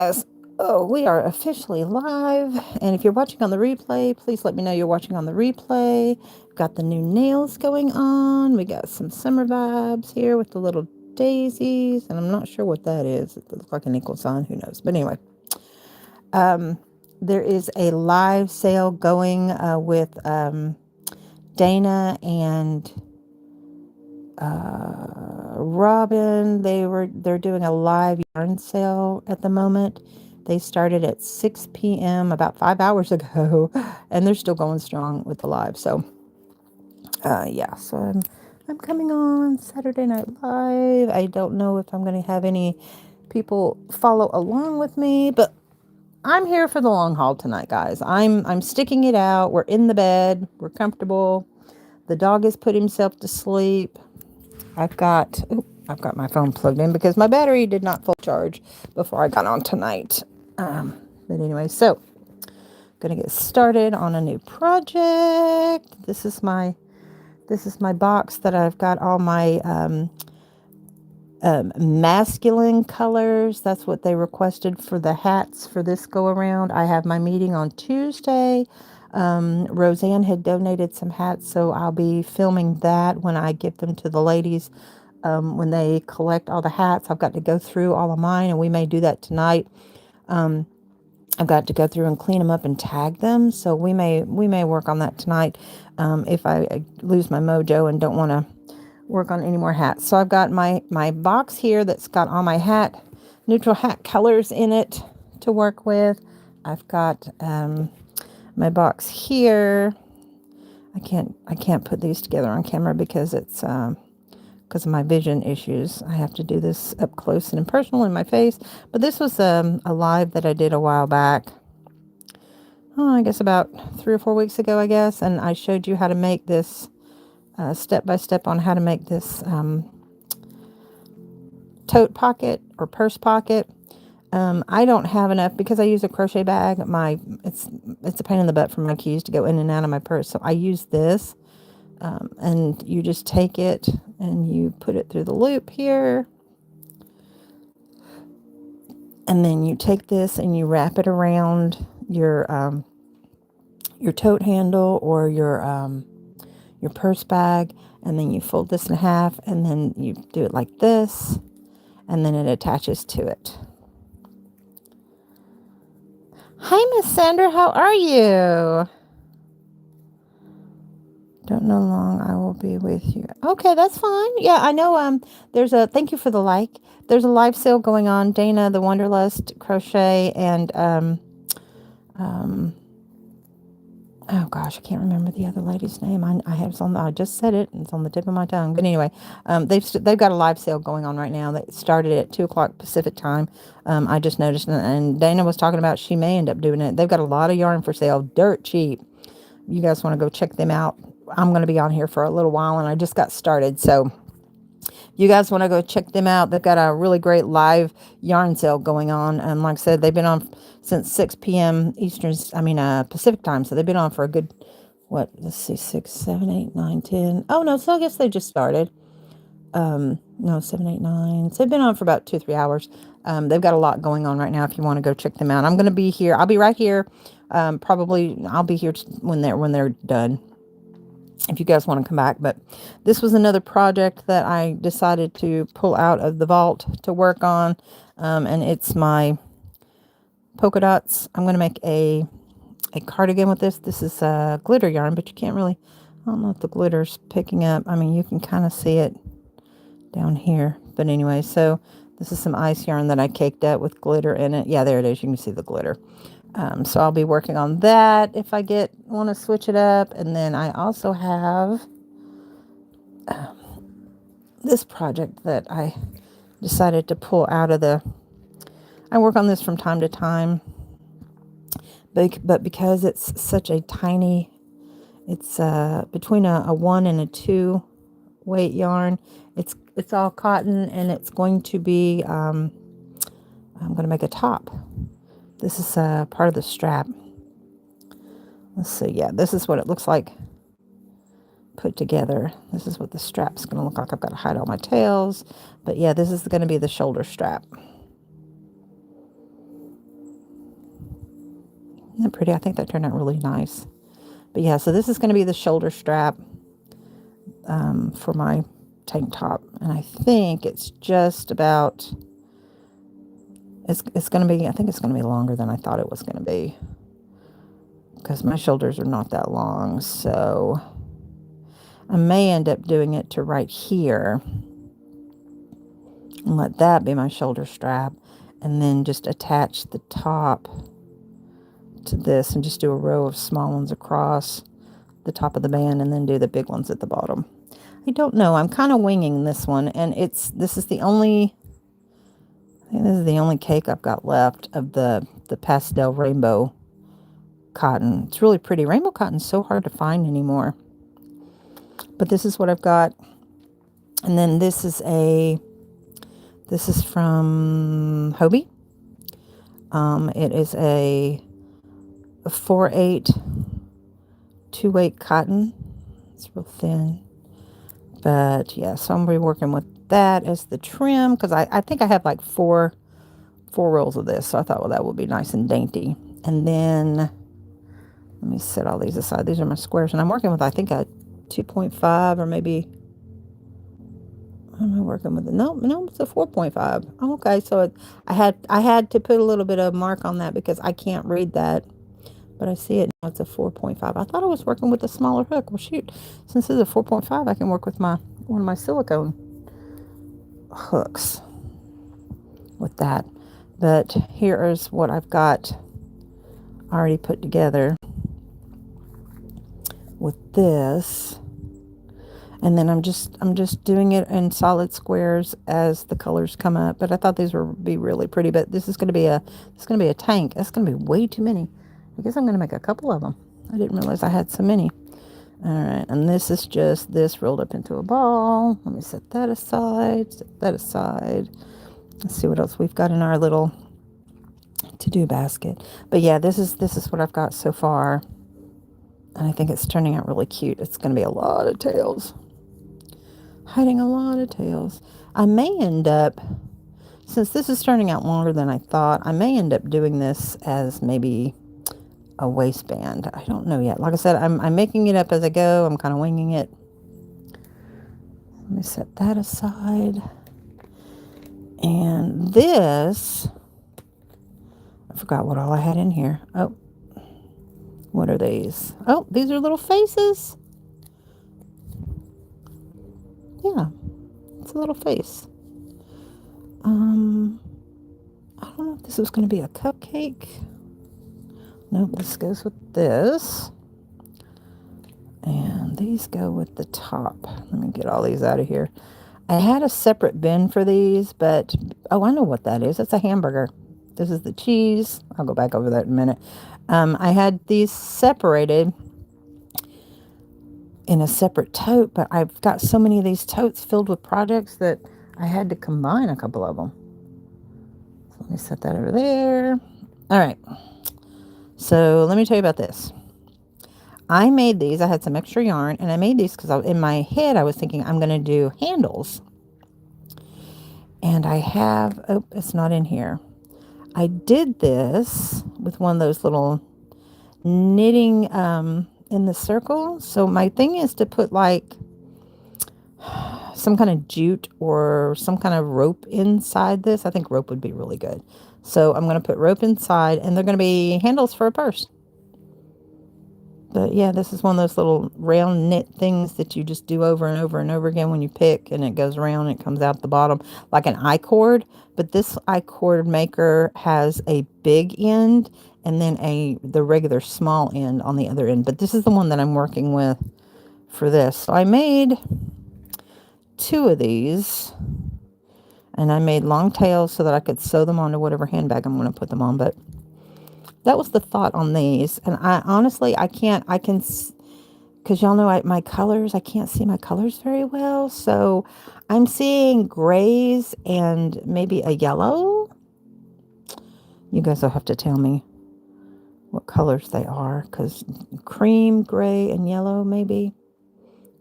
As oh, we are officially live. And if you're watching on the replay, please let me know you're watching on the replay. Got the new nails going on. We got some summer vibes here with the little daisies. And I'm not sure what that is. It looks like an equal sign. Who knows? But anyway, there is a live sale going with Dana and Robin. They're doing a live yarn sale at the moment. They started at 6 p.m. about 5 hours ago, and they're still going strong with the live. So, yeah. So I'm coming on Saturday Night Live. I don't know if I'm going to have any people follow along with me, but I'm here for the long haul tonight, guys. I'm sticking it out. We're in the bed. We're comfortable. The dog has put himself to sleep. I've got my phone plugged in because my battery did not full charge before I got on tonight. But anyway, so gonna get started on a new project. This is my box that I've got all my masculine colors. That's what they requested for the hats for this go around. I have my meeting on Tuesday. Roseanne had donated some hats, so I'll be filming that when I give them to the ladies. When they collect all the hats, I've got to go through all of mine, and we may do that tonight. I've got to go through and clean them up and tag them, so we may work on that tonight. If I lose my mojo and don't want to work on any more hats. So I've got my box here that's got all my neutral hat colors in it to work with. I've got my box here. I can't put these together on camera because it's because of my vision issues. I have to do this up close and personal in my face. But this was a live that I did a while back. Oh, I guess about 3 or 4 weeks ago, I guess. And I showed you how to make this step by step on how to make this tote pocket or purse pocket. I don't have enough because I use a crochet bag. It's a pain in the butt for my keys to go in and out of my purse. So I use this. And you just take it and you put it through the loop here. And then you take this and you wrap it around your tote handle or your purse bag. And then you fold this in half and then you do it like this. And then it attaches to it. Hi, Miss Sandra. How are you? Don't know long I will be with you. Okay, that's fine. Yeah, I know. Thank you for the like. There's a live sale going on. Dana, the Wanderlust Crochet, and oh gosh, I can't remember the other lady's name. I just said it, and it's on the tip of my tongue. But anyway, they've got a live sale going on right now. That started at 2 o'clock Pacific time. I just noticed, and Dana was talking about she may end up doing it. They've got a lot of yarn for sale, dirt cheap. You guys want to go check them out. I'm going to be on here for a little while, and I just got started. So you guys want to go check them out. They've got a really great live yarn sale going on. And like I said, they've been on since 6 p.m. Pacific time. So they've been on for a good, let's see, 6, 7, 8, 9, 10. Oh, no, so I guess they just started. No, 7, 8, 9. So they've been on for about 2, 3 hours. They've got a lot going on right now if you want to go check them out. I'm going to be here. I'll be right here. Probably I'll be here when they're done, if you guys want to come back. But this was another project that I decided to pull out of the vault to work on, and it's my polka dots. I'm going to make a cardigan with this. This is glitter yarn, but you can't really, I don't know if the glitter's picking up. I mean, you can kind of see it down here, but anyway, so this is some ice yarn that I caked up with glitter in it. Yeah, there it is. You can see the glitter. So I'll be working on that if I want to switch it up. And then I also have this project that I decided to pull out of I work on this from time to time, but because it's such a tiny, it's between a 1 and a 2 weight yarn. It's all cotton, and it's going to be, I'm going to make a top. This is part of the strap. Let's see. Yeah, this is what it looks like put together. This is what the strap's going to look like. I've got to hide all my tails. But yeah, this is going to be the shoulder strap. Isn't that pretty? I think that turned out really nice. But yeah, so this is going to be the shoulder strap for my tank top. And I think it's just about, it's going to be, I think it's going to be longer than I thought it was going to be. Because my shoulders are not that long. So I may end up doing it to right here. And let that be my shoulder strap. And then just attach the top to this and just do a row of small ones across the top of the band and then do the big ones at the bottom. I don't know. I'm kind of winging this one, and this is the only, I think this is the only cake I've got left of the pastel rainbow cotton. It's really pretty. Rainbow cotton's so hard to find anymore. But this is what I've got. And then this is from Hobie. It is a 4/8 2/8 cotton. It's real thin. But yeah, so I'm going to be working with that as the trim because I think I have like four rolls of this. So I thought, well, that would be nice and dainty. And then let me set all these aside. These are my squares. And I'm working with, I think, a 2.5 or maybe, what am I working with? No, it's a 4.5. Oh, okay, so I had to put a little bit of mark on that because I can't read that. But I see it now, it's a 4.5. I thought I was working with a smaller hook. Well, shoot, since it's a 4.5, I can work with one of my silicone hooks with that. But here is what I've got already put together with this. And then I'm just doing it in solid squares as the colors come up. But I thought these would be really pretty. But this is going to be a tank. That's going to be way too many. I guess I'm going to make a couple of them. I didn't realize I had so many. All right, and this is just this rolled up into a ball. Let me set that aside. Set that aside. Let's see what else we've got in our little to-do basket. But yeah, this is what I've got so far. And I think it's turning out really cute. It's going to be a lot of tails. Hiding a lot of tails. I may end up, since this is turning out longer than I thought, I may end up doing this as maybe a waistband. I don't know yet. Like I said, I'm making it up as I go. I'm kind of winging it. Let me set that aside. And this, I forgot what all I had in here. Oh, what are these? Oh, these are little faces. Yeah, it's a little face. I don't know if this was going to be a cupcake. Nope, this goes with this. And these go with the top. Let me get all these out of here. I had a separate bin for these, but, oh, I know what that is. It's a hamburger. This is the cheese. I'll go back over that in a minute. I had these separated in a separate tote, but I've got so many of these totes filled with projects that I had to combine a couple of them. So let me set that over there. All right. So let me tell you about this. I made these. I had some extra yarn, and I made these because in my head I was thinking I'm going to do handles. And I have, oh, it's not in here. I did this with one of those little knitting in the circle. So my thing is to put like some kind of jute or some kind of rope inside this. I think rope would be really good. So I'm going to put rope inside, and they're going to be handles for a purse. But yeah, this is one of those little round knit things that you just do over and over and over again when you pick, and it goes around and it comes out the bottom like an I-cord. But this I-cord maker has a big end and then the regular small end on the other end. But this is the one that I'm working with for this. So I made 2 of these, and I made long tails so that I could sew them onto whatever handbag I'm going to put them on. But that was the thought on these. And I honestly, because y'all know my colors, I can't see my colors very well. So I'm seeing grays and maybe a yellow. You guys will have to tell me what colors they are, because cream, gray, and yellow maybe.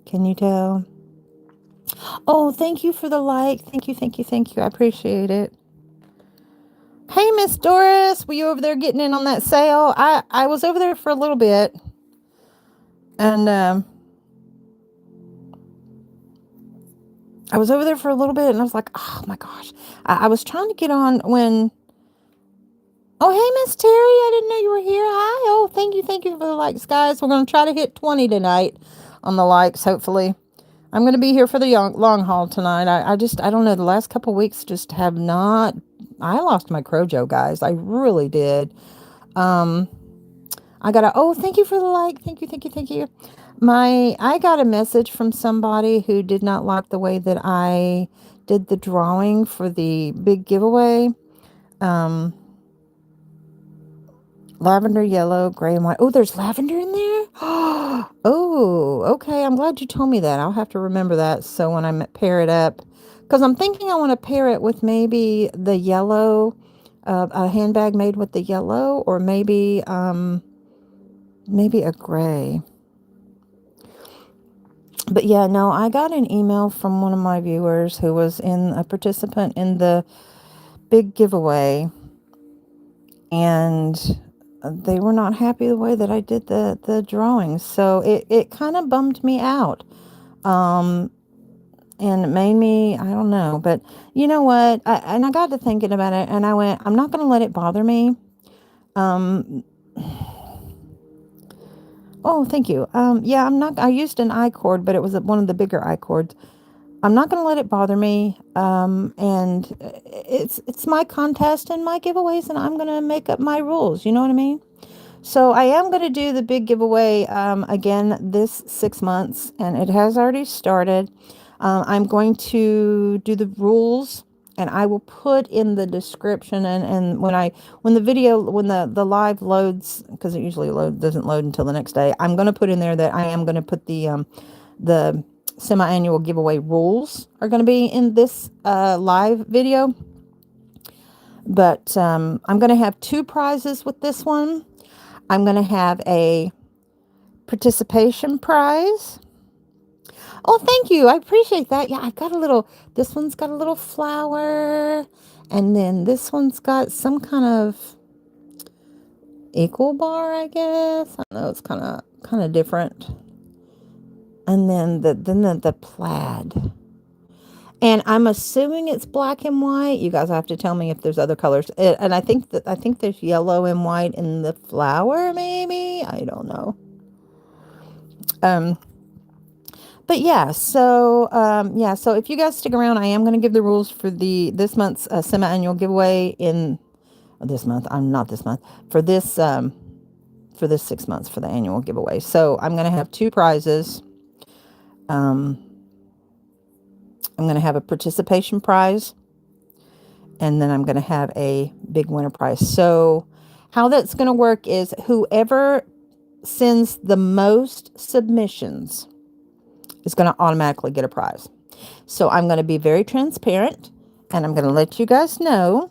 Can you tell? Oh, thank you for the like. Thank you. I appreciate it. Hey, Miss Doris, were you over there getting in on that sale? I was over there for a little bit, and I was over there for a little bit, and I was like, oh my gosh, I was trying to get on when. Oh, hey, Miss Terry, I didn't know you were here. Hi. Oh, thank you for the likes, guys. We're going to try to hit 20 tonight on the likes, hopefully. I'm going to be here for the long haul tonight. I don't know. The last couple weeks just have not. I lost my Crojo, guys. I really did. Um, I got oh, thank you for the like. Thank you. I got a message from somebody who did not like the way that I did the drawing for the big giveaway. Um, Lavender, yellow, gray, and white. Oh, there's lavender in there? Oh, okay. I'm glad you told me that. I'll have to remember that so when I pair it up. Because I'm thinking I want to pair it with maybe the yellow, a handbag made with the yellow, or maybe a gray. But yeah, no, I got an email from one of my viewers who was a participant in the big giveaway, and they were not happy the way that I did the drawings. So it kind of bummed me out. And it made me, I don't know, but you know what? I got to thinking about it, and I went, I'm not going to let it bother me. Oh, thank you. Yeah, I used an I-cord, but it was one of the bigger I-cords. I'm not going to let it bother me. And it's my contest and my giveaways, and I'm going to make up my rules. You know what I mean? So I am going to do the big giveaway again this 6 months, and it has already started. I'm going to do the rules, and I will put in the description, and when the live loads, because it usually doesn't load until the next day, I'm going to put in there that I am going to put the semi-annual giveaway rules are going to be in this live video. But I'm going to have 2 prizes with this one. I'm going to have a participation prize. Oh, thank you. I appreciate that. Yeah, this one's got a little flower. And then this one's got some kind of equal bar, I guess. I don't know, it's kind of different. And then the plaid. And I'm assuming it's black and white. You guys have to tell me if there's other colors. And I think there's yellow and white in the flower, maybe. I don't know. But yeah, so if you guys stick around, I am going to give the rules for this month's semi-annual giveaway this month. I'm not this month for this 6 months for the annual giveaway. So I'm going to have 2 prizes. I'm going to have a participation prize, and then I'm going to have a big winner prize. So how that's going to work is whoever sends the most submissions is going to automatically get a prize. So I'm going to be very transparent, and I'm going to let you guys know.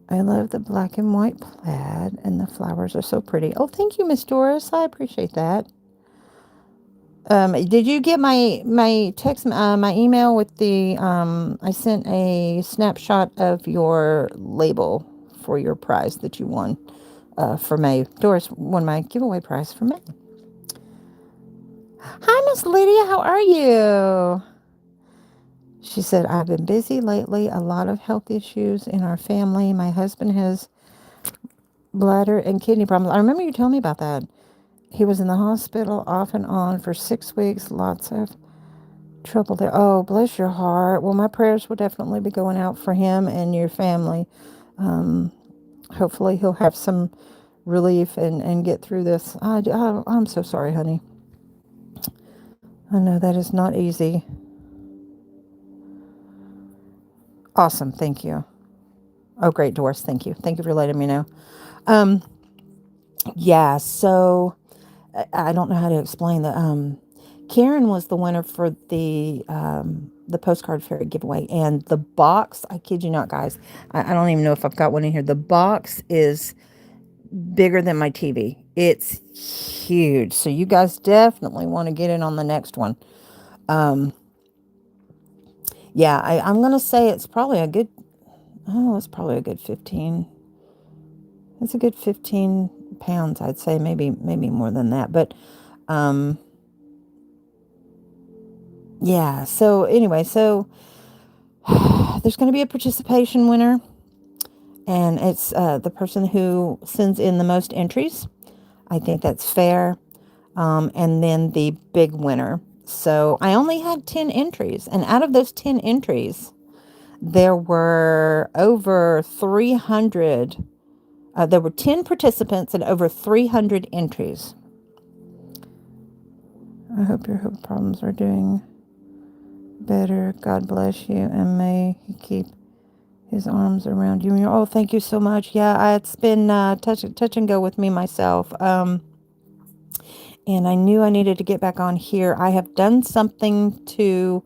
I love the black and white plaid, and the flowers are so pretty. Oh, thank you, Miss Doris. I appreciate that. Did you get my text, my email with I sent a snapshot of your label for your prize that you won for May. Doris won my giveaway prize for May. Hi, Miss Lydia. How are you? She said, I've been busy lately. A lot of health issues in our family. My husband has bladder and kidney problems. I remember you telling me about that. He was in the hospital off and on for 6 weeks. Lots of trouble there. Oh, bless your heart. Well, my prayers will definitely be going out for him and your family. Hopefully he'll have some relief and get through this. I'm so sorry, honey. I know that is not easy. Awesome. Thank you. Oh, great, Doris. Thank you. Thank you for letting me know. Yeah, so I don't know how to explain that. Karen was the winner for the postcard fairy giveaway, and the box, I kid you not, guys, I don't even know if I've got one in here. The box is bigger than my TV. It's huge. So you guys definitely want to get in on the next one. Yeah, I'm going to say it's probably a good Oh, it's probably a good 15. It's a good 15 pounds, I'd say, maybe more than that. But um, yeah. So anyway, so there's going to be a participation winner, and it's the person who sends in the most entries. I think that's fair. And then the big winner. So I only had 10 entries, and out of those 10 entries, there were over 300. There were 10 participants and over 300 entries. I hope your hip problems are doing better. God bless you, and may He keep His arms around you. Oh, thank you so much. Yeah, it's been touch and go with me myself. And I knew I needed to get back on here. I have done something to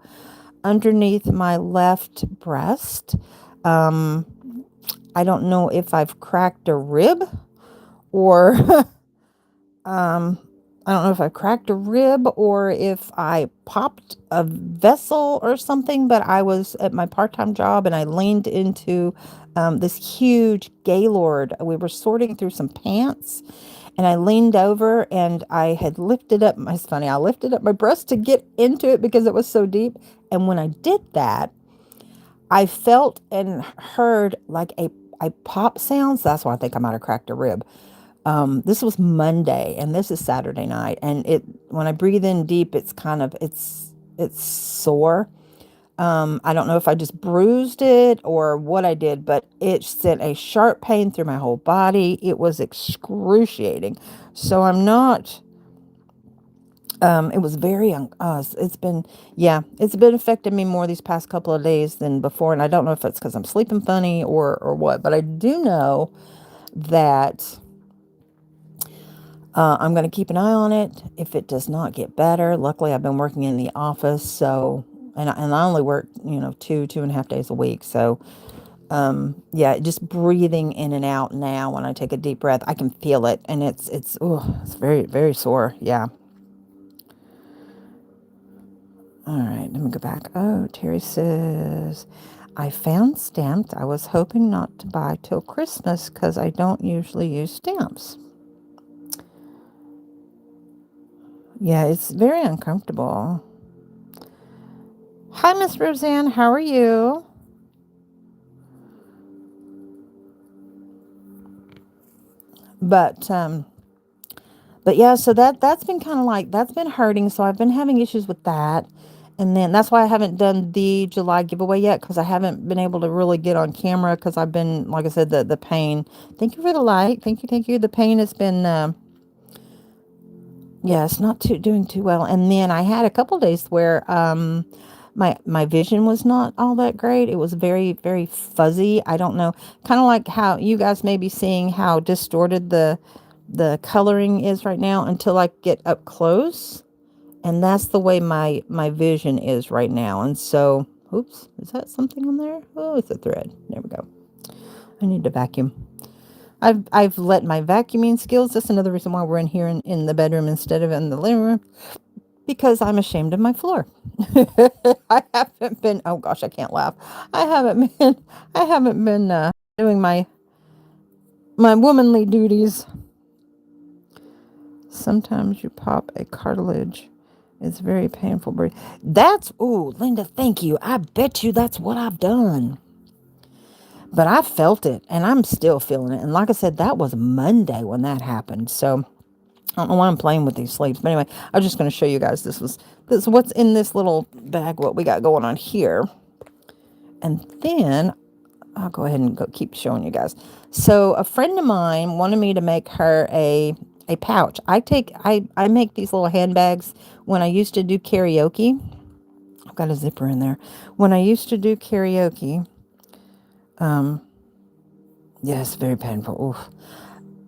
underneath my left breast. Um, I don't know if I've cracked a rib or um, I don't know if I cracked a rib or if I popped a vessel or something, but I was at my part-time job and I leaned into this huge Gaylord. We were sorting through some pants and I leaned over and I had lifted up, it's funny, I lifted up my breast to get into it because it was so deep. And when I did that, I felt and heard like a pop sound. So that's why I think I might have cracked a rib. This was Monday and this is Saturday night. And when I breathe in deep, it's sore. I don't know if I just bruised it or what I did, but it sent a sharp pain through my whole body. It was excruciating. So I'm not, it was very, it's been affecting me more these past couple of days than before. And I don't know if it's because I'm sleeping funny or what, but I do know that I'm going to keep an eye on it. If it does not get better, luckily I've been working in the office, so and I only work 2.5 days a week. So yeah, just breathing in and out now. When I take a deep breath, I can feel it, and it's very very sore. Yeah. All right, let me go back. Oh, Terry says, I found stamps. I was hoping not to buy till Christmas because I don't usually use stamps. Yeah, it's very uncomfortable. Hi, Miss Roseanne. How are you? But yeah, so that's been kind of like that's been hurting. So I've been having issues with that, and then that's why I haven't done the July giveaway yet because I haven't been able to really get on camera because I've been, like I said, the pain. Thank you for the light. Thank you, thank you. The pain has been yeah, it's not doing too well. And then I had a couple days where my vision was not all that great. It was very very fuzzy. I don't know, kind of like how you guys may be seeing how distorted the coloring is right now until I get up close. And that's the way my vision is right now. And so, oops, is that something on there? Oh, it's a thread. There we go. I need to vacuum. I've let my vacuuming skills. That's another reason why we're in here in the bedroom instead of in the living room, because I'm ashamed of my floor. I haven't been. Oh gosh, I can't laugh. I haven't been doing my womanly duties. Sometimes you pop a cartilage. It's very painful. Ooh, Linda, thank you. I bet you that's what I've done. But I felt it and I'm still feeling it. And like I said, that was Monday when that happened. So I don't know why I'm playing with these sleeves. But anyway, I was just going to show you guys this is what's in this little bag, what we got going on here. And then I'll go ahead and keep showing you guys. So a friend of mine wanted me to make her a pouch. I make these little handbags when I used to do karaoke. I've got a zipper in there. When I used to do karaoke, yes, very painful. Oof.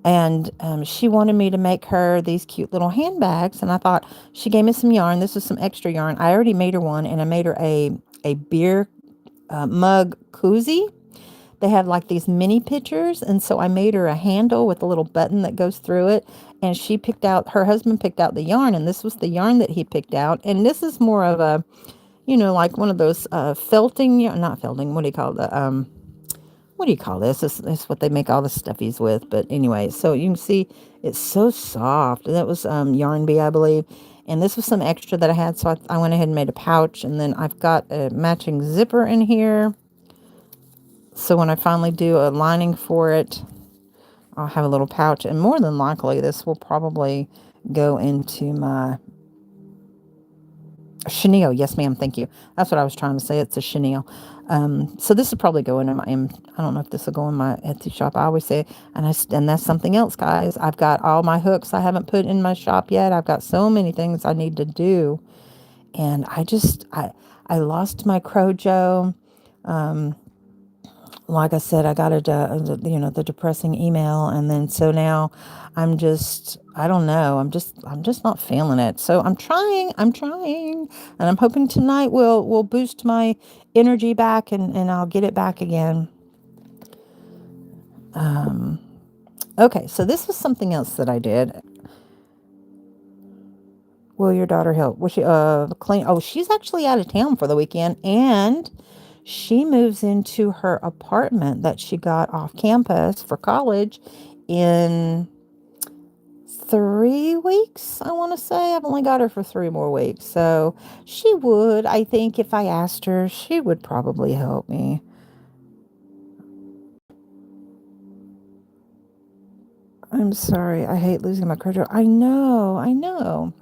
And she wanted me to make her these cute little handbags. And I thought, she gave me some yarn. This is some extra yarn. I already made her one, and I made her a beer mug koozie. They have like these mini pitchers, and so I made her a handle with a little button that goes through it. And her husband picked out the yarn, and this was the yarn that he picked out. And this is more of a, like one of those felting, not felting, what do you call it? what do you call this? This is what they make all the stuffies with. But anyway, so you can see it's so soft. And that was Yarn Bee, I believe. And this was some extra that I had, so I went ahead and made a pouch. And then I've got a matching zipper in here. So when I finally do a lining for it, I'll have a little pouch. And more than likely, this will probably go into my chenille. Yes, ma'am. Thank you. That's what I was trying to say. It's a chenille. So this will probably go into my, I don't know if this will go in my Etsy shop. I always say, and that's something else, guys. I've got all my hooks I haven't put in my shop yet. I've got so many things I need to do. And I lost my Crojo. Like I said, I got the depressing email, and then so now I don't know, I'm just not feeling it. So I'm trying, and I'm hoping tonight will boost my energy back, and I'll get it back again. Okay, so this was something else that I did. Will your daughter help? Was she clean? Oh, she's actually out of town for the weekend, and she moves into her apartment that she got off campus for college in 3 weeks, I want to say. I've only got her for 3 more weeks. So she would, I think, if I asked her, she would probably help me. I'm sorry. I hate losing my Crojo. I know.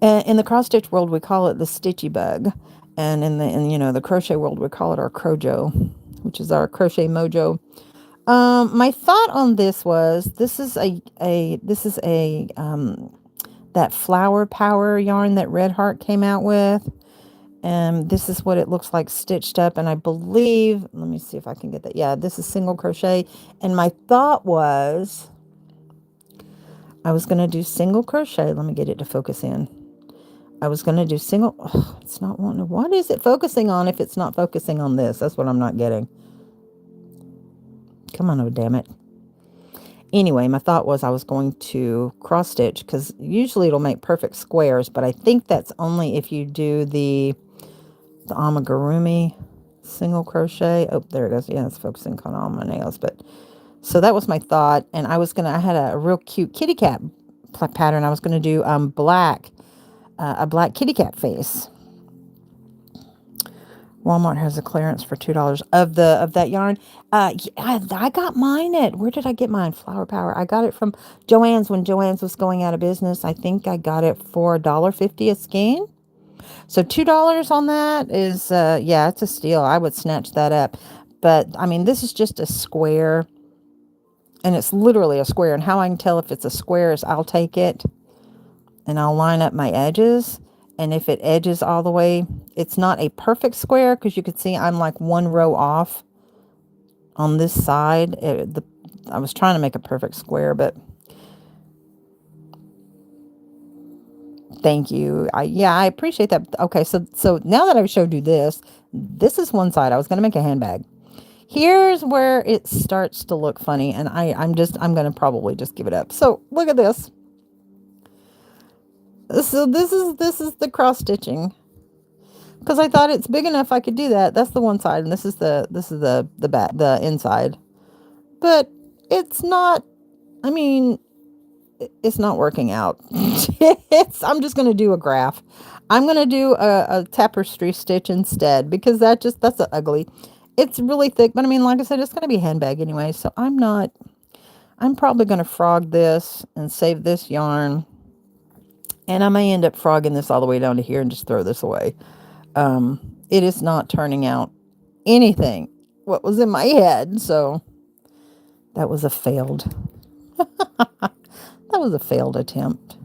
In the cross stitch world, we call it the stitchy bug. And in the crochet world, we call it our Crojo, which is our crochet mojo. My thought on this was, this is a that flower power yarn that Red Heart came out with. And this is what it looks like stitched up. And I believe, let me see if I can get that. Yeah, this is single crochet. And my thought was, I was going to do single crochet. Let me get it to focus in. I was going to do single. Oh, it's not wanting. What is it focusing on if it's not focusing on this? That's what I'm not getting. Come on, oh, damn it. Anyway, my thought was I was going to cross stitch, because usually it'll make perfect squares, but I think that's only if you do the amigurumi single crochet. Oh, there it goes. Yeah, it's focusing kind of on my nails. But so that was my thought, and I had a real cute kitty cat pattern. I was going to do a black kitty cat face. Walmart has a clearance for $2 of that yarn. I got mine at, where did I get mine? Flower Power. I got it from Joann's when Joann's was going out of business. I think I got it for $1.50 a skein. So $2 on that is, yeah, it's a steal. I would snatch that up. But I mean, this is just a square, and it's literally a square. And how I can tell if it's a square is I'll take it and I'll line up my edges. And if it edges all the way, it's not a perfect square, because you can see I'm like one row off on this side. I was trying to make a perfect square, but thank you. I appreciate that. Okay, so now that I've showed you this is one side. I was going to make a handbag. Here's where it starts to look funny, and I'm going to probably just give it up. So look at this. So this is the cross stitching, because I thought it's big enough I could do that. That's the one side, and this is the back, the inside. But it's not, I mean, it's not working out. I'm just going to do a graph. I'm going to do a tapestry stitch instead, because that's ugly. It's really thick, but I mean, like I said, it's going to be a handbag anyway. So I'm probably going to frog this and save this yarn. And I may end up frogging this all the way down to here and just throw this away. It is not turning out anything what was in my head. So that was a failed attempt.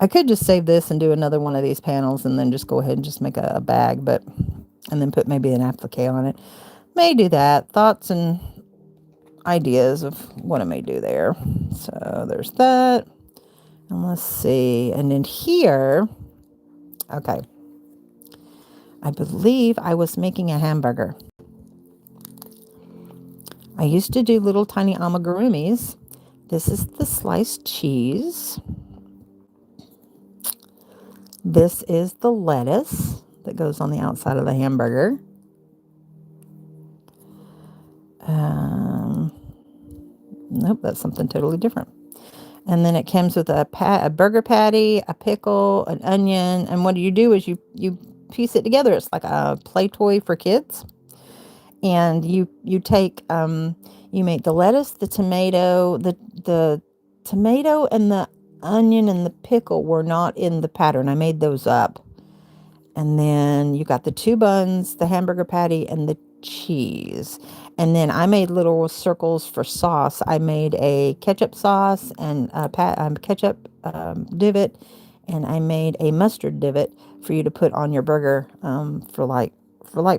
I could just save this and do another one of these panels and then just go ahead and just make a bag, and then put maybe an applique on it. May do that. Thoughts and ideas of what I may do there. So there's that. And let's see. And in here, okay, I believe I was making a hamburger. I used to do little tiny amigurumis. This is the sliced cheese. This is the lettuce that goes on the outside of the hamburger. Nope, that's something totally different. And then it comes with a burger patty, a pickle, an onion. And what you do is you piece it together. It's like a play toy for kids. And you take you make the lettuce, the tomato and the onion and the pickle were not in the pattern. I made those up. And then you got the two buns, the hamburger patty, and the cheese. And then I made little circles for sauce. I made a ketchup sauce and a ketchup divot, and I made a mustard divot for you to put on your burger for like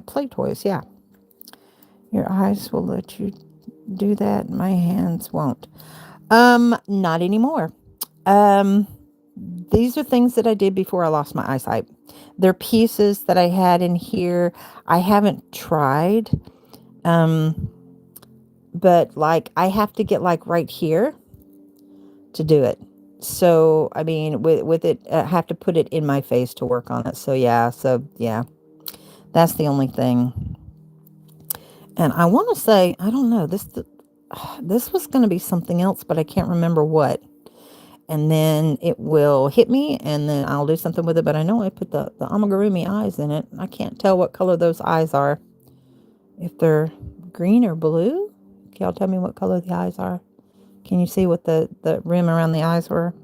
play toys. Yeah, your eyes will let you do that. My hands won't. Not anymore. Um, these are things that I did before I lost my eyesight. They're pieces that I had in here. I haven't tried. But like I have to get like right here to do it. So, I mean, with it, I have to put it in my face to work on it. So yeah, that's the only thing. And I want to say, I don't know, this was going to be something else, but I can't remember what. And then it will hit me, and then I'll do something with it. But I know I put the amigurumi eyes in it. I can't tell what color those eyes are. If they're green or blue. Can y'all tell me what color the eyes are? Can you see what the rim around the eyes were?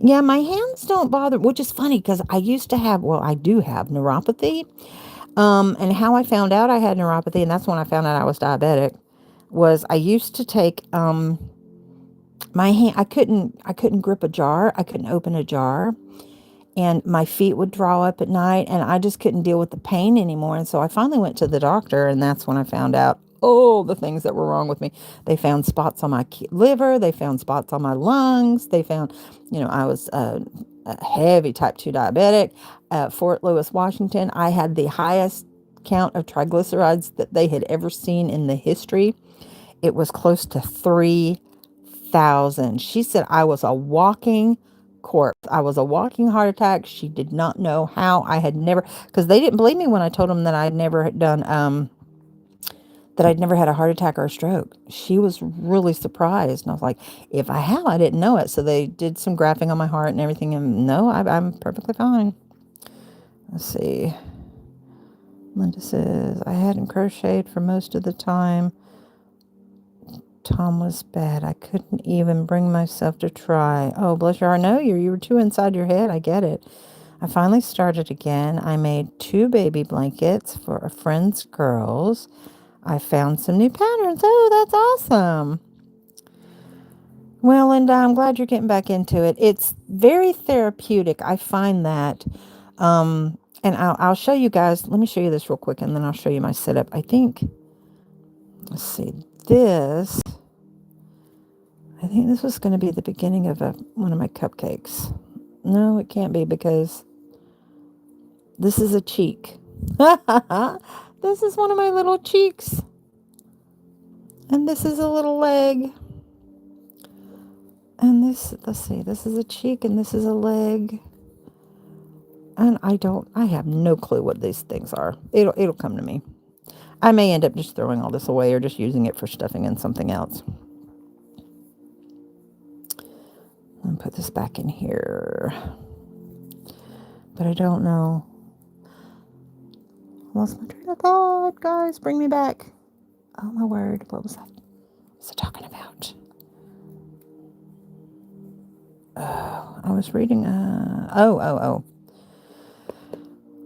Yeah, my hands don't bother, which is funny because I used to have, well, I do have neuropathy. And how I found out I had neuropathy, and that's when I found out I was diabetic, was I used to take my hand. I couldn't grip a jar. I couldn't open a jar, and my feet would draw up at night, and I just couldn't deal with the pain anymore. And so I finally went to the doctor, and that's when I found out all the things that were wrong with me. They found spots on my liver. They found spots on my lungs. They found, I was a heavy type 2 diabetic. At Fort Lewis, Washington, I had the highest count of triglycerides that they had ever seen in the history. It was close to 3,000. She said I was a walking corpse. I was a walking heart attack. She did not know how. I had never, because they didn't believe me when I told them that I'd never had a heart attack or a stroke. She was really surprised. And I was like, if I have, I didn't know it. So they did some graphing on my heart and everything. And no, I'm perfectly fine. Let's see. Linda says, I hadn't crocheted for most of the time. Tom was bad. I couldn't even bring myself to try. Oh, bless your heart. No, you were too inside your head. I get it. I finally started again. I made 2 baby blankets for a friend's girls. I found some new patterns. Oh, that's awesome. Well, Linda, I'm glad you're getting back into it. It's very therapeutic. I find that. And I'll show you guys. Let me show you this real quick, and then I'll show you my setup. I think, let's see, this. I think this was going to be the beginning of one of my cupcakes. No, it can't be because this is a cheek. This is one of my little cheeks. And this is a little leg. And this, let's see, this is a cheek and this is a leg. And I have no clue what these things are. It'll come to me. I may end up just throwing all this away or just using it for stuffing in something else. And put this back in here. But I don't know. I lost my train of thought, guys. Bring me back. Oh my word. What was I talking about? Oh, I was reading.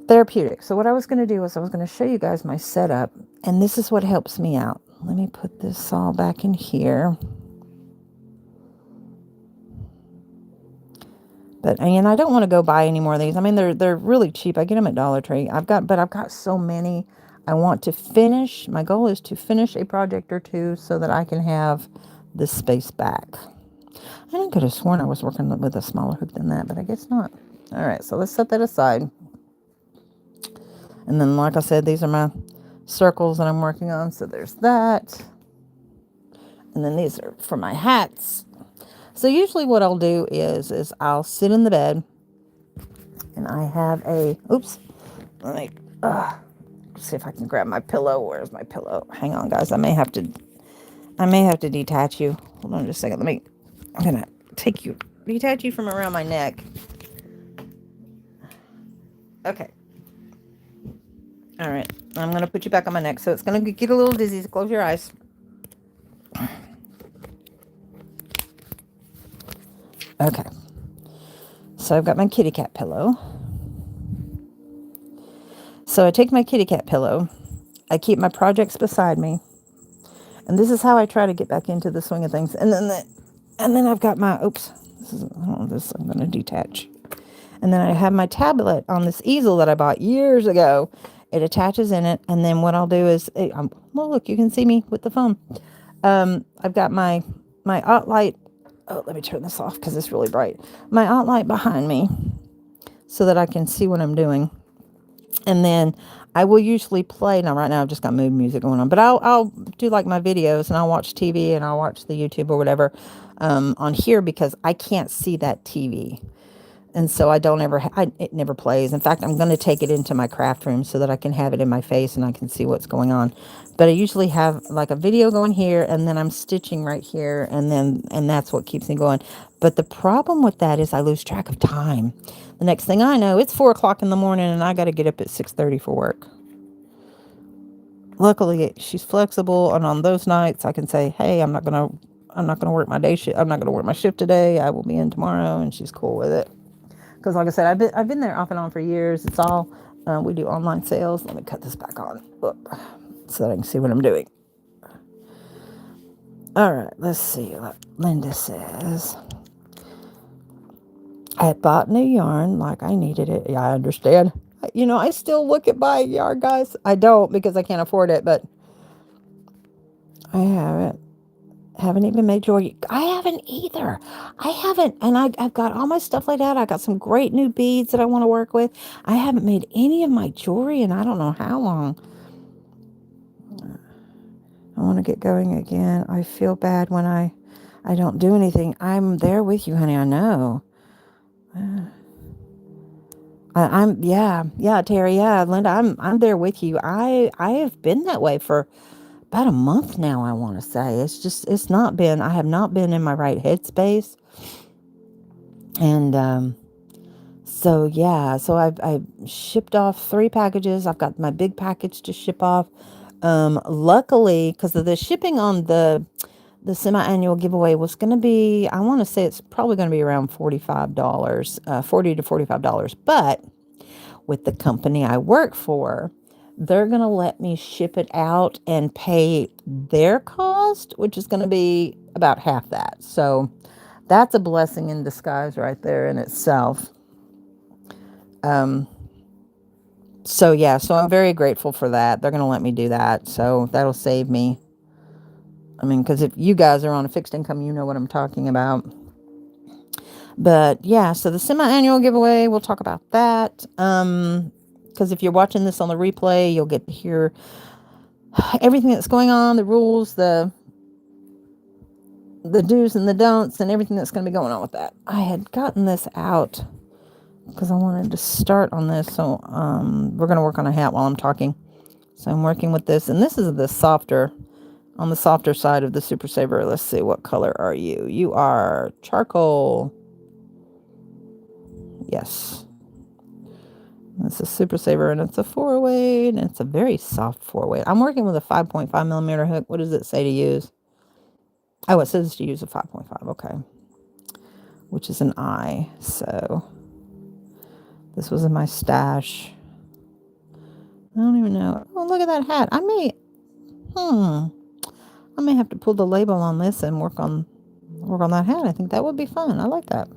Therapeutic. So what I was going to do was I was going to show you guys my setup. And this is what helps me out. Let me put this all back in here. But, and I don't want to go buy any more of these. I mean, they're really cheap. I get them at Dollar Tree. I've got so many. I want to finish. My goal is to finish a project or two so that I can have this space back. I could have sworn I was working with a smaller hoop than that, but I guess not. All right, so let's set that aside. And then, like I said, these are my circles that I'm working on. So there's that. And then these are for my hats. So usually what I'll do is I'll sit in the bed and I have oops, let me see if I can grab my pillow. Where's my pillow? Hang on, guys. I may have to I may have to detach you. Hold on just a second. I'm going to detach you from around my neck. Okay. All right. I'm going to put you back on my neck. So it's going to get a little dizzy. So close your eyes. Okay. So I've got my kitty cat pillow. So I take my kitty cat pillow. I keep my projects beside me. And this is how I try to get back into the swing of things. And then I've got my, I'm going to detach. And then I have my tablet on this easel that I bought years ago. It attaches in it. And then what I'll do is, well, look, you can see me with the phone. I've got my light. Oh, let me turn this off because it's really bright. My light behind me so that I can see what I'm doing. And then I will usually play. Now, right now, I've just got mood music going on. But I'll do like my videos and I'll watch TV and I'll watch the YouTube or whatever on here because I can't see that TV. And so I don't ever, it never plays. In fact, I'm going to take it into my craft room so that I can have it in my face and I can see what's going on. But I usually have like a video going here and then I'm stitching right here and that's what keeps me going. But the problem with that is I lose track of time. The next thing I know, it's 4 o'clock in the morning and I got to get up at 6:30 for work. Luckily, she's flexible. And on those nights I can say, hey, I'm not going to work my day shift. I'm not going to work my shift today. I will be in tomorrow. And she's cool with it. Because like I said, I've been there off and on for years. It's all, we do online sales. Let me cut this back on so that I can see what I'm doing. All right, let's see what Linda says. I had bought new yarn like I needed it. Yeah, I understand. I still look at buying yarn, guys. I don't because I can't afford it, but I haven't even made jewelry. I haven't either. I haven't. And I've got all my stuff laid out. I got some great new beads that I want to work with. I haven't made any of my jewelry in I don't know how long. I want to get going again. I feel bad when I don't do anything. I'm there with you, honey. I know. Yeah, Terry. Yeah, Linda. I'm there with you. I have been that way for about a month now, I want to say. It's not been, I have not been in my right headspace. And, so yeah, so I've shipped off 3 packages. I've got my big package to ship off. Luckily, because of the shipping on the semi-annual giveaway was going to be, I want to say it's probably going to be around $45, $40 to $45. But with the company I work for, they're going to let me ship it out and pay their cost, which is going to be about half that. So that's a blessing in disguise right there in itself. So yeah, so I'm very grateful for that. They're going to let me do that. So that'll save me. I mean, because if you guys are on a fixed income, you know what I'm talking about. But yeah, so the semi-annual giveaway, we'll talk about that. Because if you're watching this on the replay, you'll get to hear everything that's going on, the rules, the do's and the don'ts, and everything that's going to be going on with that. I had gotten this out because I wanted to start on this. So we're going to work on a hat while I'm talking. So I'm working with this, and this is on the softer side of the Super Saver. Let's see, what color are you? You are charcoal. Yes. It's a Super Saver, and it's a 4-weight, and it's a very soft 4-weight. I'm working with a 5.5 millimeter hook. What does it say to use? Oh, it says to use a 5.5. Okay. Which is an I. So this was in my stash. I don't even know. Oh, look at that hat. I may have to pull the label on this and work on that hat. I think that would be fun. I like that.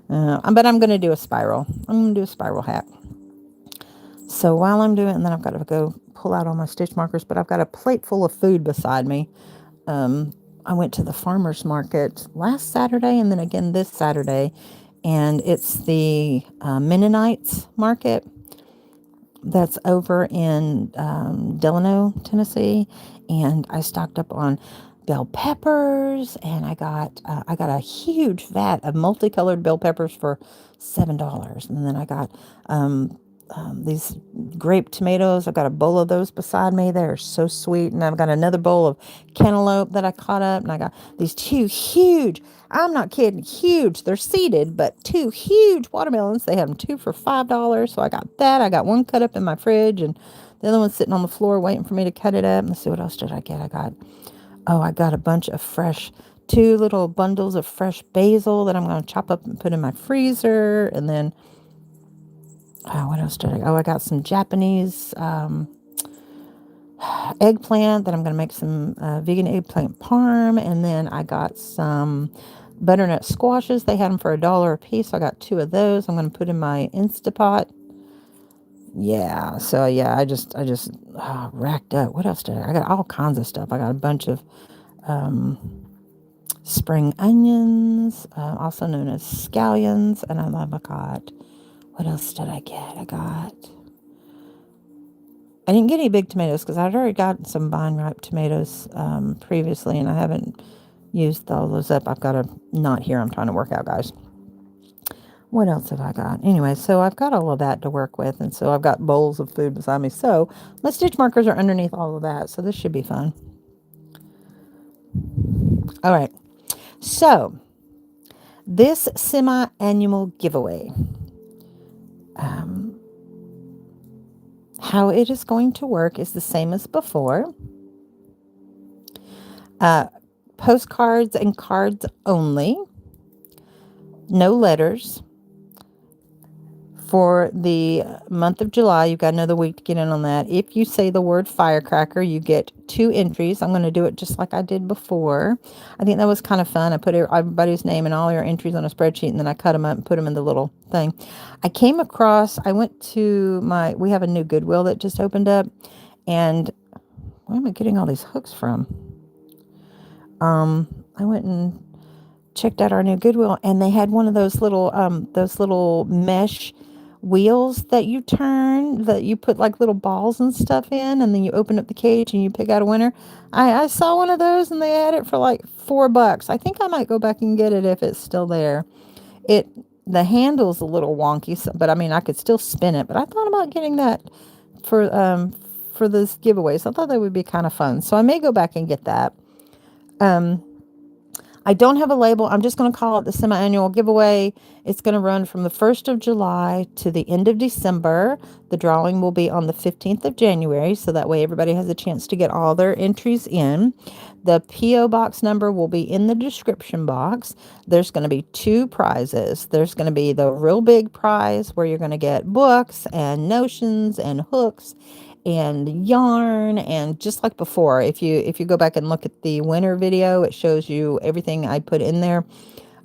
But I'm going to do a spiral. I'm going to do a spiral hat. So while I'm doing it, and then I've got to go pull out all my stitch markers, but I've got a plate full of food beside me. I went to the farmer's market last Saturday and then again this Saturday, and it's the Mennonites market that's over in Delano, Tennessee, and I stocked up on bell peppers, and I got a huge vat of multicolored bell peppers for $7, and then I got these grape tomatoes. I've got a bowl of those beside me. They're so sweet. And I've got another bowl of cantaloupe that I cut up. And I got these two huge, I'm not kidding, huge. They're seeded, but two huge watermelons. They have them two for $5. So I got that. I got one cut up in my fridge and the other one's sitting on the floor waiting for me to cut it up. Let's see, what else did I get? I got a bunch of two little bundles of fresh basil that I'm going to chop up and put in my freezer. And then, what else did I? I got some Japanese eggplant that I'm going to make some vegan eggplant parm. And then I got some butternut squashes. They had them for $1 a piece. So I got two of those. I'm going to put in my Instapot. Yeah. So yeah, I just racked up. What else did I got all kinds of stuff. I got a bunch of spring onions, also known as scallions. And I got, what else did I get? I didn't get any big tomatoes because I'd already got some vine-ripe tomatoes previously, and I haven't used all those up. I've got a knot here I'm trying to work out, guys. What else have I got? Anyway, so I've got all of that to work with, and so I've got bowls of food beside me. So my stitch markers are underneath all of that, so this should be fun. All right. So this semi-annual giveaway, how it is going to work is the same as before. Postcards and cards only. No letters. For the month of July, you've got another week to get in on that. If you say the word firecracker, you get 2 entries. I'm going to do it just like I did before. I think that was kind of fun. I put everybody's name and all your entries on a spreadsheet, and then I cut them up and put them in the little thing. I went to we have a new Goodwill that just opened up, and where am I getting all these hooks from? I went and checked out our new Goodwill, and they had one of those little mesh wheels that you turn, that you put like little balls and stuff in, and then you open up the cage and you pick out a winner. I saw one of those, and they had it for like $4. I think I might go back and get it if it's still there. The handle's a little wonky, but I mean, I could still spin it. But I thought about getting that for this giveaway. So I thought that would be kind of fun. So I may go back and get that. I don't have a label. I'm just going to call it the semi-annual giveaway. It's going to run from the 1st of July to the end of December. The drawing will be on the 15th of January, so that way everybody has a chance to get all their entries in. The P.O. box number will be in the description box. There's going to be 2 prizes. There's going to be the real big prize where you're going to get books and notions and hooks and yarn, and just like before, if you go back and look at the winter video, it shows you everything I put in there,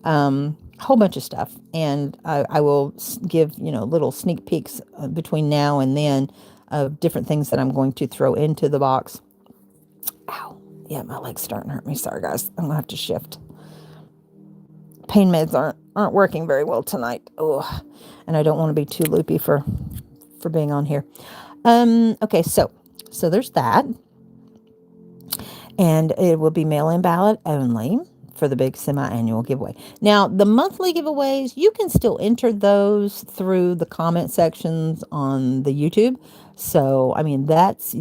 a whole bunch of stuff, and I will give little sneak peeks between now and then of different things that I'm going to throw into the box. Ow, yeah, my leg's starting to hurt me. Sorry guys, I'm gonna have to shift. Pain meds aren't working very well tonight. Oh, and I don't want to be too loopy for being on here. Okay, so there's that. And it will be mail-in ballot only for the big semi-annual giveaway. Now, the monthly giveaways, you can still enter those through the comment sections on the YouTube. So, I mean, that's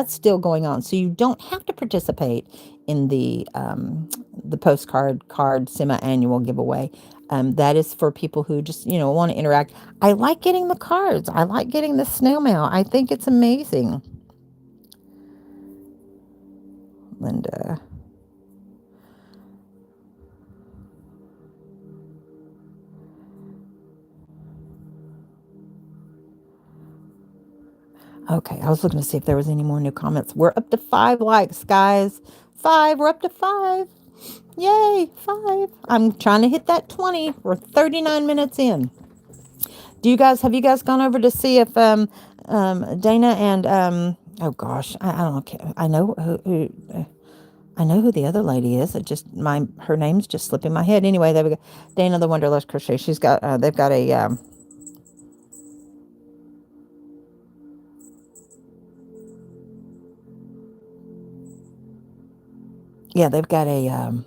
still going on. So you don't have to participate in the postcard card semi-annual giveaway. That is for people who just, want to interact. I like getting the cards. I like getting the snail mail. I think it's amazing. Linda. Okay, I was looking to see if there was any more new comments. We're up to 5 likes, guys. 5. We're up to 5. Yay, 5. I'm trying to hit that 20. We're 39 minutes in. Have you guys gone over to see if Dana and oh gosh, I don't know. I know who the other lady is. Her name's just slipping my head. Anyway, they've got Dana the Wanderlust Crochet. They've got a they've got a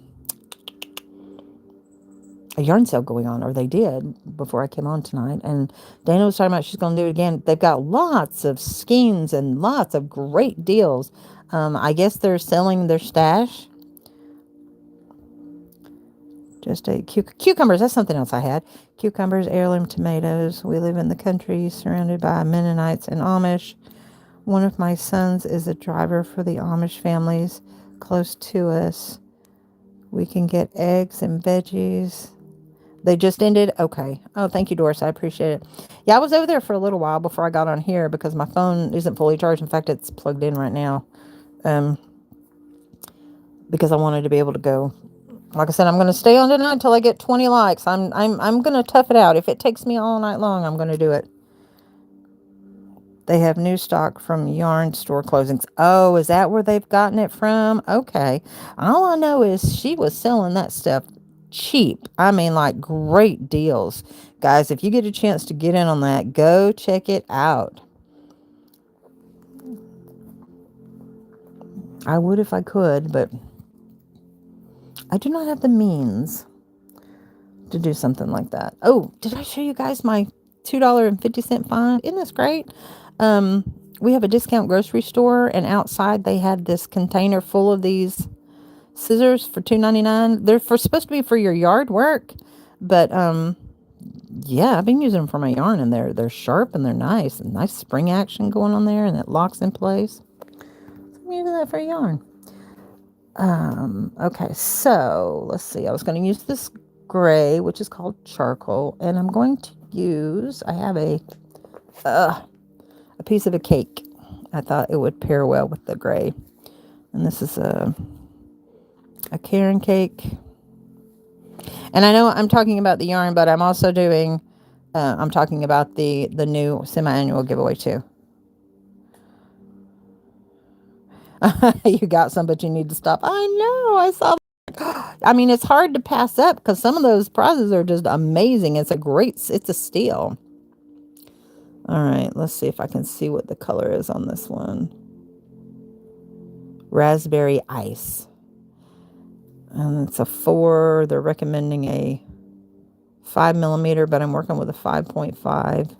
a yarn sale going on, or they did before I came on tonight. And Dana was talking about she's going to do it again. They've got lots of skeins and lots of great deals. I guess they're selling their stash. Just a cucumbers. That's something else I had. Cucumbers, heirloom tomatoes. We live in the country, surrounded by Mennonites and Amish. One of my sons is a driver for the Amish families close to us. We can get eggs and veggies. They just ended? Okay. Oh, thank you, Doris. I appreciate it. Yeah, I was over there for a little while before I got on here because my phone isn't fully charged. In fact, it's plugged in right now. Because I wanted to be able to go. Like I said, I'm going to stay on tonight until I get 20 likes. I'm going to tough it out. If it takes me all night long, I'm going to do it. They have new stock from yarn store closings. Oh, is that where they've gotten it from? Okay. All I know is she was selling that stuff cheap. I mean, like great deals. Guys, if you get a chance to get in on that, go check it out. I would if I could, but I do not have the means to do something like that. Oh, did I show you guys my $2.50 find? Isn't this great? We have a discount grocery store, and outside they had this container full of these scissors for $2.99. They're supposed to be for your yard work, but yeah, I've been using them for my yarn, and they're sharp and they're nice, and nice spring action going on there, and it locks in place. So I'm using that for yarn. Okay, so let's see. I was going to use this gray, which is called charcoal, and I'm going to use. I have a piece of a cake. I thought it would pair well with the gray, and this is a Karen cake. And I know I'm talking about the yarn, but I'm also doing. I'm talking about the new semi-annual giveaway too. You got some, but you need to stop. I know. I saw. I mean, it's hard to pass up because some of those prizes are just amazing. It's a steal. All right, let's see if I can see what the color is on this one. Raspberry ice. And it's a 4. They're recommending a 5mm, but I'm working with a 5.5.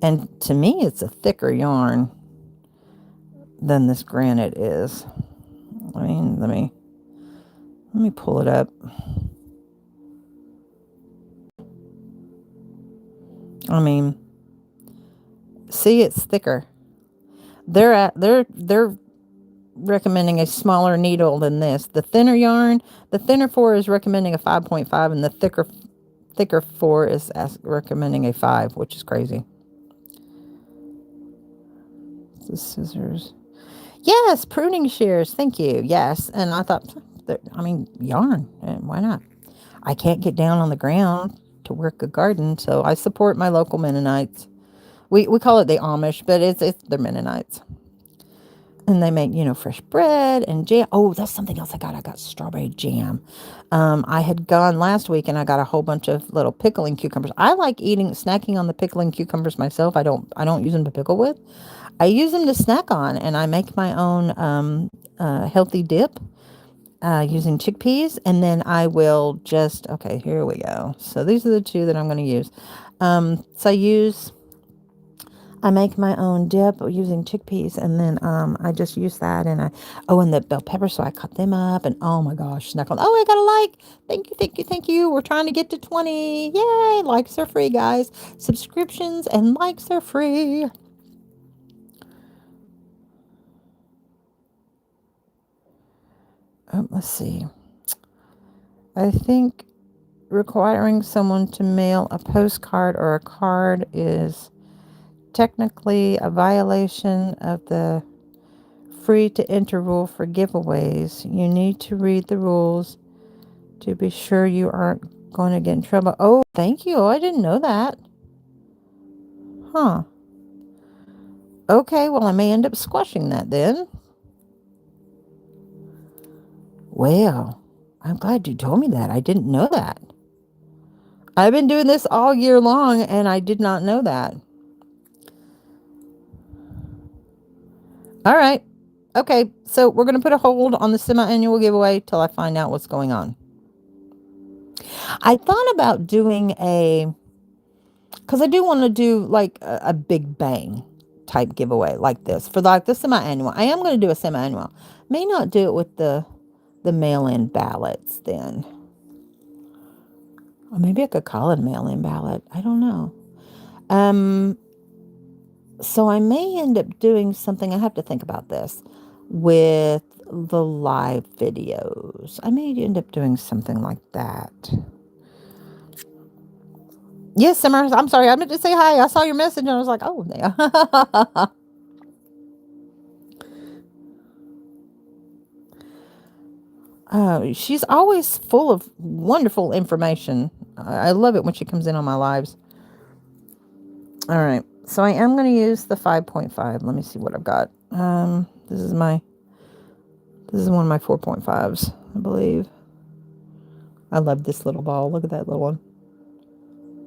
And to me, it's a thicker yarn than this granite is. I mean, let me pull it up. I mean, see, it's thicker. They're recommending a smaller needle than this. The thinner yarn, the thinner 4 is recommending a 5.5, and the thicker 4 is recommending a 5, which is crazy. The scissors. Yes, pruning shears. Thank you. Yes, and I thought, I mean, yarn. Why not? I can't get down on the ground to work a garden, so I support my local Mennonites. We call it the Amish, but it's they're Mennonites. And they make, fresh bread and jam. Oh, that's something else I got. I got strawberry jam. I had gone last week and I got a whole bunch of little pickling cucumbers. I like snacking on the pickling cucumbers myself. I don't use them to pickle with. I use them to snack on, and I make my own healthy dip using chickpeas. And then I will just, okay, here we go. So these are the two that I'm going to use. So I make my own dip using chickpeas, and then I just use that, and and the bell peppers, so I cut them up, and oh my gosh, snack on. Oh, I got a like. Thank you, thank you, thank you. We're trying to get to 20. Yay! Likes are free, guys. Subscriptions and likes are free. Let's see. I think requiring someone to mail a postcard or a card is technically a violation of the free to enter rule for giveaways. You need to read the rules to be sure you aren't going to get in trouble. Oh, thank you. I didn't know that. Huh. Okay, well, I may end up squashing that then. Well, I'm glad you told me that. I didn't know that. I've been doing this all year long, and I did not know that. All right. Okay, so we're going to put a hold on the semi-annual giveaway till I find out what's going on. I thought about doing because I do want to do like a big bang type giveaway like this for like the semi-annual. I am going to do a semi-annual. May not do it with the mail-in ballots then. Or maybe I could call it a mail-in ballot. I don't know. Um, so I may end up doing something. I have to think about this with the live videos. I may end up doing something like that. Yes, Summer. I'm sorry. I meant to say hi. I saw your message and I was like, oh, yeah. She's always full of wonderful information. I love it when she comes in on my lives. All right. So I am going to use the 5.5. Let me see what I've got. This is one of my 4.5s, I believe. I love this little ball. Look at that little one.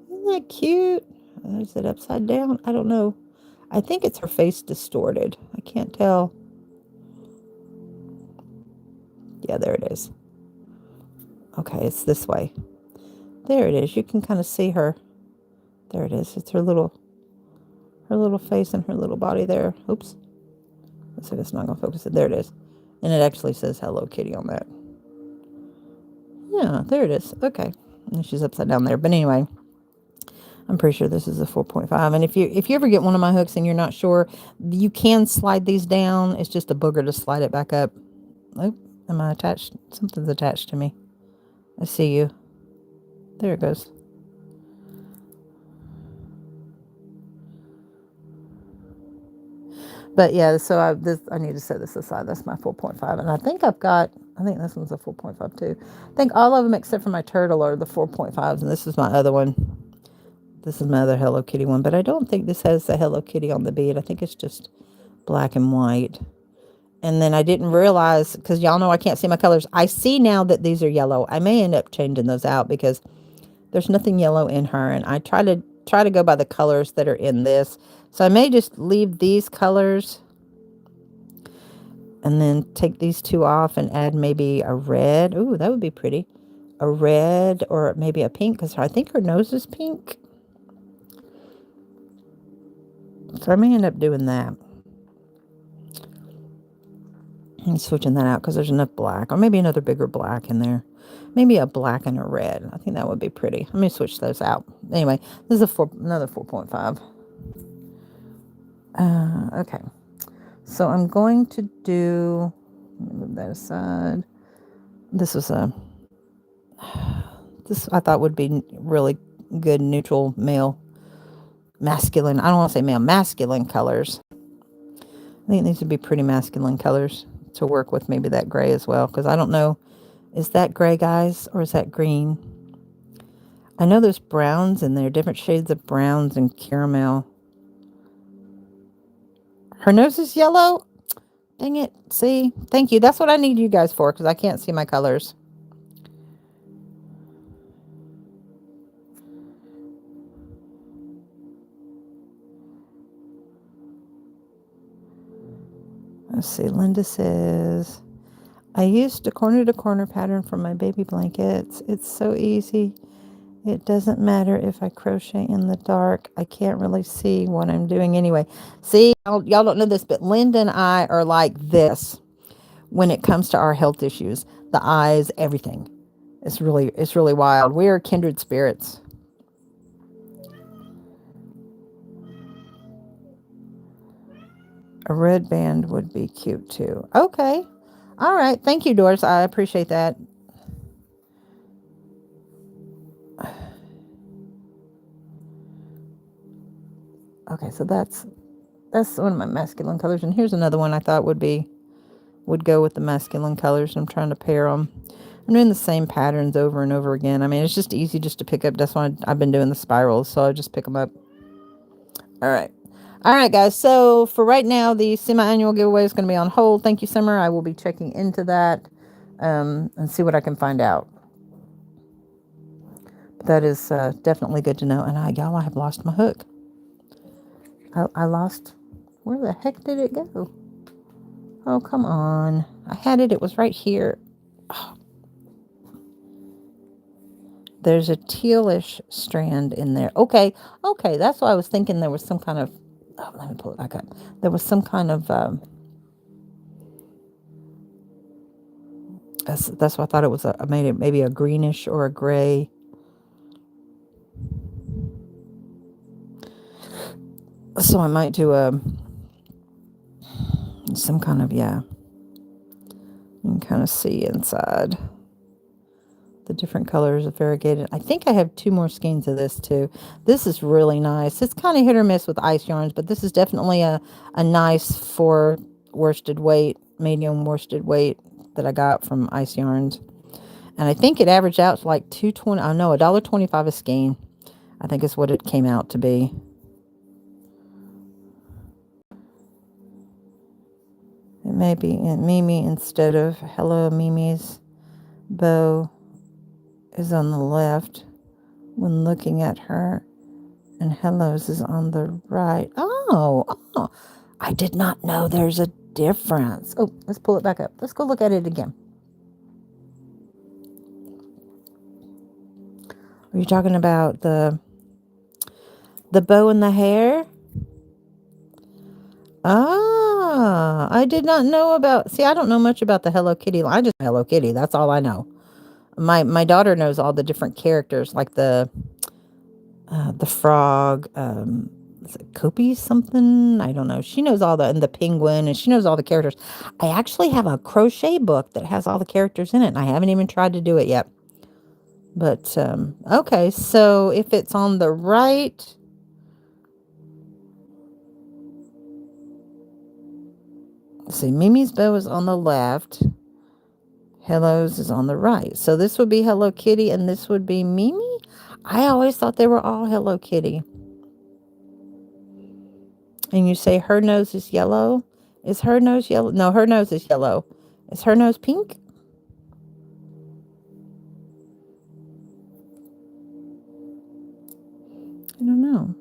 Isn't that cute? Is it upside down? I don't know. I think it's her face distorted. I can't tell. Yeah, there it is. Okay, it's this way. There it is. You can kind of see her. There it is. It's her little face and her little body there. Oops. Let's see if it's not going to focus it. There it is. And it actually says Hello Kitty on that. Yeah, there it is. Okay. And she's upside down there. But anyway, I'm pretty sure this is a 4.5. And if you ever get one of my hooks and you're not sure, you can slide these down. It's just a booger to slide it back up. Oh, am I attached? Something's attached to me. I see you. There it goes. But yeah, so I need to set this aside. That's my 4.5. And I think this one's a 4.5 too. I think all of them except for my turtle are the 4.5s. And this is my other one. This is my other Hello Kitty one. But I don't think this has the Hello Kitty on the bead. I think it's just black and white. And then I didn't realize, because y'all know I can't see my colors. I see now that these are yellow. I may end up changing those out because there's nothing yellow in her. And I try to go by the colors that are in this. So I may just leave these colors and then take these two off and add maybe a red. Ooh, that would be pretty. A red or maybe a pink, because I think her nose is pink. So I may end up doing that. And switching that out because there's enough black. Or maybe another bigger black in there. Maybe a black and a red. I think that would be pretty. Let me switch those out. Anyway, this is another 4.5. Okay. So I'm going to do... Let me move that aside. This I thought would be really good neutral male, masculine. I don't want to say male, masculine colors. I think these would be pretty masculine colors to work with, maybe that gray as well, because I don't know, is that gray, guys, or is that green? I know there's browns in there, different shades of browns and caramel. Her nose is yellow? Dang it. See? Thank you. That's what I need you guys for, because I can't see my colors. Let's see. Linda says, I used a corner-to-corner pattern for my baby blankets. It's so easy. It doesn't matter if I crochet in the dark. I can't really see what I'm doing anyway. See, y'all don't know this, but Linda and I are like this when it comes to our health issues. The eyes, everything. It's really wild. We are kindred spirits. A red band would be cute too. Okay. All right. Thank you, Doris. I appreciate that. Okay, so that's one of my masculine colors. And here's another one I thought would go with the masculine colors. I'm trying to pair them. I'm doing the same patterns over and over again. I mean, it's just easy just to pick up. That's why I've been doing the spirals. So I just pick them up. All right. All right, guys. So for right now, the semi-annual giveaway is going to be on hold. Thank you, Summer. I will be checking into that and see what I can find out. But that is definitely good to know. And y'all, I have lost my hook. I lost. Where the heck did it go? Oh, come on. I had it. It was right here. Oh. There's a tealish strand in there. Okay, okay, that's why I was thinking there was some kind of, oh, let me pull it back up. There was some kind of, that's why I thought it was maybe a greenish or a gray. So I might do some kind of, yeah, you can kind of see inside. The different colors of variegated. I think I have 2 more skeins of this too. This is really nice. It's kind of hit or miss with ice yarns, but this is definitely a nice 4 worsted weight, medium worsted weight that I got from Ice Yarns. And I think it averaged out to like $2.20. I know $1.25 a skein. I think is what it came out to be. It may be Mimi instead of Hello Mimi's bow is on the left when looking at her, and Hello's is on the right. Oh, I did not know there's a difference. Oh, let's pull it back up. Let's go look at it again. Are you talking about the bow and the hair? Ah, I did not know about. See, I don't know much about the Hello Kitty. I just know Hello Kitty. That's all I know. My daughter knows all the different characters, like the frog. Is it Kopi something? I don't know. She knows all and the penguin, and she knows all the characters. I actually have a crochet book that has all the characters in it, and I haven't even tried to do it yet. But okay, so if it's on the right. Let's see, Mimi's bow is on the left. Hello's is on the right. So this would be Hello Kitty and this would be Mimi? I always thought they were all Hello Kitty. And you say her nose is yellow? Is her nose yellow? No, her nose is yellow. Is her nose pink? I don't know.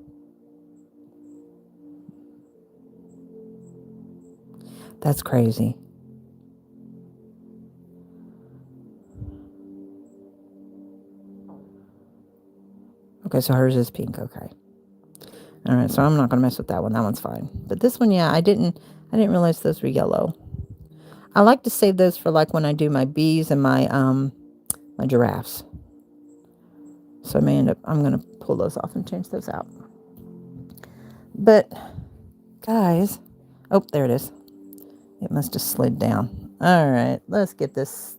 That's crazy. Okay, so hers is pink. Okay. All right, so I'm not going to mess with that one. That one's fine. But this one, yeah, I didn't realize those were yellow. I like to save those for like when I do my bees and my my giraffes. So I may end up, I'm going to pull those off and change those out. But guys, oh, there it is. It must have slid down. All right, let's get this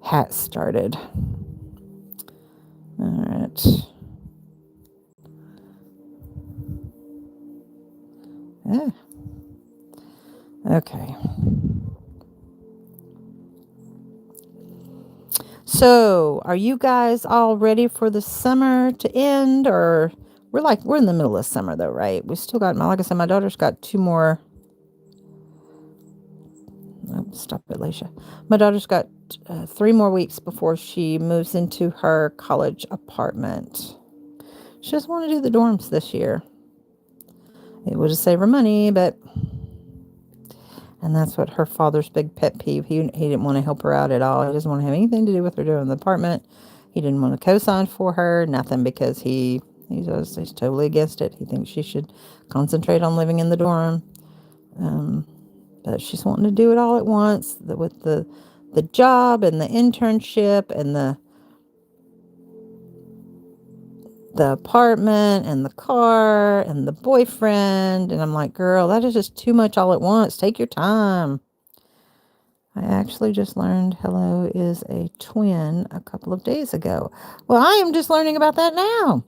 hat started. All right. Yeah. Okay. So, are you guys all ready for the summer to end, or we're in the middle of summer though, right? We still got, like I said, my daughter's got 2 more. Oh, stop it, Alishia. My daughter's got 3 more weeks before she moves into her college apartment. She doesn't want to do the dorms this year. It would just save her money, but... And that's what her father's big pet peeve. He didn't want to help her out at all. He doesn't want to have anything to do with her doing the apartment. He didn't want to co-sign for her, nothing, because he's totally against it. He thinks she should concentrate on living in the dorm. But she's wanting to do it all at once with the job and the internship and the apartment and the car and the boyfriend. And I'm like, girl, that is just too much all at once. Take your time. I actually just learned Hello is a twin a couple of days ago. Well, I am just learning about that now.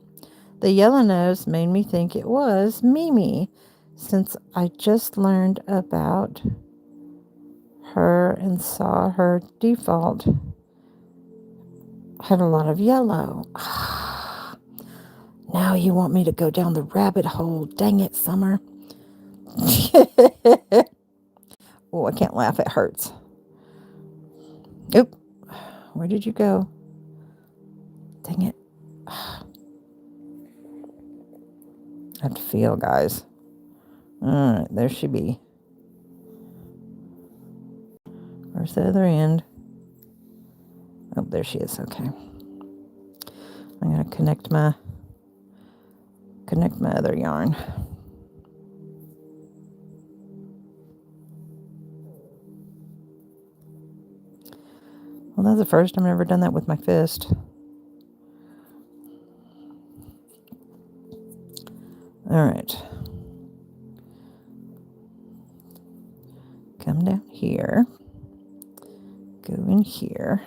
The yellow nose made me think it was Mimi, since I just learned about her and saw her default had a lot of yellow. Now you want me to go down the rabbit hole. Dang it, Summer. Oh, I can't laugh. It hurts. Oop. Where did you go? Dang it. I have to feel, guys. All right, there she be. Where's the other end? Oh, there she is. Okay. I'm going to connect my other yarn. Well, that's the first. I've never done that with my fist. All right. Come down here. Go in here.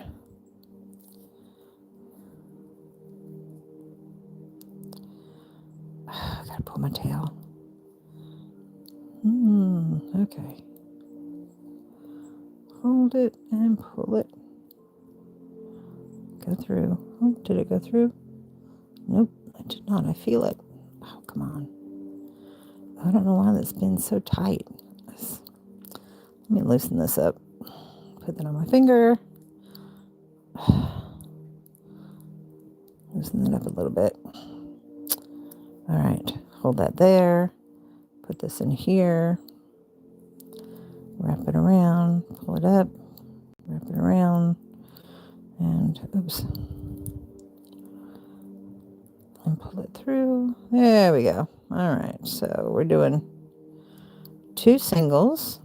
I gotta pull my tail. Okay. Hold it and pull it. Go through. Oh, did it go through? Nope, it did not. I feel it. Oh, come on. I don't know why that's been so tight. Let me loosen this up. Put that on my finger. Loosen it up a little bit. All right, hold that there. Put this in here. Wrap it around. Pull it up. Wrap it around. And, oops. And pull it through. There we go. All right, so we're doing 2 singles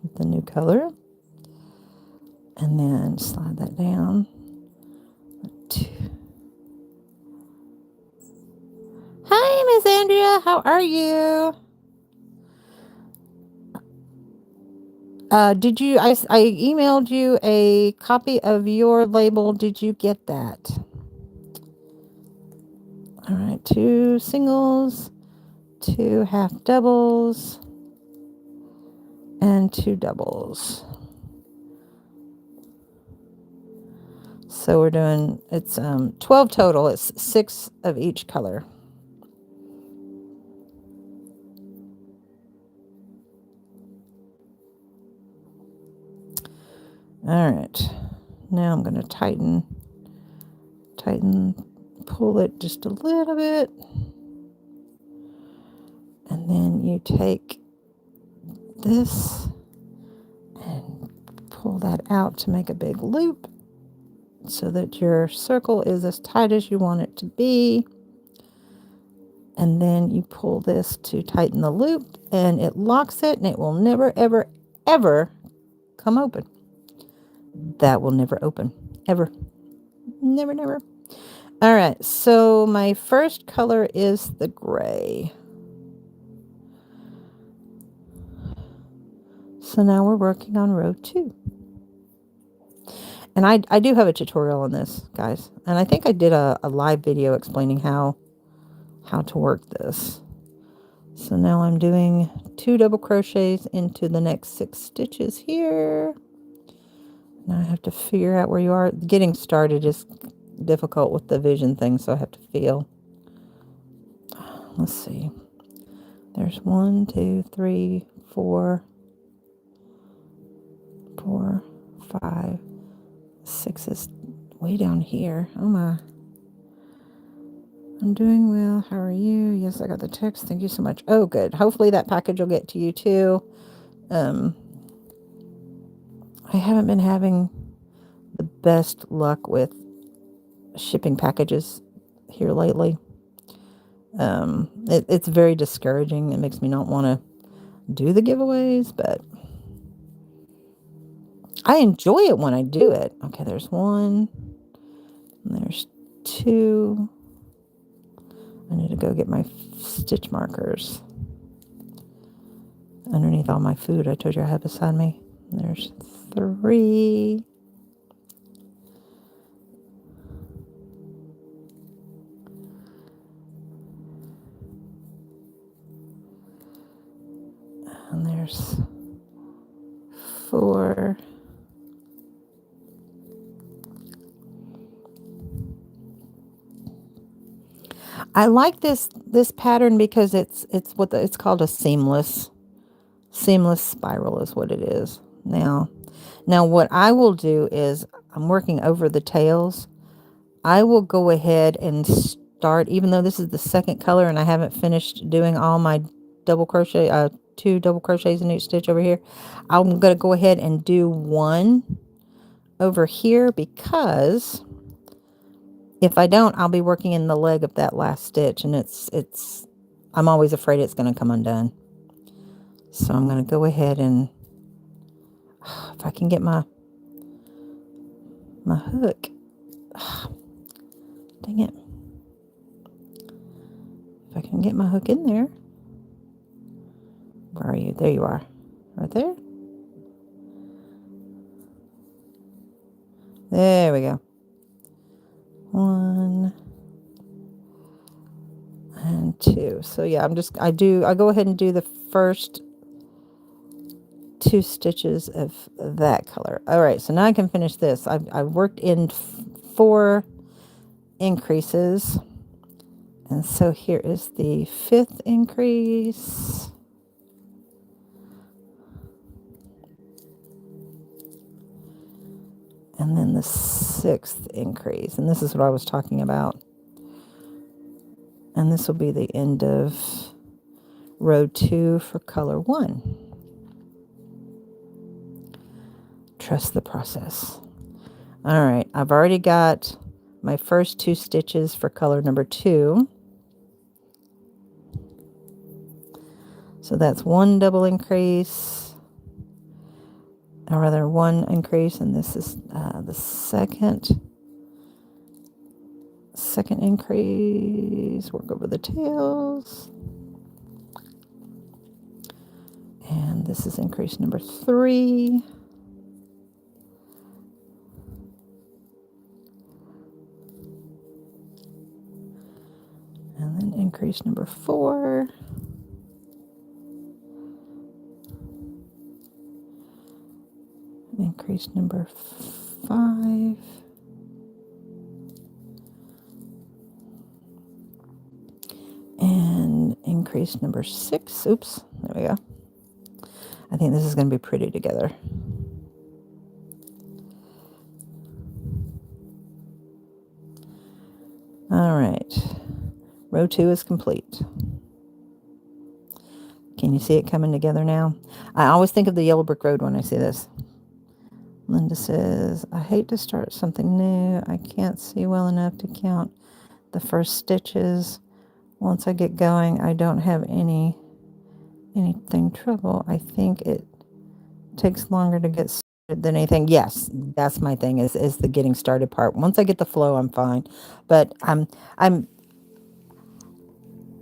with the new color. And then slide that down. 2. Hi, Miss Andrea. How are you? Did you? I emailed you a copy of your label. Did you get that? All right, 2 singles, 2 half doubles, and 2 doubles. So we're doing, it's 12 total. It's 6 of each color. All right, now I'm going to tighten, pull it just a little bit. And then you take this and pull that out to make a big loop so that your circle is as tight as you want it to be. And then you pull this to tighten the loop and it locks it and it will never, ever, ever come open. That will never open. Ever. Never, never. All right. So my first color is the gray. So now we're working on row 2. And I do have a tutorial on this, guys. And I think I did a live video explaining how to work this. So now I'm doing 2 double crochets into the next 6 stitches here. Now I have to figure out where you are. Getting started is difficult with the vision thing, so I have to feel. Let's see. There's 1, 2, 3, 4, 5, 6 is way down here. Oh my. I'm doing well. How are you? Yes, I got the text. Thank you so much. Oh, good. Hopefully that package will get to you too. I haven't been having the best luck with shipping packages here lately. It's very discouraging. It makes me not want to do the giveaways, but I enjoy it when I do it. Okay, there's 1. And there's 2. I need to go get my stitch markers underneath all my food I told you I had beside me. There's 3. And there's 4. I like this pattern because it's what it's called a seamless spiral is what it is. Now what I will do is I'm working over the tails. I will go ahead and start, even though this is the second color and I haven't finished doing all my double crochet, 2 double crochets in each stitch over here. I'm going to go ahead and do 1 over here, because if I don't, I'll be working in the leg of that last stitch, and I'm always afraid it's going to come undone. So I'm going to go ahead and, if I can get my hook. Dang it. If I can get my hook in there. Where are you? There you are. Right there. There we go. 1 and 2. So yeah, I go ahead and do the first 2 stitches of that color. All right, so now I can finish this. I've worked in 4 increases. And so here is the 5th increase. And then the 6th increase. And this is what I was talking about. And this will be the end of row 2 for color 1. Trust the process. All right, I've already got my first 2 stitches for color number 2. So that's 1 double increase, or rather 1 increase, and this is the second increase. Work over the tails. And this is increase number 3. And then increase number 4. Increase number 5. And increase number 6. Oops, there we go. I think this is going to be pretty together. All right. Row 2 is complete. Can you see it coming together now? I always think of the Yellow Brick Road when I see this. Linda says, I hate to start something new. I can't see well enough to count the first stitches. Once I get going, I don't have anything trouble. I think it takes longer to get started than anything. Yes, that's my thing, is the getting started part. Once I get the flow, I'm fine. But I'm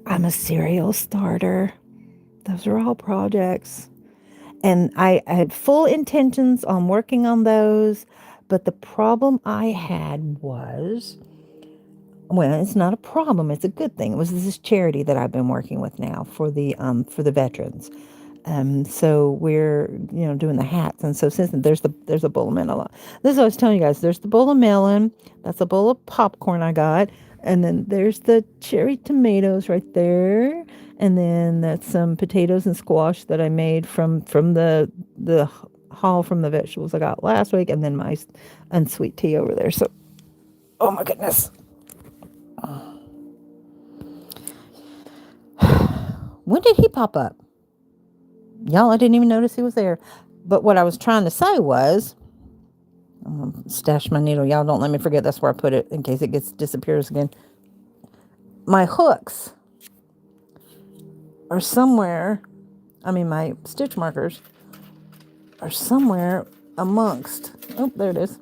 a serial starter. Those are all projects. And I had full intentions on working on those, but the problem I had was, well, it's not a problem, it's a good thing. It was this charity that I've been working with now for the veterans. So we're, doing the hats. And so since there's a bowl of melon. This is what I was telling you guys. There's the bowl of melon. That's a bowl of popcorn I got. And then there's the cherry tomatoes right there. And then that's some potatoes and squash that I made from the haul from the vegetables I got last week. And then my unsweet tea over there. So, oh my goodness. When did he pop up? Y'all, I didn't even notice he was there. But what I was trying to say was, stash my needle. Y'all don't let me forget that's where I put it in case it disappears again. My hooks are somewhere, my stitch markers are somewhere amongst, there it is,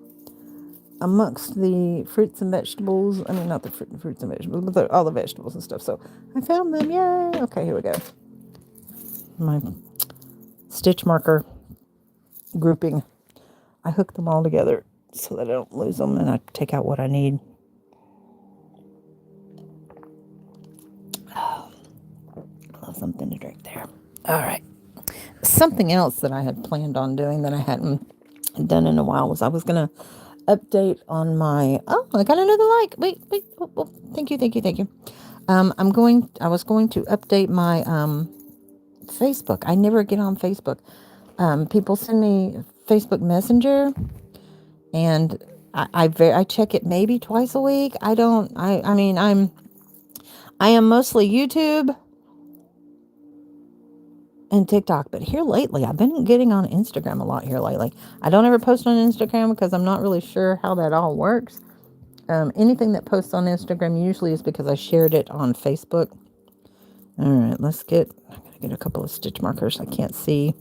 amongst the fruits and vegetables. Not the fruits and vegetables, but all the vegetables and stuff. So I found them. Yay. Okay, here we go. My stitch marker grouping. I hook them all together so that I don't lose them, and I take out what I need. Oh, love something to drink there. All right. Something else that I had planned on doing that I hadn't done in a while was I was going to update on my, I got another like. Wait. Oh, thank you. I was going to update my Facebook. I never get on Facebook. People send me Facebook Messenger, and I check it maybe twice a week. I am mostly YouTube. and TikTok. But here lately, I've been getting on Instagram a lot here lately. I don't ever post on Instagram because I'm not really sure how that all works. Anything that posts on Instagram usually is because I shared it on Facebook. All right, I'm going to get a couple of stitch markers. I can't see.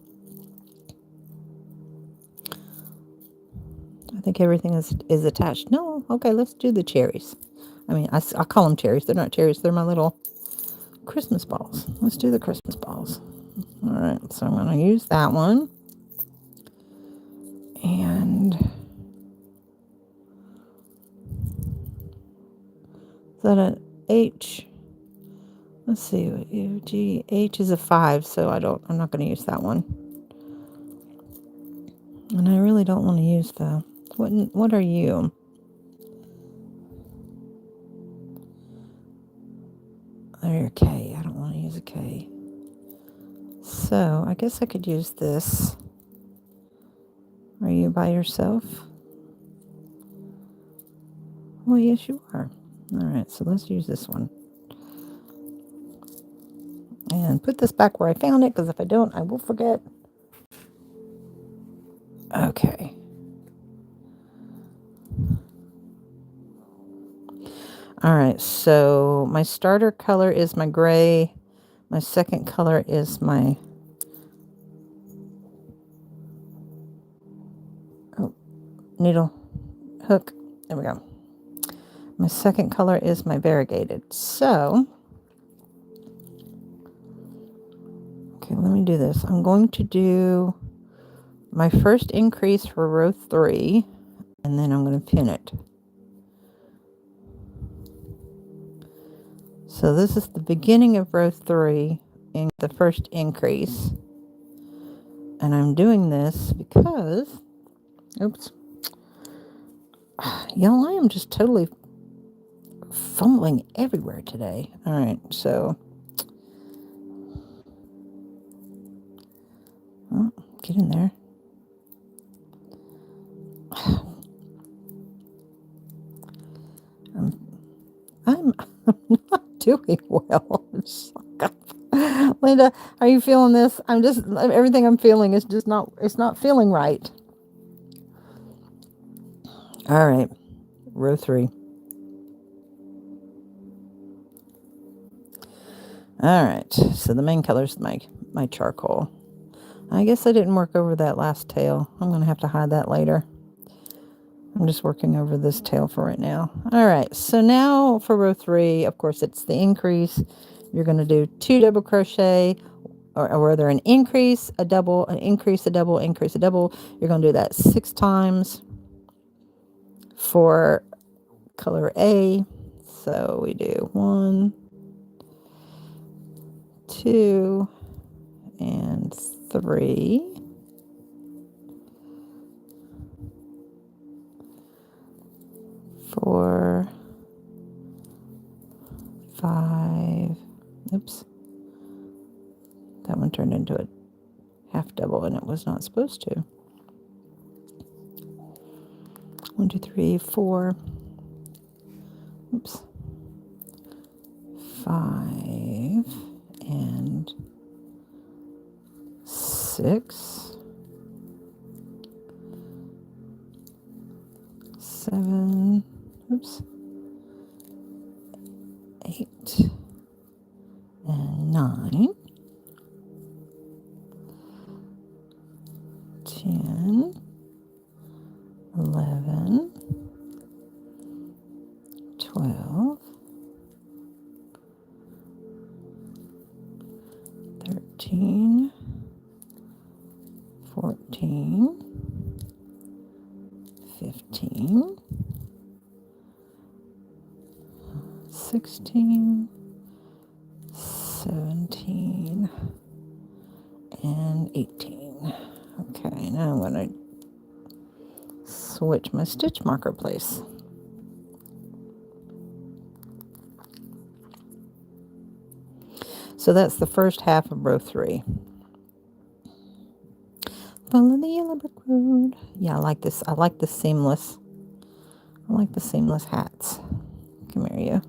I think everything is attached. No, okay, let's do the cherries. I mean, I call them cherries. They're not cherries. They're my little Christmas balls. Let's do the Christmas balls. All right, so I'm going to use that one. And is that an H? Let's see, U, G, H is a 5, so I'm not going to use that one. And I really don't want to use what are you? Or K. I don't want to use a K. So I guess I could use this. Are you by yourself? Well, yes, you are. All right, so let's use this one. And put this back where I found it, because if I don't, I will forget. Okay. All right, so my starter color is my gray. My second color is my... needle hook. There we go. My second color is my variegated. So, okay, let me do this. I'm going to do my first increase for row 3, and then I'm going to pin it. So this is the beginning of row 3 in the first increase. And I'm doing this because, oops, y'all, I am just totally fumbling everywhere today. All right, so get in there. I'm not doing well. Linda, are you feeling this? Everything I'm feeling is just not, it's not feeling right. All right, row 3. All right, so the main color is my charcoal. I guess I didn't work over that last tail. I'm going to have to hide that later. I'm just working over this tail for right now. All right, so now for row 3, of course, it's the increase. You're going to do 2 double crochet, or rather an increase, a double, an increase, a double, increase, a double. You're going to do that 6 times for color A. So we do 1, 2, and 3. 4, 5. Oops. That one turned into a half double and it was not supposed to. 1, 2, 3, 4. Oops. 5 and 6. 7. Oops. 8 and 9. 10, 11, 12, 13, 14, 15, 16, 17, and 18. Okay, now I'm going to switch my stitch marker place. So that's the first half of row 3. Follow the yellow brick road. Yeah, I like this. I like the seamless. I like the seamless hats. Come here, you.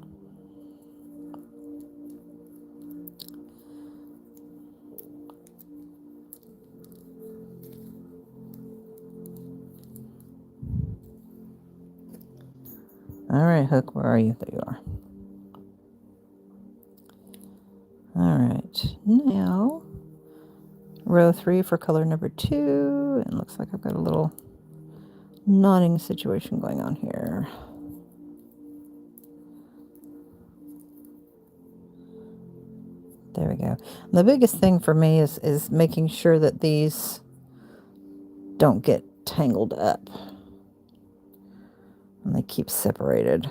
All right, hook, where are you? There you are. All right, now row 3 for color number 2. And looks like I've got a little knotting situation going on here. There we go. The biggest thing for me is making sure that these don't get tangled up and they keep separated.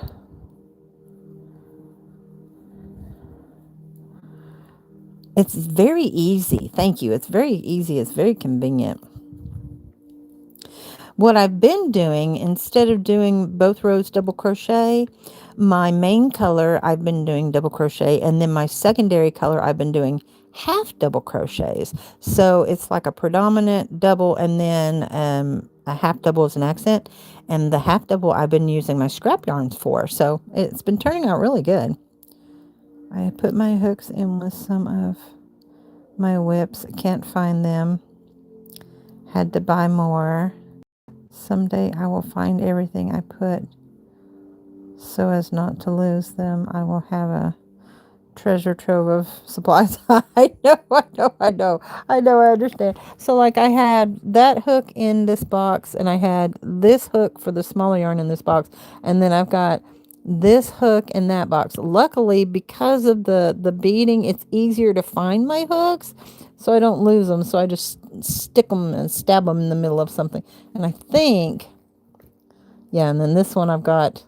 It's very easy. Thank you. It's very easy. It's very convenient. What I've been doing, instead of doing both rows double crochet, my main color I've been doing double crochet, and then my secondary color I've been doing half double crochets. So it's like a predominant double and then a half double as an accent. And the half double I've been using my scrap yarns for. So it's been turning out really good. I put my hooks in with some of my whips. Can't find them. Had to buy more. Someday I will find everything I put so as not to lose them. I will have a treasure trove of supplies. I know, I understand. So like I had that hook in this box and I had this hook for the smaller yarn in this box. And then I've got this hook in that box. Luckily, because of the beading, it's easier to find my hooks so I don't lose them. So I just stick them and stab them in the middle of something. And I think, yeah, and then this one I've got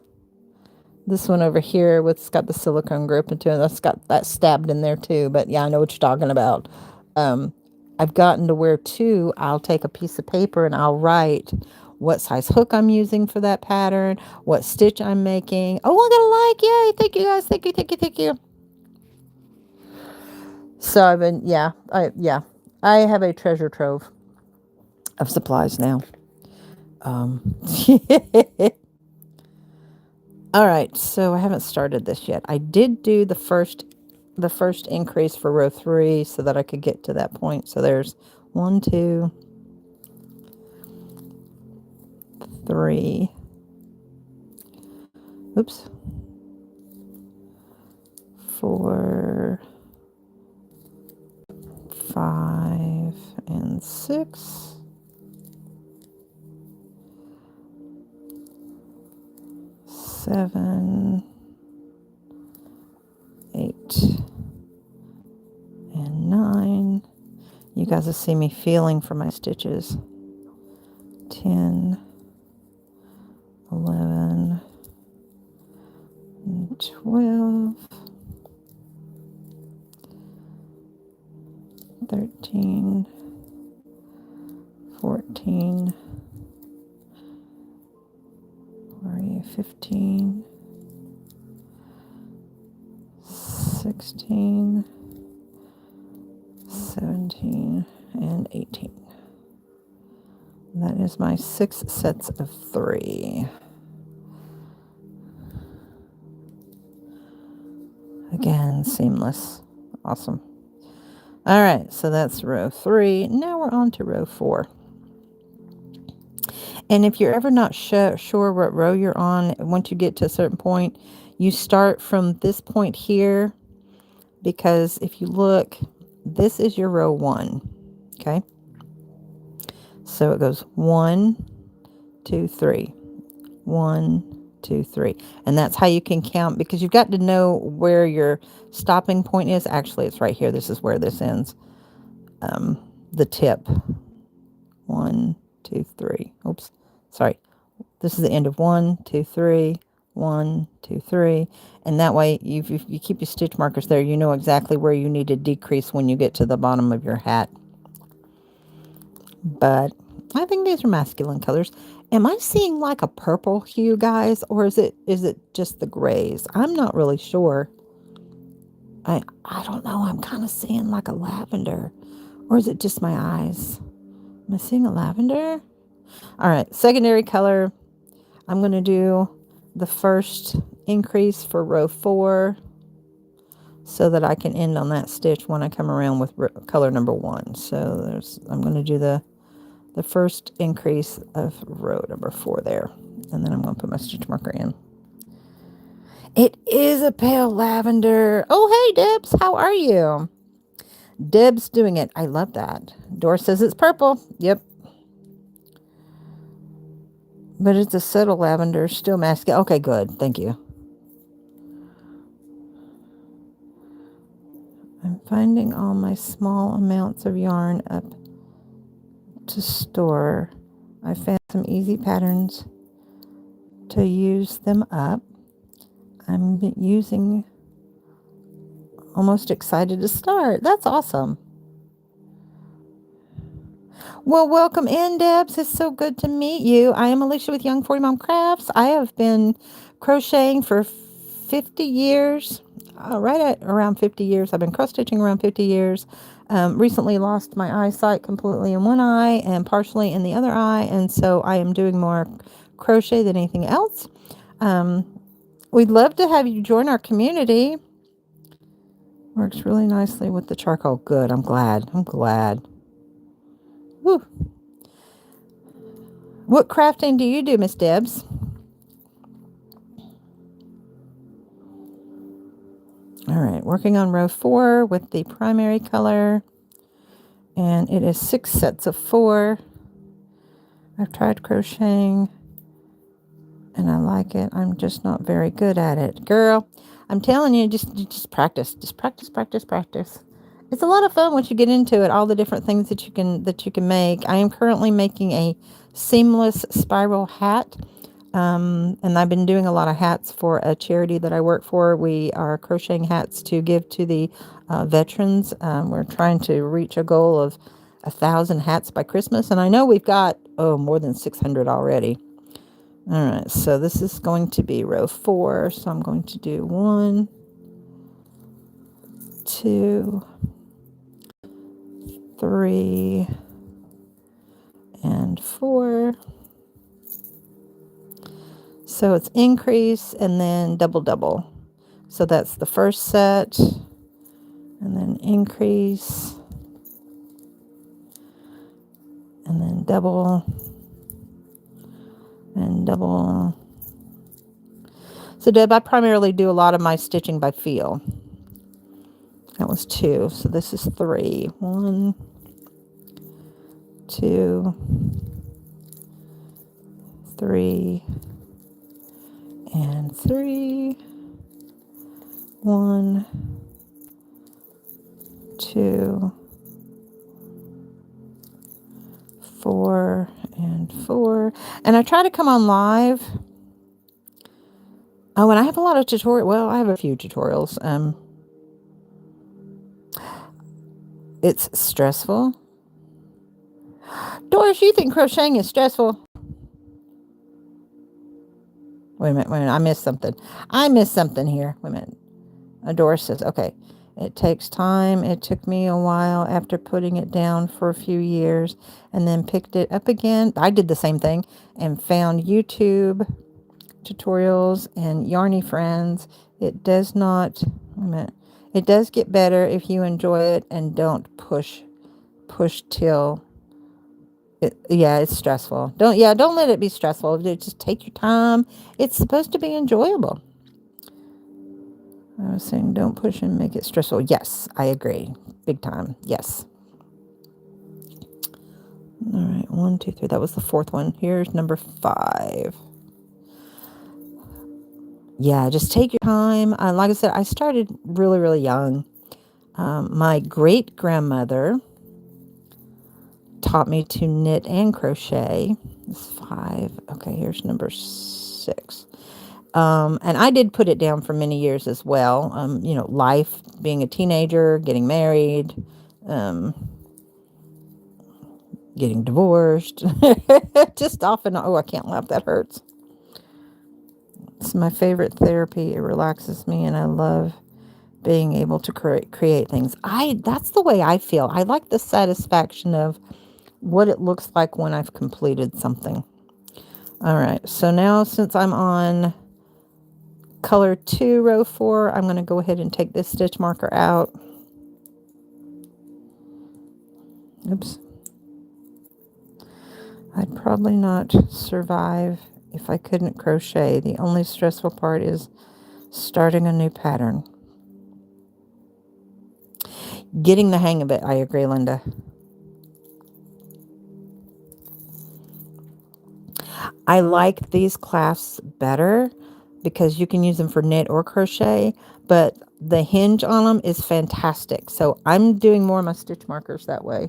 this one over here with, it's got the silicone grip into it. That's got that stabbed in there too. But yeah, I know what you're talking about. I've gotten to where too, I'll take a piece of paper and I'll write what size hook I'm using for that pattern, what stitch I'm making. Oh, I got a like. Yay. Thank you guys. Thank you. So I've been, I have a treasure trove of supplies now. All right, so I haven't started this yet. I did do the first increase for row 3 so that I could get to that point. So there's 1, 2, 3. Oops. 4, 5, and 6. 7, 8, and 9. You guys will see me feeling for my stitches. 10, 11, 12, 13, 14, 15, 16, 17, and 18. And that is my 6 sets of 3. Again, seamless. Awesome. All right, so that's row 3. Now we're on to row 4. And if you're ever not sure what row you're on, once you get to a certain point, you start from this point here, because if you look, this is your row 1, okay? So it goes 1, 2, 3, 1, 2, 3. And that's how you can count, because you've got to know where your stopping point is. Actually, it's right here. This is where this ends. The tip. 1, 2, 3. Oops. Sorry. This is the end of 1, 2, 3, 1, 2, 3. And that way, if you keep your stitch markers there, you know exactly where you need to decrease when you get to the bottom of your hat. But I think these are masculine colors. Am I seeing like a purple hue, guys? Or is it just the grays? I'm not really sure. I don't know. I'm kind of seeing like a lavender. Or is it just my eyes? Am I seeing a lavender? All right, secondary color. I'm going to do the first increase for row 4 so that I can end on that stitch when I come around with color number 1. So I'm going to do the first increase of row number 4 there. And then I'm going to put my stitch marker in. It is a pale lavender. Oh, hey, Debs. How are you? Deb's doing it. I love that. Doris says it's purple. Yep. But it's a subtle lavender. Still masculine. Okay, good. Thank you. I'm finding all my small amounts of yarn up to store. I found some easy patterns to use them up. I'm using, almost excited to start. That's awesome. Well, welcome in, Debs. It's so good to meet you. I am Alicia with Young 40 Mom Crafts. I have been crocheting for 50 years, right at around 50 years. I've been cross stitching around 50 years. Recently lost my eyesight completely in one eye and partially in the other eye, and so I am doing more crochet than anything else. We'd love to have you join our community. Works really nicely with the charcoal. Good. I'm glad. Woo. What crafting do you do, Miss Debs? All right, working on row 4 with the primary color, and it is 6 sets of 4. I've tried crocheting, and I like it. I'm just not very good at it. Girl, I'm telling you, just practice. Just practice. It's a lot of fun once you get into it, all the different things that you can make. I am currently making a seamless spiral hat. And I've been doing a lot of hats for a charity that I work for. We are crocheting hats to give to the veterans. We're trying to reach a goal of 1,000 hats by Christmas. And I know we've got, more than 600 already. All right, so this is going to be row 4. So I'm going to do 1, 2, 3, and 4. So it's increase and then double. So that's the first set, and then increase, and then double, and double. So Deb, I primarily do a lot of my stitching by feel. That was 2. So this is 3. 1, 2, 3, and 3. 1, 2, 4, and 4. And I try to come on live. Oh, and I have a lot of tutorial. Well, I have a few tutorials. It's stressful. Doris, you think crocheting is stressful? Wait a minute. I missed something. Here. Wait a minute. Doris says, okay, it takes time. It took me a while after putting it down for a few years and then picked it up again. I did the same thing and found YouTube tutorials and Yarny Friends. It does not, wait a minute. It does get better if you enjoy it and don't push till it's stressful. Don't let it be stressful. Just take your time. It's supposed to be enjoyable. I was saying don't push and make it stressful. Yes, I agree. Big time. Yes. All right, 1, 2, 3. That was the 4th one. Here's number 5. Yeah, just take your time. Like I said, I started really, really young. My great-grandmother taught me to knit and crochet. It's 5. Okay, here's number 6. And I did put it down for many years as well. Life, being a teenager, getting married, getting divorced, just off and on. Oh, I can't laugh. That hurts. It's my favorite therapy. It relaxes me, and I love being able to create things. That's the way I feel. I like the satisfaction of what it looks like when I've completed something. All right, so now since I'm on color 2, row 4, I'm going to go ahead and take this stitch marker out. Oops. I'd probably not survive if I couldn't crochet. The only stressful part is Starting a new pattern. Getting the hang of it. I agree, Linda. I like these clasps better because you can use them for knit or crochet, but the hinge on them is fantastic. So I'm doing more of my stitch markers that way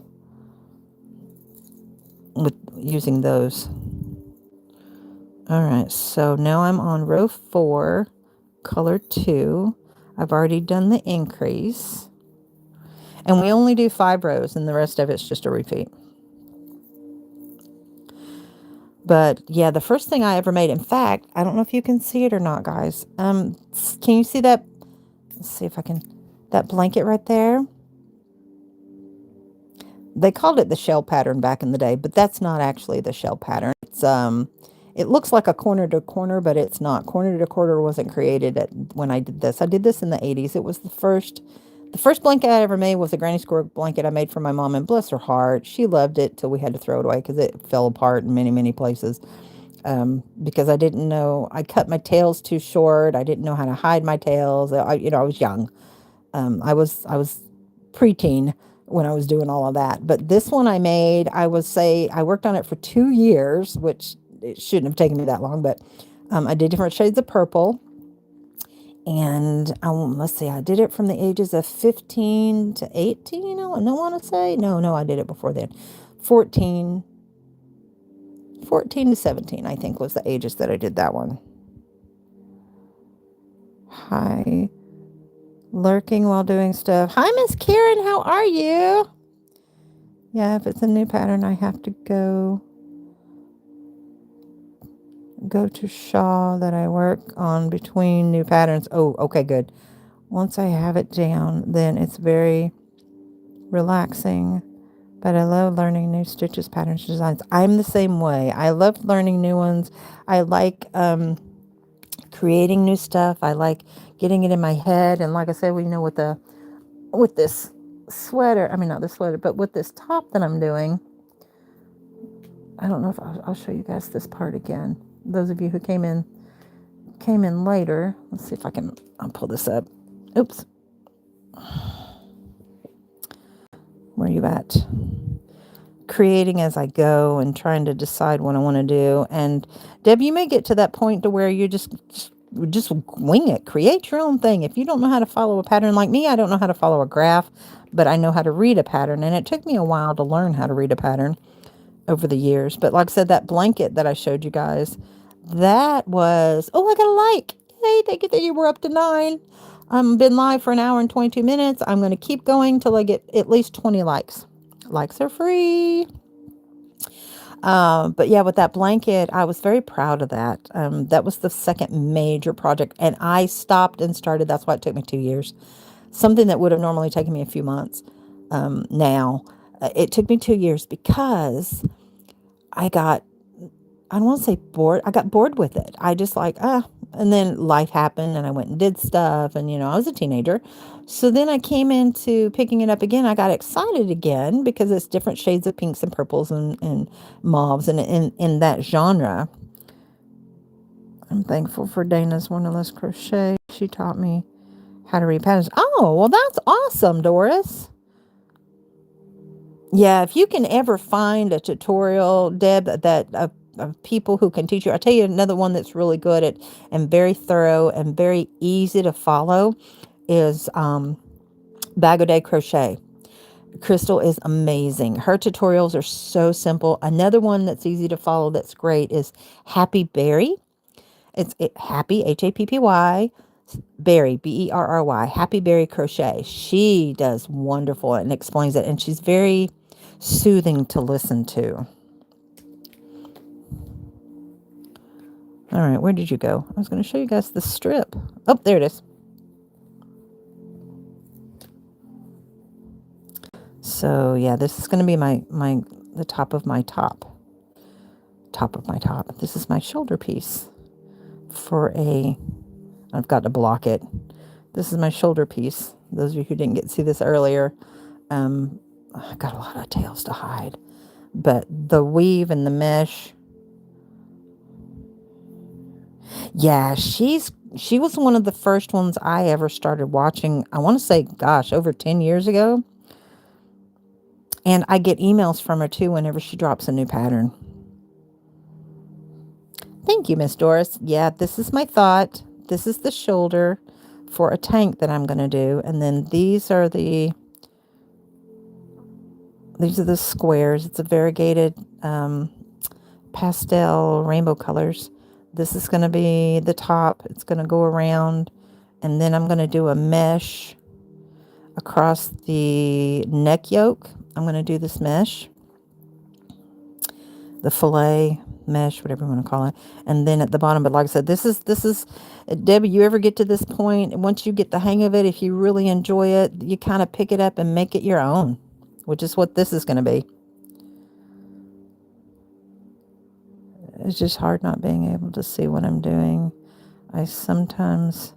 with using those. All right, so now I'm on row 4, color 2. I've already done the increase. And we only do 5 rows, and the rest of it's just a repeat. But yeah, the first thing I ever made, in fact, I don't know if you can see it or not, guys. Can you see that? Let's see if I can, that blanket right there. They called it the shell pattern back in the day, but that's not actually the shell pattern. It's it looks like a corner to corner, but it's not. Corner to corner wasn't created when I did this. I did this in the 80s. It was the first blanket I ever made was a granny square blanket I made for my mom, and bless her heart, she loved it till we had to throw it away because it fell apart in many, many places. Because I didn't know, I cut my tails too short. I didn't know how to hide my tails. I was young. I was preteen when I was doing all of that. But this one I made, I worked on it for 2 years, which it shouldn't have taken me that long, but I did different shades of purple. And let's see, I did it from the ages of 15 to 18. I want to say. No, I did it before then. 14 to 17, I think, was the ages that I did that one. Hi. Lurking while doing stuff. Hi, Miss Karen. How are you? Yeah, if it's a new pattern, I have to go to Shaw that I work on between new patterns. Oh, okay, good. Once I have it down, then it's very relaxing. But I love learning new stitches, patterns, designs. I'm the same way. I love learning new ones. I like creating new stuff. I like getting it in my head. And like I said, with this sweater, I mean, not the sweater, but with this top that I'm doing, I don't know if I'll show you guys this part again. Those of you who came in later, let's see if I'll pull this up. Oops. Where are you at? Creating as I go and trying to decide what I want to do. And Deb, you may get to that point to where you just wing it. Create your own thing. If you don't know how to follow a pattern, like me, I don't know how to follow a graph, but I know how to read a pattern. And it took me a while to learn how to read a pattern over the years. But like I said, that blanket that I showed you guys, that was, oh, I got a like. Hey, thank you that you were up to 9. Been live for 1 hour and 22 minutes. I'm going to keep going till I get at least 20 likes. Likes are free. But yeah, with that blanket, I was very proud of that. That was the second major project, and I stopped and started. That's why it took me 2 years. Something that would have normally taken me a few months. It took me 2 years because I don't want to say bored. I got bored with it. I just and then life happened and I went and did stuff, and I was a teenager. So then I came into picking it up again. I got excited again because it's different shades of pinks and purples and mauves and in that genre. I'm thankful for Dana's Wonderless Crochet. She taught me how to read patterns. Oh, well, that's awesome, Doris. Yeah, if you can ever find a tutorial, Deb, that of people who can teach you. I'll tell you another one that's really good at and very thorough and very easy to follow is Bag O' Day Crochet. Crystal is amazing. Her tutorials are so simple. Another one that's easy to follow that's great is Happy Berry. It's Happy, Happy, Berry, Berry, Happy Berry Crochet. She does wonderful and explains it, and she's very soothing to listen to. All right, where did you go? I was going to show you guys the strip. Oh, there it is. So yeah, this is going to be the top of my top. Top of my top. This is my shoulder piece I've got to block it. This is my shoulder piece. Those of you who didn't get to see this earlier, I got a lot of tails to hide, but the weave and the mesh. Yeah, she's She was one of the first ones I ever started watching. I want to say, gosh, over 10 years ago. And I get emails from her too whenever she drops a new pattern. Thank you, Miss Doris. Yeah, this is my thought. This is the shoulder for a tank that I'm going to do. And then these are the squares. It's a variegated pastel rainbow colors. This is going to be the top. It's going to go around. And then I'm going to do a mesh across the neck yoke. I'm going to do this mesh, the fillet mesh, whatever you want to call it. And then at the bottom, but like I said, this is, Debbie, you ever get to this point, once you get the hang of it, if you really enjoy it, you kind of pick it up and make it your own, which is what this is going to be. It's just hard not being able to see what I'm doing. I sometimes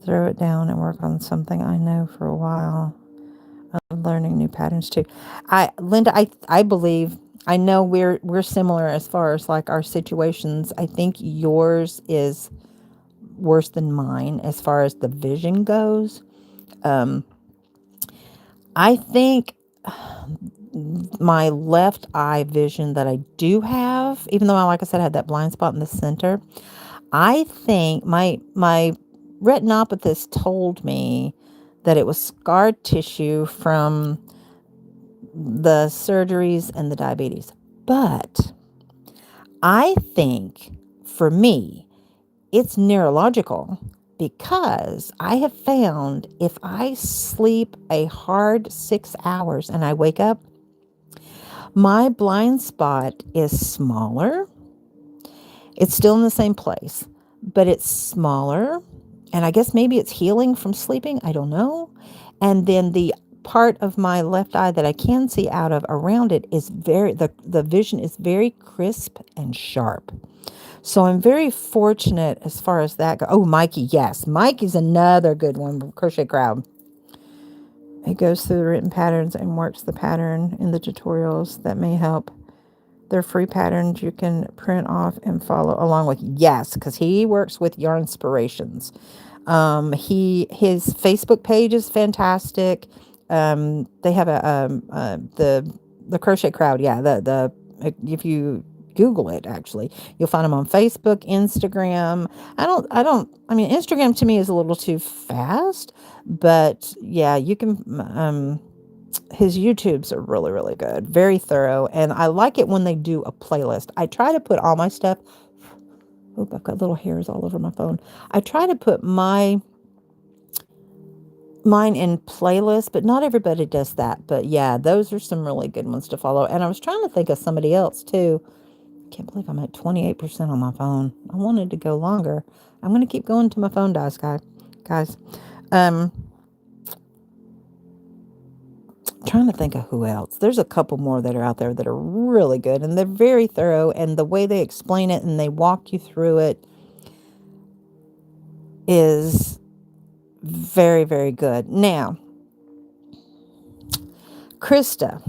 throw it down and work on something I know for a while. I'm learning new patterns too. Linda, I believe, I know we're similar as far as like our situations. I think yours is worse than mine as far as the vision goes. I think my left eye vision that I do have, even though like I said, I had that blind spot in the center, I think my retinopatist told me that it was scar tissue from the surgeries and the diabetes. But I think for me, it's neurological, because I have found if I sleep a hard 6 hours and I wake up, my blind spot is smaller. It's still in the same place, but it's smaller. And I guess maybe it's healing from sleeping. I don't know. And then the part of my left eye that I can see out of around it is the vision is very crisp and sharp. So I'm very fortunate as far as that goes. Oh, Mikey, yes. Mikey's another good one, Crochet Crowd. He goes through the written patterns and works the pattern in the tutorials that may help. They're free patterns you can print off and follow along with. Yes, because he works with Yarn Inspirations. His Facebook page is fantastic. They have the Crochet Crowd. Yeah, if you Google it, actually, you'll find them on Facebook, Instagram. I mean, Instagram to me is a little too fast, but yeah, you can, his YouTubes are really, really good. Very thorough. And I like it when they do a playlist. I try to put all my stuff. Oop, I've got little hairs all over my phone. I try to put mine in playlists, but not everybody does that. But yeah, those are some really good ones to follow. And I was trying to think of somebody else too. I can't believe I'm at 28% on my phone. I wanted to go longer. I'm going to keep going till my phone dies, guys. Trying to think of who else. There's a couple more that are out there that are really good, and they're very thorough, and the way they explain it and they walk you through it is very, very good. Now, Krista,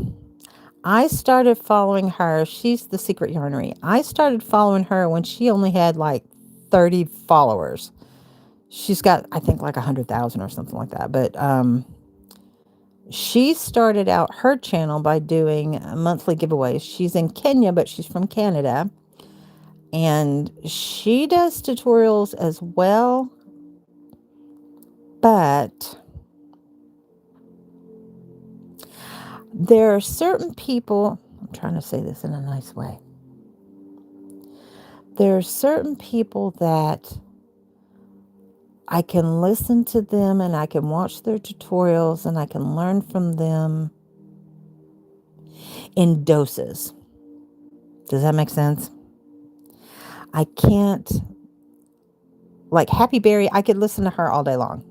I started following her. She's the Secret Yarnery. I started following her when she only had like 30 followers. She's got, I think, like 100,000 or something like that. But she started out her channel by doing monthly giveaways. She's in Kenya, but she's from Canada. And she does tutorials as well. But there are certain people, I'm trying to say this in a nice way. There are certain people that I can listen to them and I can watch their tutorials and I can learn from them in doses. Does that make sense? I can't, like Happy Berry, I could listen to her all day long.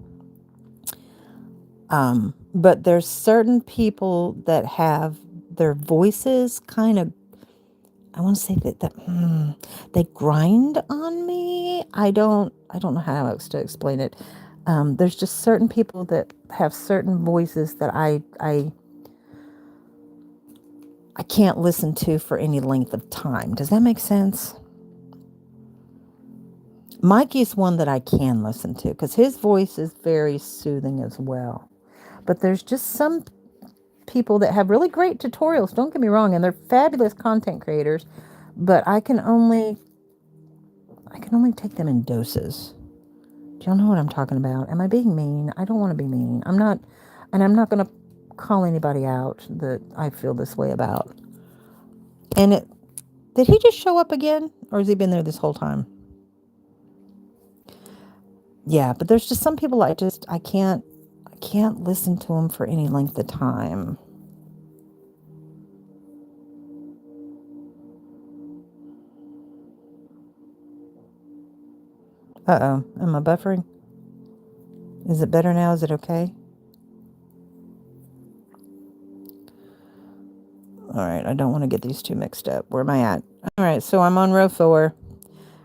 But there's certain people that have their voices kind of, I want to say that they grind on me. I don't know how else to explain it. There's just certain people that have certain voices that I can't listen to for any length of time. Does that make sense? Mikey's one that I can listen to because his voice is very soothing as well. But there's just some people that have really great tutorials, don't get me wrong, and they're fabulous content creators, but I can only take them in doses. Do y'all know what I'm talking about? Am I being mean? I don't want to be mean. I'm not, and I'm not going to call anybody out that I feel this way about. And did he just show up again, or has he been there this whole time? Yeah, but there's just some people I can't listen to them for any length of time. Uh-oh, am I buffering? Is it better now? Is it okay? All right, I don't want to get these two mixed up. Where am I at? All right, so I'm on row 4.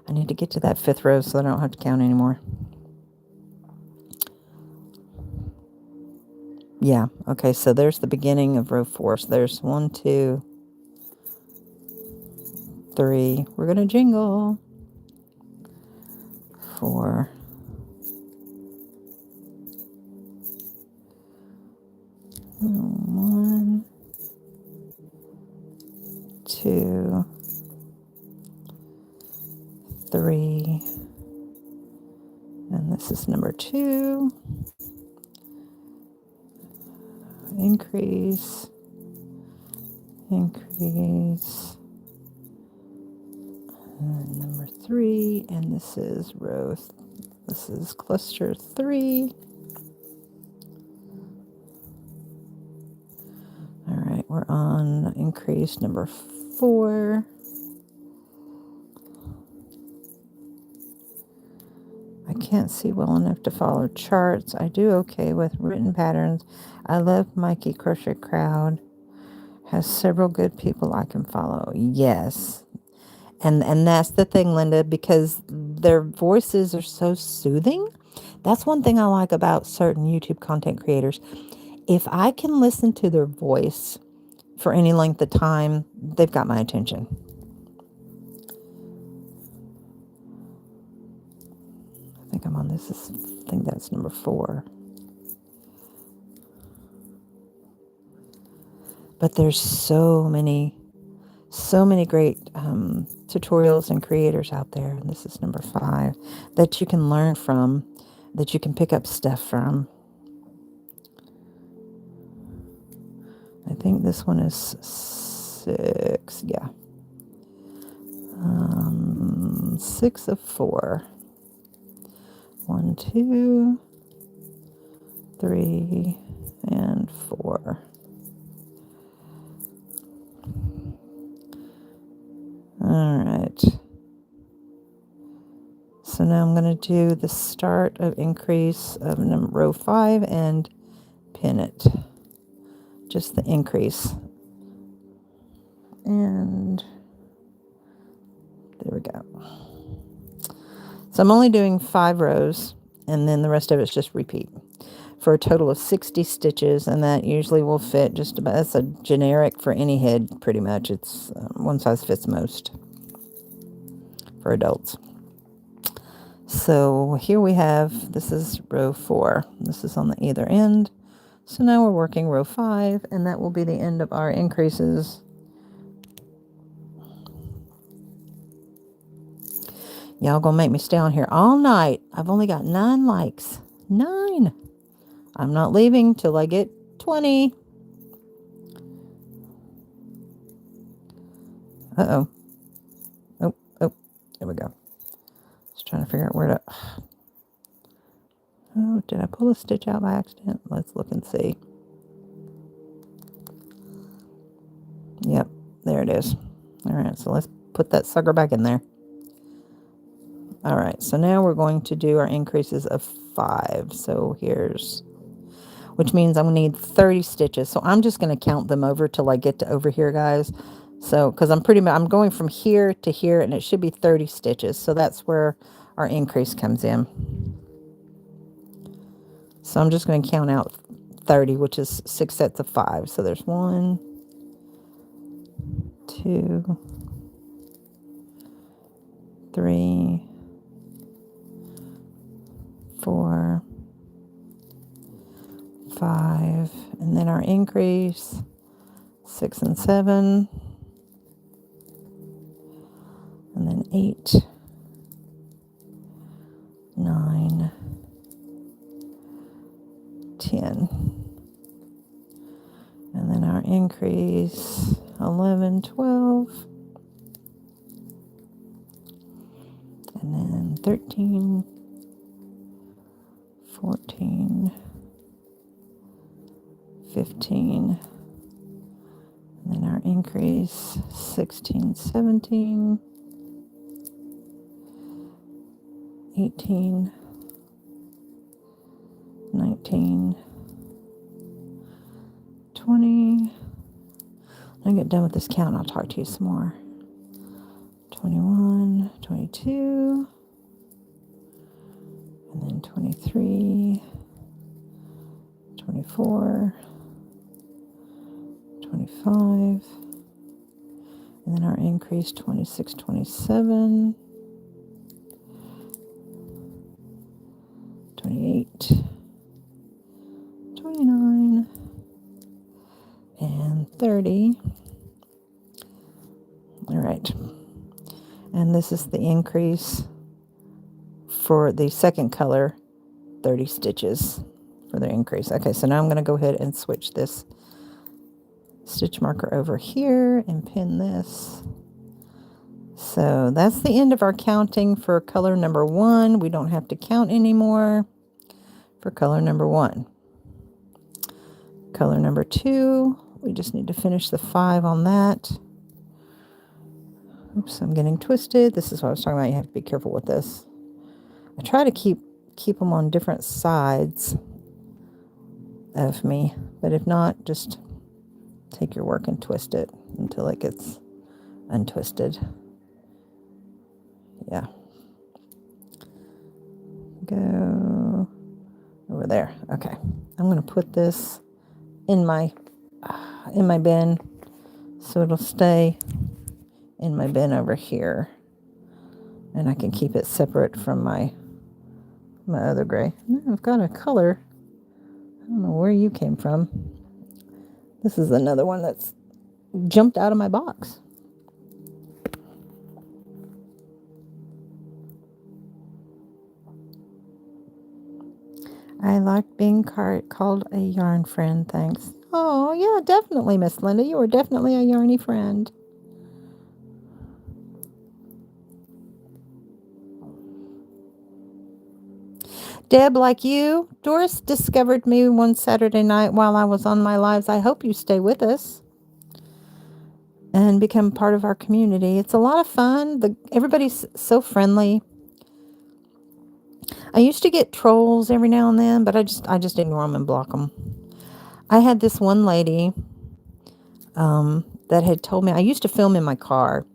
I need to get to that 5th row so I don't have to count anymore. Yeah, okay, so there's the beginning of row 4. So there's 1, 2, 3. We're going to jingle. 4. 1, 2, 3. And this is number 2. Increase. Increase. And number 3. And this is this is cluster 3. All right, we're on increase number 4. I can't see well enough to follow charts. I do okay with written patterns. I love Mikey Crochet Crowd. Has several good people I can follow. Yes. And that's the thing, Linda, because their voices are so soothing. That's one thing I like about certain YouTube content creators. If I can listen to their voice for any length of time, they've got my attention. I think I'm on this. I think that's number 4. But there's so many great tutorials and creators out there. And this is number 5 that you can learn from, that you can pick up stuff from. I think this one is 6. Yeah. 6 of 4. 1, 2, 3, and 4. All right. So now I'm going to do the start of increase of row 5 and pin it. Just the increase. And there we go. So I'm only doing 5 rows, and then the rest of it's just repeat for a total of 60 stitches, and that usually will fit just about, that's a generic for any head pretty much. It's one size fits most for adults. So here we have, this is row 4. This is on the either end. So now we're working row 5, and that will be the end of our increases. Y'all gonna make me stay on here all night. I've only got 9 likes. 9. I'm not leaving till I get 20. Uh-oh. Oh, there we go. Just trying to figure out where to... Oh, did I pull a stitch out by accident? Let's look and see. Yep, there it is. All right, so let's put that sucker back in there. All right, so now we're going to do our increases of 5. So here's... which means I'm going to need 30 stitches. So I'm just going to count them over till I get to over here, guys. So, because I'm going from here to here, and it should be 30 stitches. So that's where our increase comes in. So I'm just going to count out 30, which is 6 sets of 5. So there's 1, 2, 3, our increase, 6 and 7, and then 8, 9, 10, and then our increase, 11, 12, and then 13, 14, 15, and then our increase, 16, 17, 18, 19, 20. When I get done with this count, I'll talk to you some more. 21, 22, and then 23, 24, 25, and then our increase, 26, 27, 28, 29, and 30. All right. And this is the increase for the second color, 30 stitches for the increase. Okay, so now I'm going to go ahead and switch this stitch marker over here and pin this. So that's the end of our counting for color number 1. We don't have to count anymore for color number 1. Color number 2, we just need to finish the 5 on that. Oops, I'm getting twisted. This is what I was talking about. You have to be careful with this. I try to keep them on different sides of me, but if not, just take your work and twist it until it gets untwisted. Yeah. Go over there. Okay. I'm going to put this in my bin so it'll stay in my bin over here, and I can keep it separate from my other gray. Now I've got a color. I don't know where you came from. This is another one that's jumped out of my box. I like being called a yarn friend, thanks. Oh, yeah, definitely, Miss Linda. You are definitely a yarny friend. Deb, like you, Doris discovered me one Saturday night while I was on my lives. I hope you stay with us and become part of our community. It's a lot of fun. Everybody's so friendly. I used to get trolls every now and then, but I just ignore them and block them. I had this one lady that had told me, I used to film in my car,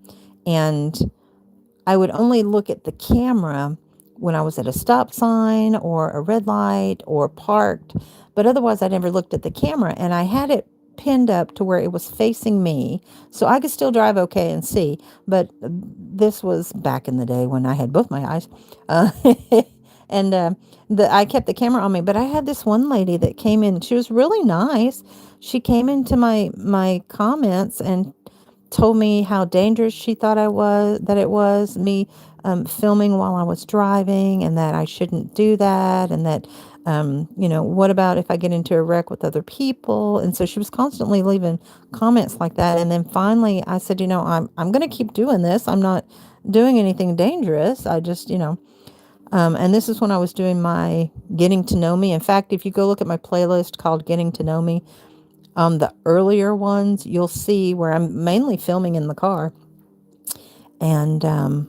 and I would only look at the camera when I was at a stop sign or a red light or parked, but otherwise I never looked at the camera, and I had it pinned up to where it was facing me, so I could still drive okay and see, but this was back in the day when I had both my eyes, and I kept the camera on me, but I had this one lady that came in. She was really nice. She came into my comments and told me how dangerous she thought it was me filming while I was driving, and that I shouldn't do that, and that what about if I get into a wreck with other people? And so she was constantly leaving comments like that. And then finally I said, I'm going to keep doing this. I'm not doing anything dangerous. I just, and this is when I was doing my Getting to Know Me. In fact, if you go look at my playlist called Getting to Know Me, the earlier ones, you'll see where I'm mainly filming in the car. And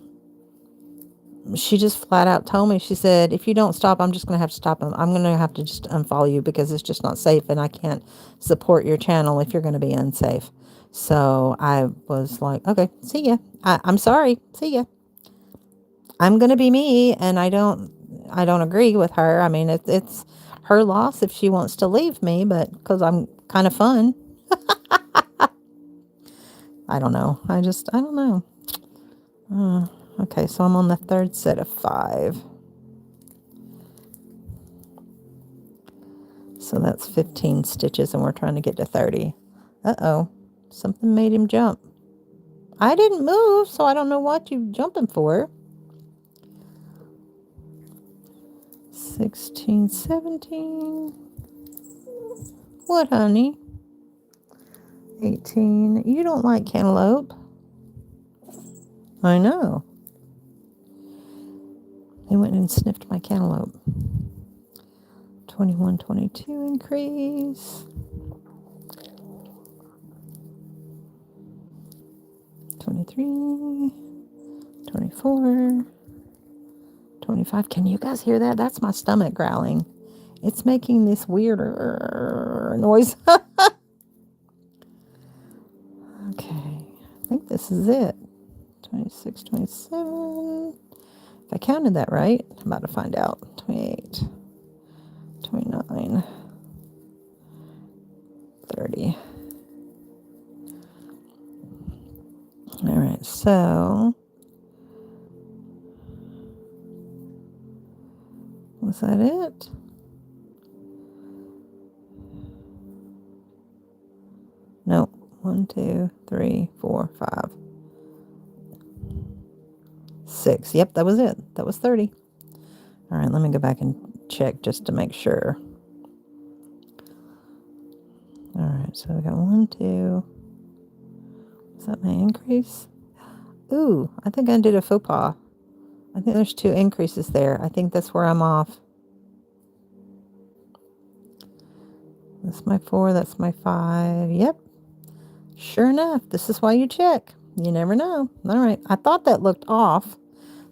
she just flat out told me, she said, if you don't stop, I'm just going to have to stop them. I'm going to have to just unfollow you because it's just not safe, and I can't support your channel if you're going to be unsafe. So I was like, okay, see ya. I'm sorry. See ya. I'm going to be me, and I don't agree with her. I mean, it's her loss if she wants to leave me, but because I'm kind of fun. I don't know. I don't know. Okay, so I'm on the third set of 5. So So that's 15 stitches, and we're trying to get to 30. Uh-oh. Something made him jump. I didn't move, so I don't know what you're jumping for. 16, 17. What, honey? 18. You don't like cantaloupe. I know. He went and sniffed my cantaloupe. 21, 22 increase. 23, 24, 25. Can you guys hear that? That's my stomach growling. It's making this weird noise. Okay, I think this is it. 26, 27. If I counted that right, I'm about to find out. 28, 29, 30. All right, so was that it? No. 1, 2, 3, 4, 5, 6. Yep, that was it. That was 30. All right, let me go back and check just to make sure. All right, so we got 1, 2. Is that my increase? Ooh, I think I did a faux pas. I think there's 2 increases there. I think that's where I'm off. That's my 4, that's my 5. Yep. Sure enough, this is why you check. You never know. All right, I thought that looked off.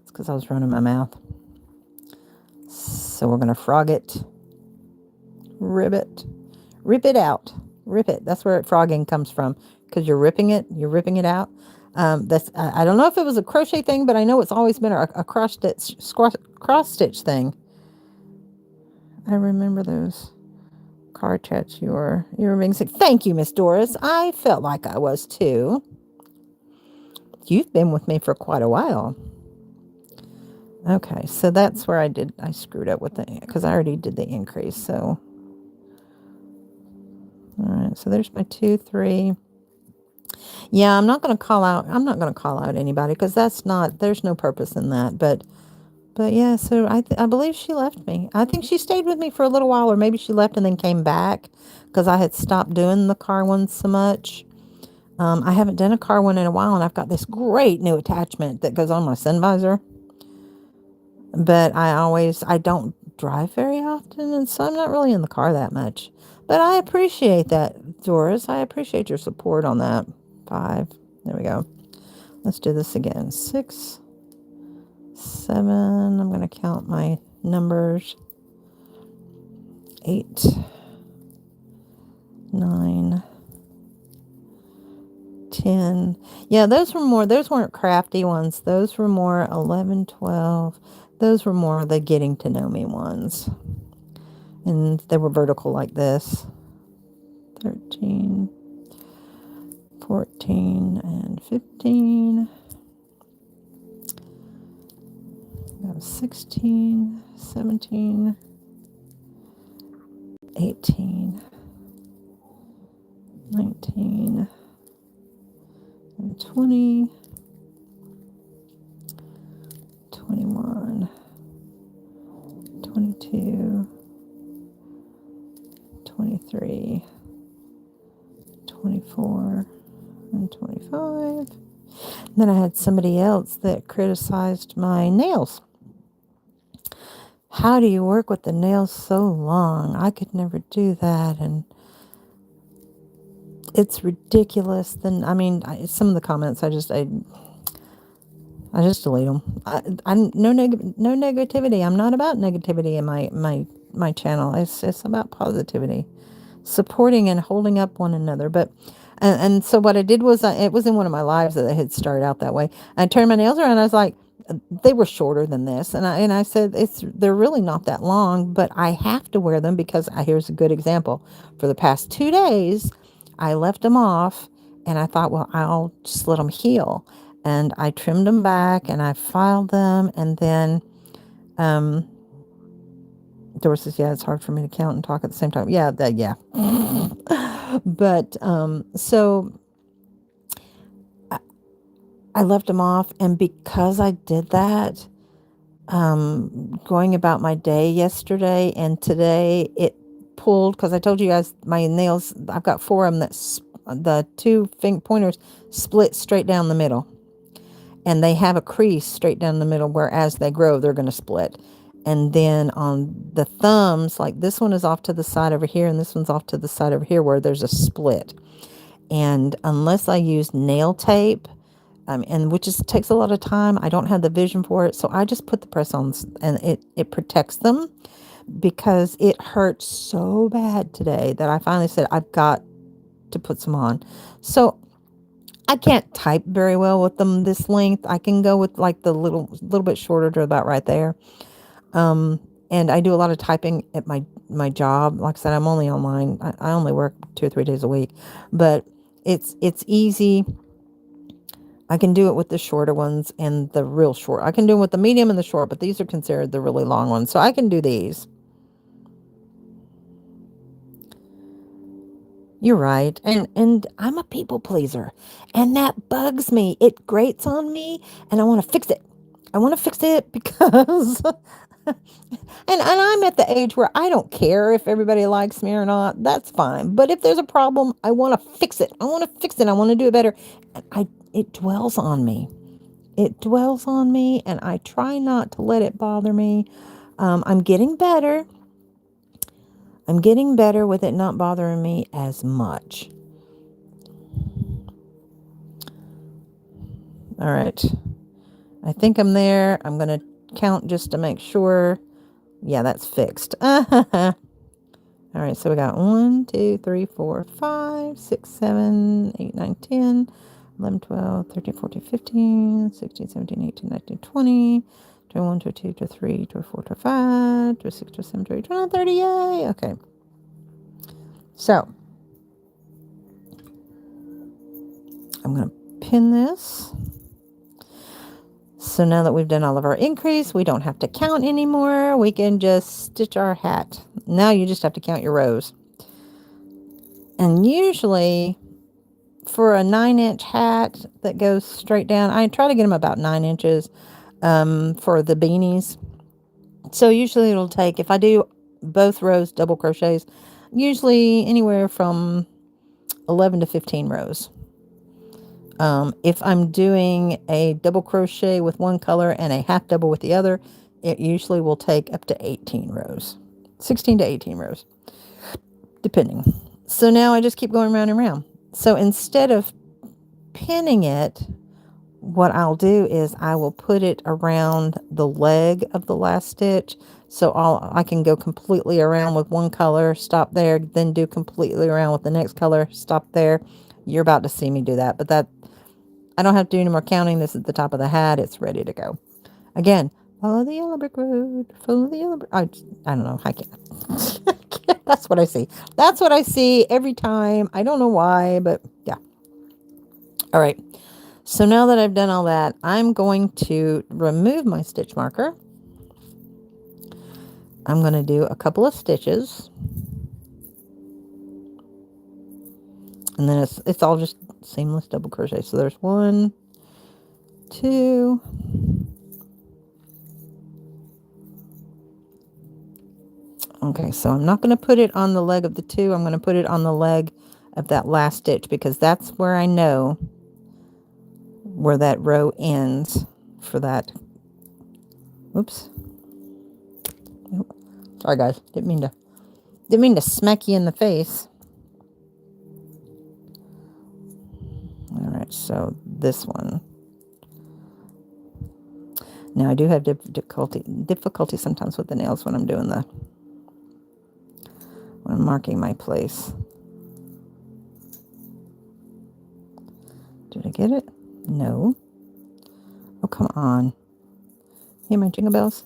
It's because I was running my mouth. So we're going to frog it. Ribbit. Rip it out. Rip it. That's where frogging comes from. Because you're ripping it. You're ripping it out. That's I don't know if it was a crochet thing, but I know it's always been a cross stitch thing. I remember those car chats you were being sick. Thank you, Miss Doris. I felt like I was too. You've been with me for quite a while. Okay, so that's where I screwed up with because I already did the increase. So, all right, so there's my 2, 3. Yeah, I'm not going to call out anybody because there's no purpose in that. But yeah, so I believe she left me. I think she stayed with me for a little while, or maybe she left and then came back because I had stopped doing the car ones so much. I haven't done a car one in a while, and I've got this great new attachment that goes on my sun visor. But I don't drive very often, and so I'm not really in the car that much. But I appreciate that, Doris. I appreciate your support on that. 5. There we go. Let's do this again. 6, 7. I'm going to count my numbers. 8, 9, 10. Yeah, those weren't crafty ones. Those were more 11, 12. Those were more the getting to know me ones. And they were vertical like this. 13, 14, and 15. 16, 17, 18, 19, and 20, 21, 22, 23, 24, and 25. Then I had somebody else that criticized my nails. How do you work with the nails so long? I could never do that, and it's ridiculous. Then some of the comments I just delete them. I'm no negativity. I'm not about negativity in my channel. It's about positivity, supporting and holding up one another. But and so what I did was it was in one of my lives that I had started out that way. I turned my nails around. And I was like, they were shorter than this, and I said they're really not that long, but I have to wear them because here's a good example. For the past 2 days, I left them off, and I thought, well, I'll just let them heal, and I trimmed them back, and I filed them, and then Doris says, yeah, it's hard for me to count and talk at the same time. Yeah, yeah. But so I left them off, and because I did that, going about my day yesterday and today, it pulled, because I told you guys my nails, I've got 4 of them that the 2 pointers split straight down the middle, and they have a crease straight down the middle where as they grow they're going to split. And then on the thumbs, like this one is off to the side over here and this one's off to the side over here where there's a split. And unless I use nail tape, and which takes a lot of time, I don't have the vision for it, so I just put the press-ons, and it protects them, because it hurt so bad today that I finally said I've got to put some on. So I can't type very well with them this length. I can go with like the little bit shorter to about right there. And I do a lot of typing at my job. Like I said, I'm only online. I only work 2 or 3 days a week, but it's easy. I can do it with the shorter ones and the real short. I can do it with the medium and the short, but these are considered the really long ones. So I can do these. You're right. And I'm a people pleaser, and that bugs me. It grates on me, and I want to fix it. I want to fix it because and I'm at the age where I don't care if everybody likes me or not. That's fine. But if there's a problem, I want to fix it. I want to fix it. I want to do it better. And it dwells on me. It dwells on me, and I try not to let it bother me. I'm getting better. I'm getting better with it not bothering me as much. All right. I think I'm there. I'm going to count just to make sure. Yeah, that's fixed. All right, so we got 1, 2, 3, 4, 5, 6, 7, 8, 9, 10, 11, 12, 13, 14, 15, 16, 17, 18, 19, 20, 21, 22, 23, 24, 25, 26, 27, 28, 29, 30, yay! Okay. So, I'm going to pin this. So now that we've done all of our increase, we don't have to count anymore. We can just stitch our hat. Now you just have to count your rows. And usually for a 9-inch hat that goes straight down, I try to get them about 9 inches for the beanies. So usually it'll take, if I do both rows double crochets, usually anywhere from 11 to 15 rows. If I'm doing a double crochet with one color and a half double with the other, it usually will take up to 18 rows, 16 to 18 rows, depending. So now I just keep going round and round. So instead of pinning it, what I'll do is I will put it around the leg of the last stitch. So I can go completely around with one color, stop there, then do completely around with the next color, stop there. You're about to see me do that, but I don't have to do any more counting. This is the top of the hat. It's ready to go. Again, follow the yellow brick road. Follow the yellow brick. I don't know. I can't. That's what I see. That's what I see every time. I don't know why, but yeah. All right. So now that I've done all that, I'm going to remove my stitch marker. I'm going to do a couple of stitches. And then it's all just seamless double crochet. So there's 1, 2, okay, so I'm not going to put it on the leg of the 2. I'm going to put it on the leg of that last stitch, because that's where I know where that row ends for that. Oops. Sorry guys, didn't mean to smack you in the face. All right, so this one. Now I do have difficulty sometimes with the nails when I'm doing when I'm marking my place. Did I get it? No. Oh, come on. Hey, my jingle bells.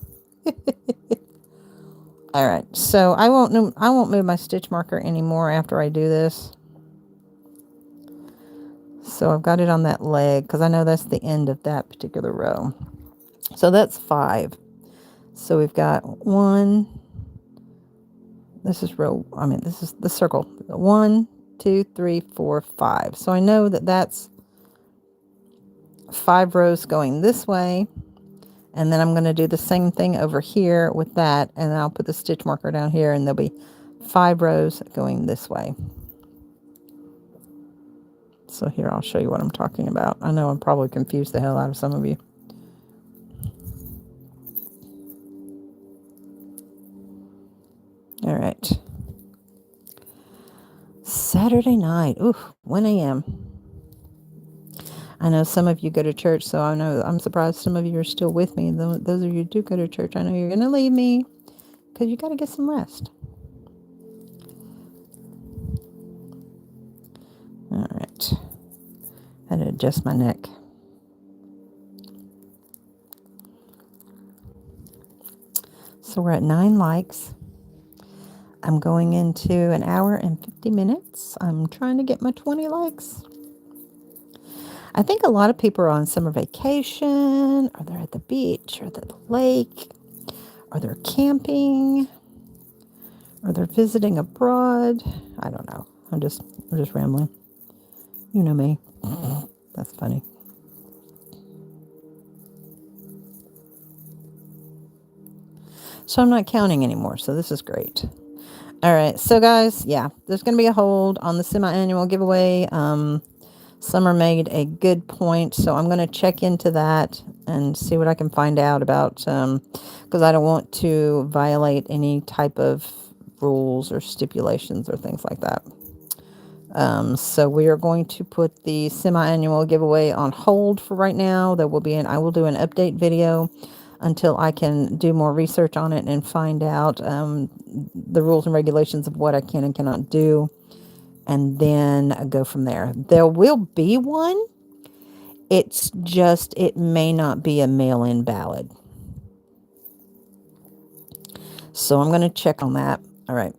All right, so I won't move my stitch marker anymore after I do this. So I've got it on that leg because I know that's the end of that particular row. So that's 5. So we've got 1, This is row, I mean, this is the circle. 1, 2, 3, 4, 5. So I know that that's 5 rows going this way. And then I'm going to do the same thing over here with that. And then I'll put the stitch marker down here and there'll be 5 rows going this way. So here, I'll show you what I'm talking about. I know I'm probably confused the hell out of some of you. All right. Saturday night. Ooh, 1 a.m. I know some of you go to church, so I know I'm surprised some of you are still with me. Those of you who do go to church, I know you're going to leave me because you got to get some rest. All right. I had to adjust my neck. So we're at 9 likes. I'm going into an hour and 50 minutes. I'm trying to get my 20 likes. I think a lot of people are on summer vacation, or they're at the beach, or the lake, or they're camping, or they're visiting abroad. I don't know. I'm just rambling. You know me. That's funny. So I'm not counting anymore, so this is great. All right, so guys, yeah, there's going to be a hold on the semi-annual giveaway. Summer made a good point, so I'm going to check into that and see what I can find out about, because I don't want to violate any type of rules or stipulations or things like that. So we are going to put the semi-annual giveaway on hold for right now. There will be I will do an update video until I can do more research on it and find out the rules and regulations of what I can and cannot do, and then go from there. There will be one. It's just, it may not be a mail-in ballot. So I'm going to check on that. All right.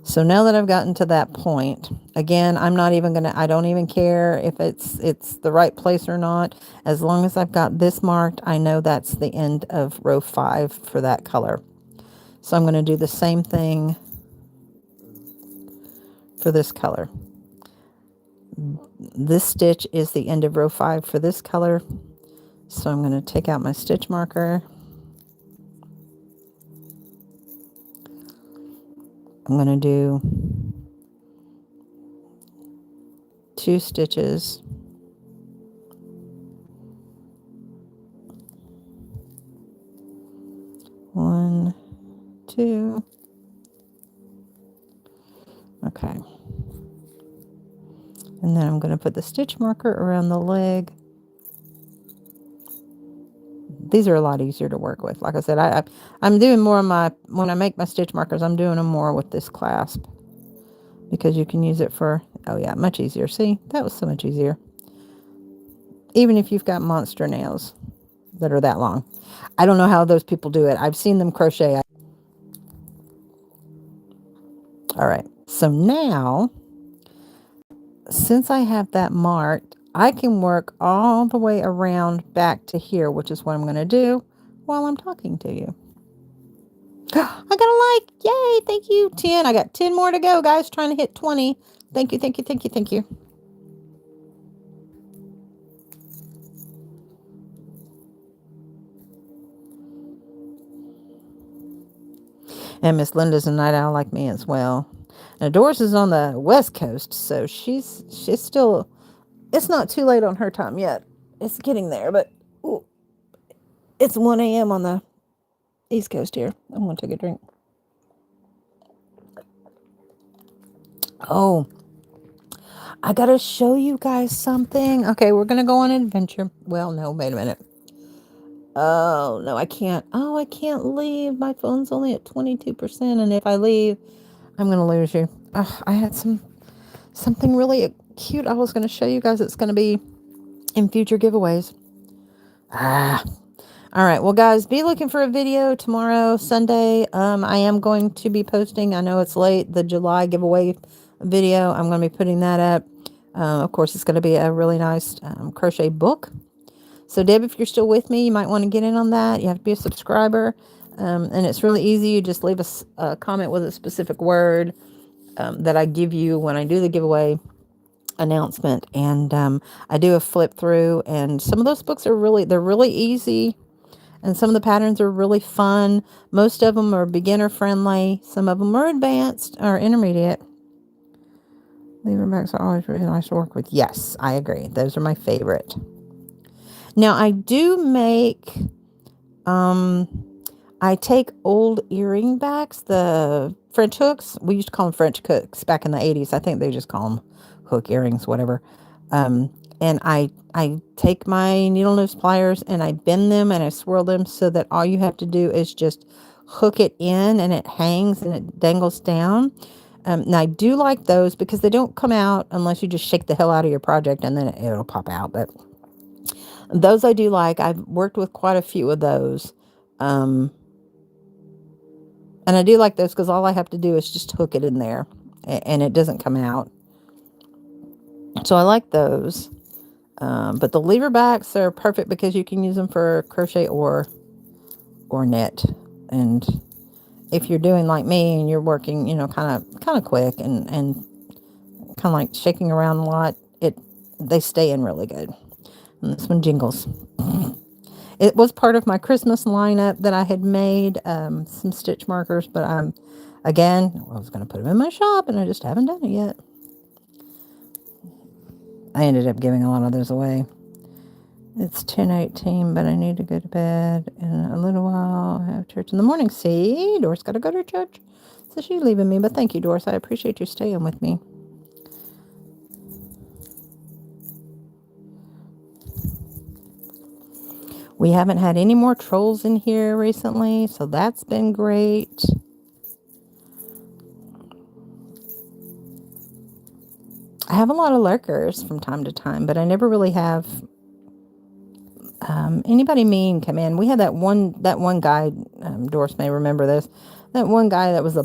So now that I've gotten to that point, again, I'm not even going to, I don't even care if it's the right place or not. As long as I've got this marked, I know that's the end of row 5 for that color. So I'm going to do the same thing for this color. This stitch is the end of row 5 for this color. So I'm going to take out my stitch marker. I'm going to do 2 stitches. One, 2. Okay. And then I'm going to put the stitch marker around the leg. These are a lot easier to work with. Like I said, I'm doing more of when I make my stitch markers, I'm doing them more with this clasp, because you can use it for, oh yeah, much easier. See, that was so much easier. Even if you've got monster nails that are that long. I don't know how those people do it. I've seen them crochet. All right. So now, since I have that marked, I can work all the way around back to here, which is what I'm going to do while I'm talking to you. I got a like. Yay. Thank you. 10. I got 10 more to go, guys. Trying to hit 20. Thank you. Thank you. Thank you. Thank you. And Miss Linda's a night owl like me as well. Now Doris is on the West Coast, so she's still, it's not too late on her time yet. It's getting there, but ooh, it's 1 a.m. on the East Coast here. I'm going to take a drink. Oh, I got to show you guys something. Okay, we're going to go on an adventure. Well, no, wait a minute. Oh, no, I can't. Oh, I can't leave. My phone's only at 22%, and if I leave, I'm going to lose you. I had something really cute I was going to show you guys. It's going to be in future giveaways. All right. Well, guys, be looking for a video tomorrow, Sunday. I am going to be posting, I know it's late, the July giveaway video. I'm going to be putting that up. Of course, it's going to be a really nice crochet book. So, Deb, if you're still with me, you might want to get in on that. You have to be a subscriber. And it's really easy. You just leave a comment with a specific word that I give you when I do the giveaway announcement. And I do a flip through. And some of those books they're really easy. And some of the patterns are really fun. Most of them are beginner friendly. Some of them are advanced or intermediate. Leverbacks are always really nice to work with. Yes, I agree. Those are my favorite. Now, I do make, I take old earring backs, the French hooks. We used to call them French hooks back in the 80s. I think they just call them hook earrings, whatever. And I take my needle nose pliers and I bend them and I swirl them so that all you have to do is just hook it in and it hangs and it dangles down. Now I do like those because they don't come out unless you just shake the hell out of your project and then it'll pop out. But those I do like. I've worked with quite a few of those. And I do like those because all I have to do is just hook it in there and it doesn't come out. So I like those. But the lever backs are perfect because you can use them for crochet or knit. And if you're doing like me and you're working, kind of quick and kind of like shaking around a lot, they stay in really good. And this one jingles. It was part of my Christmas lineup that I had made, some stitch markers, but again, I was going to put them in my shop and I just haven't done it yet. I ended up giving a lot of those away. It's 10:18, but I need to go to bed in a little while. I have church in the morning. See, Doris got to go to church. So she's leaving me, but thank you, Doris. I appreciate you staying with me. We haven't had any more trolls in here recently, so that's been great. I have a lot of lurkers from time to time, but I never really have anybody mean come in. We had that one guy, Doris may remember this. That one guy that was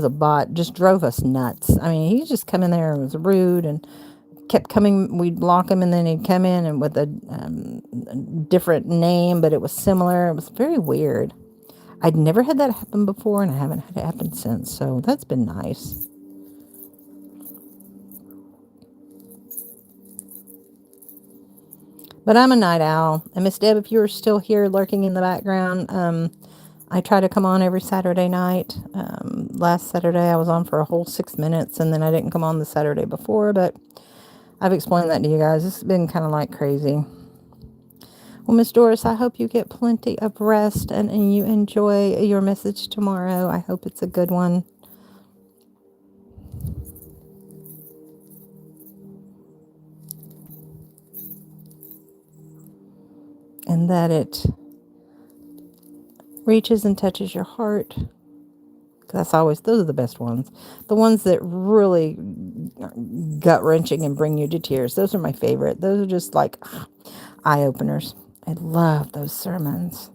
a bot just drove us nuts. I mean, he just come in there and was rude and kept coming. We'd block him and then he'd come in and with a different name, but it was similar. It was very weird. I'd never had that happen before and I haven't had it happen since. So that's been nice. But I'm a night owl. And Miss Deb, if you're still here lurking in the background, I try to come on every Saturday night. Last Saturday I was on for a whole 6 minutes and then I didn't come on the Saturday before, but I've explained that to you guys. It's been kind of like crazy. Well, Miss Doris, I hope you get plenty of rest and you enjoy your message tomorrow. I hope it's a good one. And that it reaches and touches your heart. Those are the best ones. The ones that really gut-wrenching and bring you to tears. Those are my favorite. Those are just like eye-openers. I love those sermons.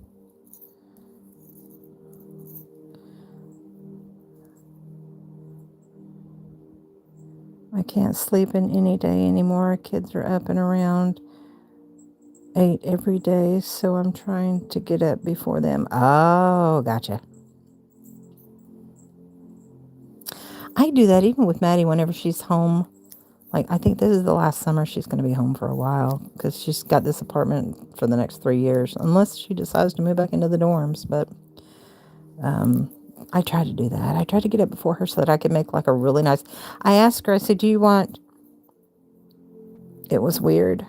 I can't sleep in any day anymore. Kids are up and around 8 every day, so I'm trying to get up before them. Oh, gotcha. I do that even with Maddie whenever she's home. Like, I think this is the last summer she's going to be home for a while because she's got this apartment for the next 3 years, unless she decides to move back into the dorms. But I try to do that. I try to get up before her so that I can make like a really nice... I asked her, I said, do you want... It was weird.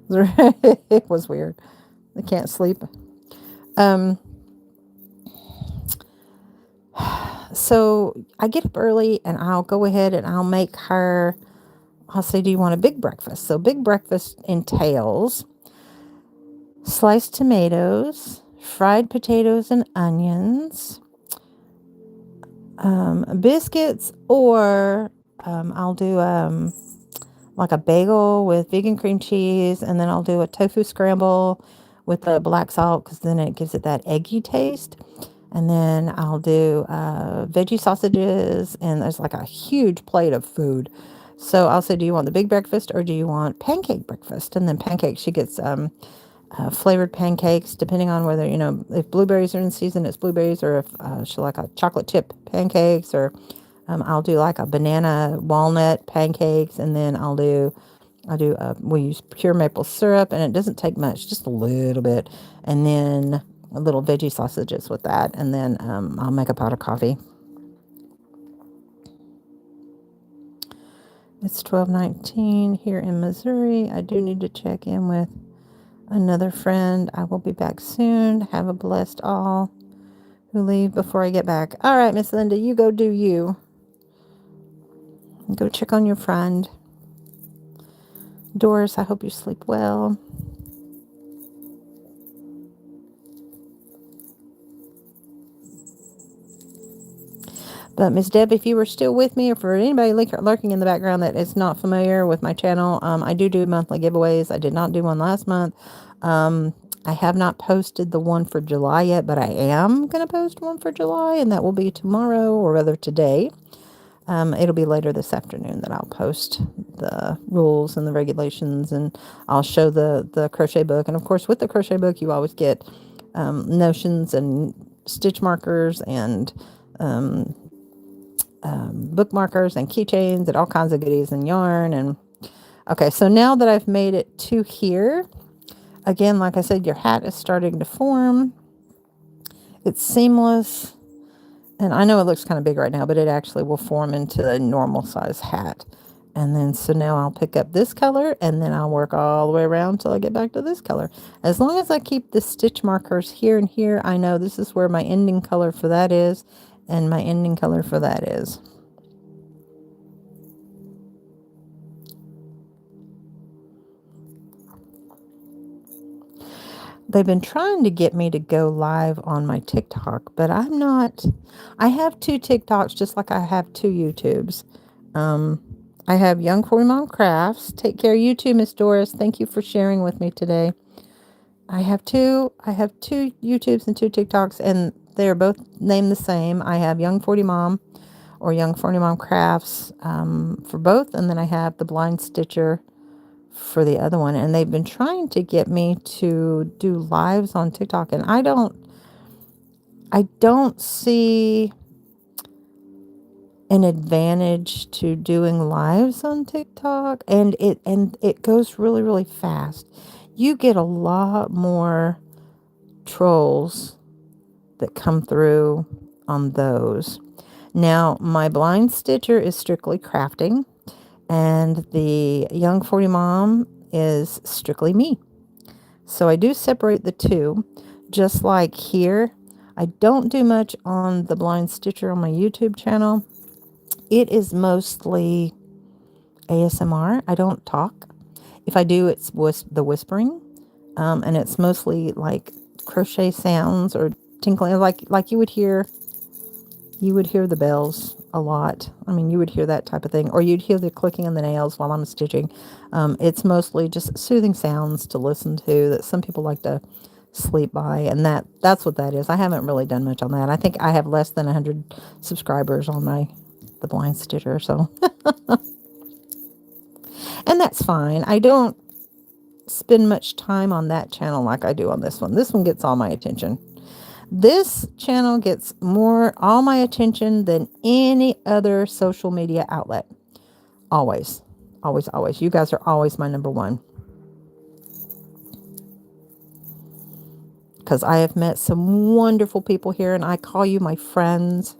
It was weird. I can't sleep. So I get up early and I'll go ahead and I'll make her... I'll say, do you want a big breakfast? So big breakfast entails sliced tomatoes, fried potatoes and onions, biscuits, or I'll do like a bagel with vegan cream cheese, and then I'll do a tofu scramble with the black salt because then it gives it that eggy taste. And then I'll do veggie sausages, and there's like a huge plate of food. So I'll say, do you want the big breakfast or do you want pancake breakfast? And then pancake, she gets flavored pancakes, depending on whether, if blueberries are in season, it's blueberries, or if she'll like a chocolate chip pancakes, or I'll do like a banana walnut pancakes, and then we use pure maple syrup, and it doesn't take much, just a little bit, and then a little veggie sausages with that, and then I'll make a pot of coffee. It's 12:19 here in Missouri. I do need to check in with another friend. I will be back soon. Have a blessed all who leave before I get back. All right, Miss Linda, you go do you. Go check on your friend. Doris, I hope you sleep well. But Miss Deb, if you were still with me, or for anybody lurking in the background that is not familiar with my channel, I do monthly giveaways. I did not do one last month. I have not posted the one for July yet, but I am going to post one for July, and that will be tomorrow, or rather today. It'll be later this afternoon that I'll post the rules and the regulations, and I'll show the crochet book. And of course, with the crochet book, you always get notions and stitch markers and bookmarkers and keychains and all kinds of goodies and yarn. And okay, so now that I've made it to here, again, like I said, your hat is starting to form. It's seamless. And I know it looks kind of big right now, but it actually will form into a normal size hat. And then, so now I'll pick up this color, and then I'll work all the way around till I get back to this color. As long as I keep the stitch markers here and here, I know this is where my ending color for that is, and my ending color for that is. They've been trying to get me to go live on my TikTok, but I'm not. I have 2 TikToks just like I have 2 YouTubes. I have Young 40 Mom Crafts. Take care. You too, Miss Doris. Thank you for sharing with me today. I have two YouTubes and 2 TikToks, and they're both named the same. I have Young 40 Mom or Young 40 Mom Crafts for both, and then I have the Blind Stitcher for the other one. And they've been trying to get me to do lives on TikTok, and I don't see an advantage to doing lives on TikTok, and it goes really, really fast. You get a lot more trolls that come through on those. Now, my Blind Stitcher is strictly crafting, and the Young 40 Mom is strictly me. So I do separate the 2, just like here. I don't do much on the Blind Stitcher on my YouTube channel. It is mostly ASMR. I don't talk. If I do, it's the whispering, and it's mostly like crochet sounds or tinkling, like you would hear the bells a lot. I mean, you would hear that type of thing, or you'd hear the clicking of the nails while I'm stitching. It's mostly just soothing sounds to listen to that some people like to sleep by, and that's what that is. I haven't really done much on that. I think I have less than 100 subscribers on the Blind Stitcher, so and that's fine. I don't spend much time on that channel like I do on this one. This one gets all my attention. This channel gets all my attention than any other social media outlet. Always, always, always. You guys are always my number one. Because I have met some wonderful people here, and I call you my friends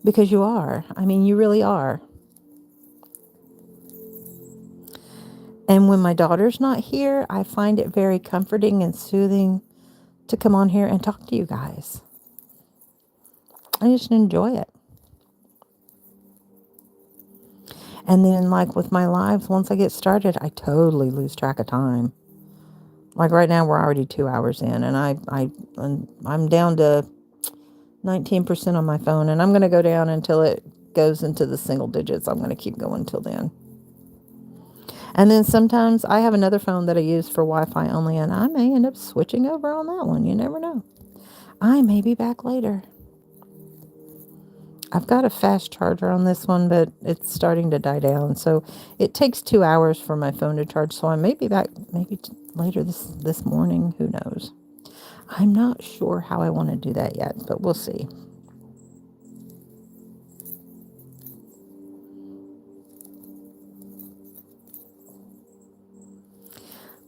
because you are. I mean, you really are. And when my daughter's not here, I find it very comforting and soothing to come on here and talk to you guys. I just enjoy it. And then, like with my lives, once I get started, I totally lose track of time. Like right now, we're already 2 hours in, and I'm down to 19% on my phone, and I'm going to go down until it goes into the single digits. I'm going to keep going till then. And then sometimes I have another phone that I use for Wi-Fi only, and I may end up switching over on that one. You never know. I may be back later. I've got a fast charger on this one, but it's starting to die down. So it takes 2 hours for my phone to charge. So I may be back maybe later this morning. Who knows? I'm not sure how I want to do that yet, but we'll see.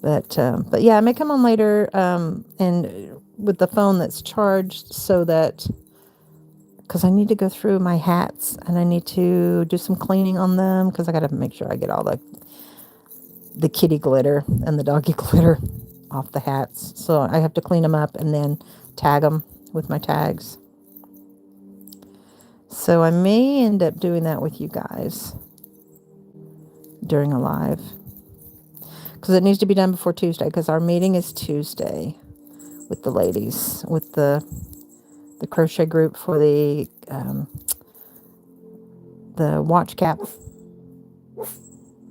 But yeah, I may come on later, and with the phone that's charged, so that, because I need to go through my hats and I need to do some cleaning on them, because I got to make sure I get all the kitty glitter and the doggy glitter off the hats. So I have to clean them up and then tag them with my tags. So I may end up doing that with you guys during a live, because it needs to be done before Tuesday, because our meeting is Tuesday with the ladies, with the crochet group for the watch cap,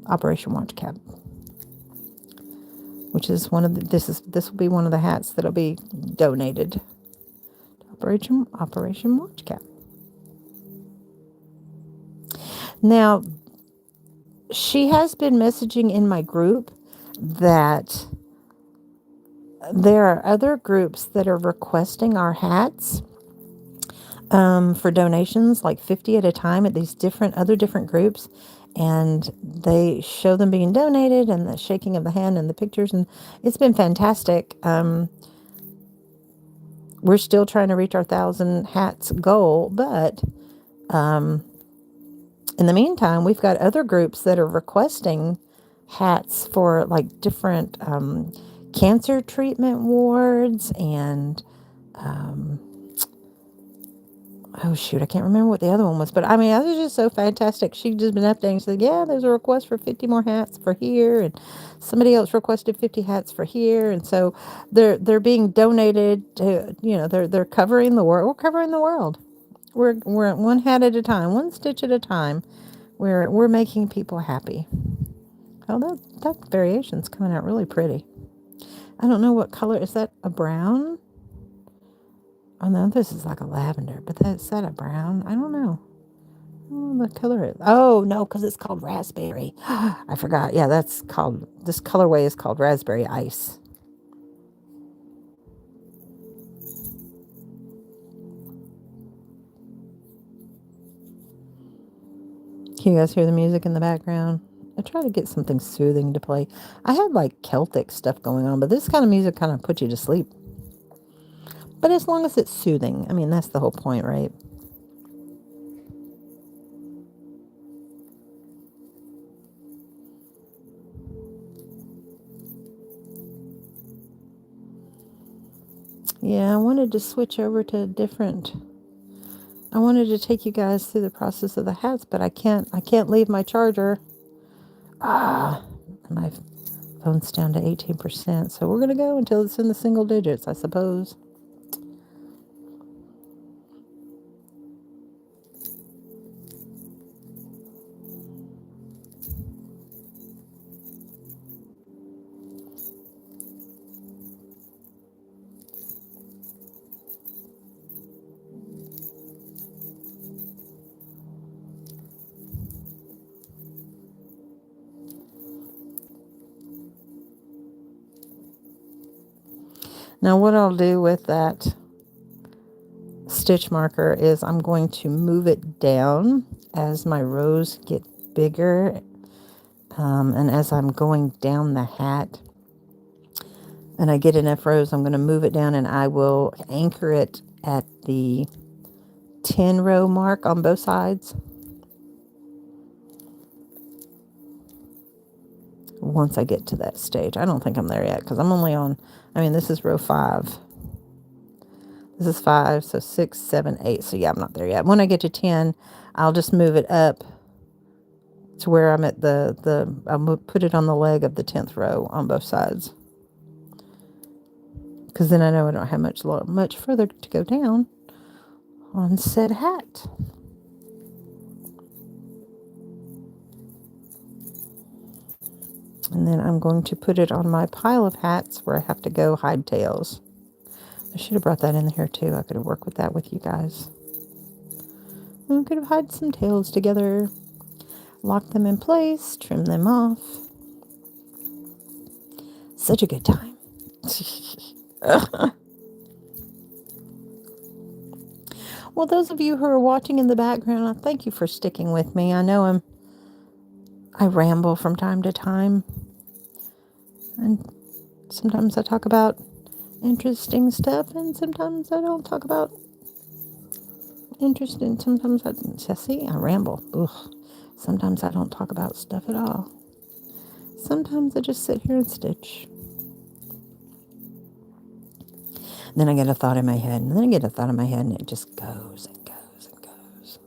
Operation Watch Cap, which is this will be one of the hats that'll be donated to Operation Watch Cap. Now, she has been messaging in my group that there are other groups that are requesting our hats for donations, like 50 at a time, at these different groups, and they show them being donated and the shaking of the hand and the pictures, and it's been fantastic. We're still trying to reach our 1,000 hats goal, but in the meantime, we've got other groups that are requesting hats for like different cancer treatment wards, and oh shoot, I can't remember what the other one was, but I mean, it was just so fantastic. She'd just been updating. She said, yeah, there's a request for 50 more hats for here, and somebody else requested 50 hats for here, and so they're being donated to, they're covering the world. We're covering the world. We're one hat at a time, one stitch at a time. We're making people happy. Oh, that variation's coming out really pretty. I don't know what color is that. A brown? Oh no, this is like a lavender, but is that a brown? I don't know. The color is. Oh no, because it's called raspberry. I forgot. Yeah, this colorway is called raspberry ice. Can you guys hear the music in the background? I try to get something soothing to play. I had like Celtic stuff going on, but this kind of music kind of puts you to sleep. But as long as it's soothing, I mean, that's the whole point, right? Yeah, I wanted to switch over to I wanted to take you guys through the process of the hats, but I can't leave my charger. My phone's down to 18%, so we're going to go until it's in the single digits, I suppose. Now what I'll do with that stitch marker is I'm going to move it down as my rows get bigger, and as I'm going down the hat and I get enough rows, I'm going to move it down, and I will anchor it at the 10 row mark on both sides. Once I get to that stage, I don't think I'm there yet, because I'm only on, this is row 5. This is 5, so 6, 7, 8. So yeah, I'm not there yet. When I get to 10, I'll just move it up to where I'm at I'll put it on the leg of the 10th row on both sides. Because then I know I don't have much further to go down on said hat. And then I'm going to put it on my pile of hats where I have to go hide tails. I should have brought that in here too. I could have worked with that with you guys. We could have hid some tails together, lock them in place, trim them off. Such a good time. Well, those of you who are watching in the background, I thank you for sticking with me. I know I ramble from time to time, and sometimes I talk about interesting stuff, and sometimes I don't talk about interesting. Sometimes I ramble. Ugh. Sometimes I don't talk about stuff at all. Sometimes I just sit here and stitch. Then I get a thought in my head, and then I get a thought in my head, and it just goes and goes and goes.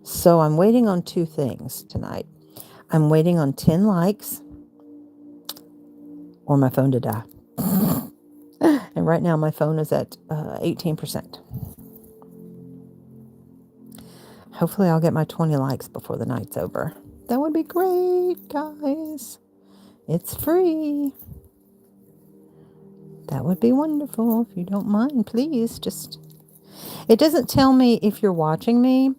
So I'm waiting on two things tonight. I'm waiting on 10 likes or my phone to die. And right now my phone is at 18%. Hopefully I'll get my 20 likes before the night's over. That would be great, guys. It's free. That would be wonderful. If you don't mind, please just... It doesn't tell me if you're watching me.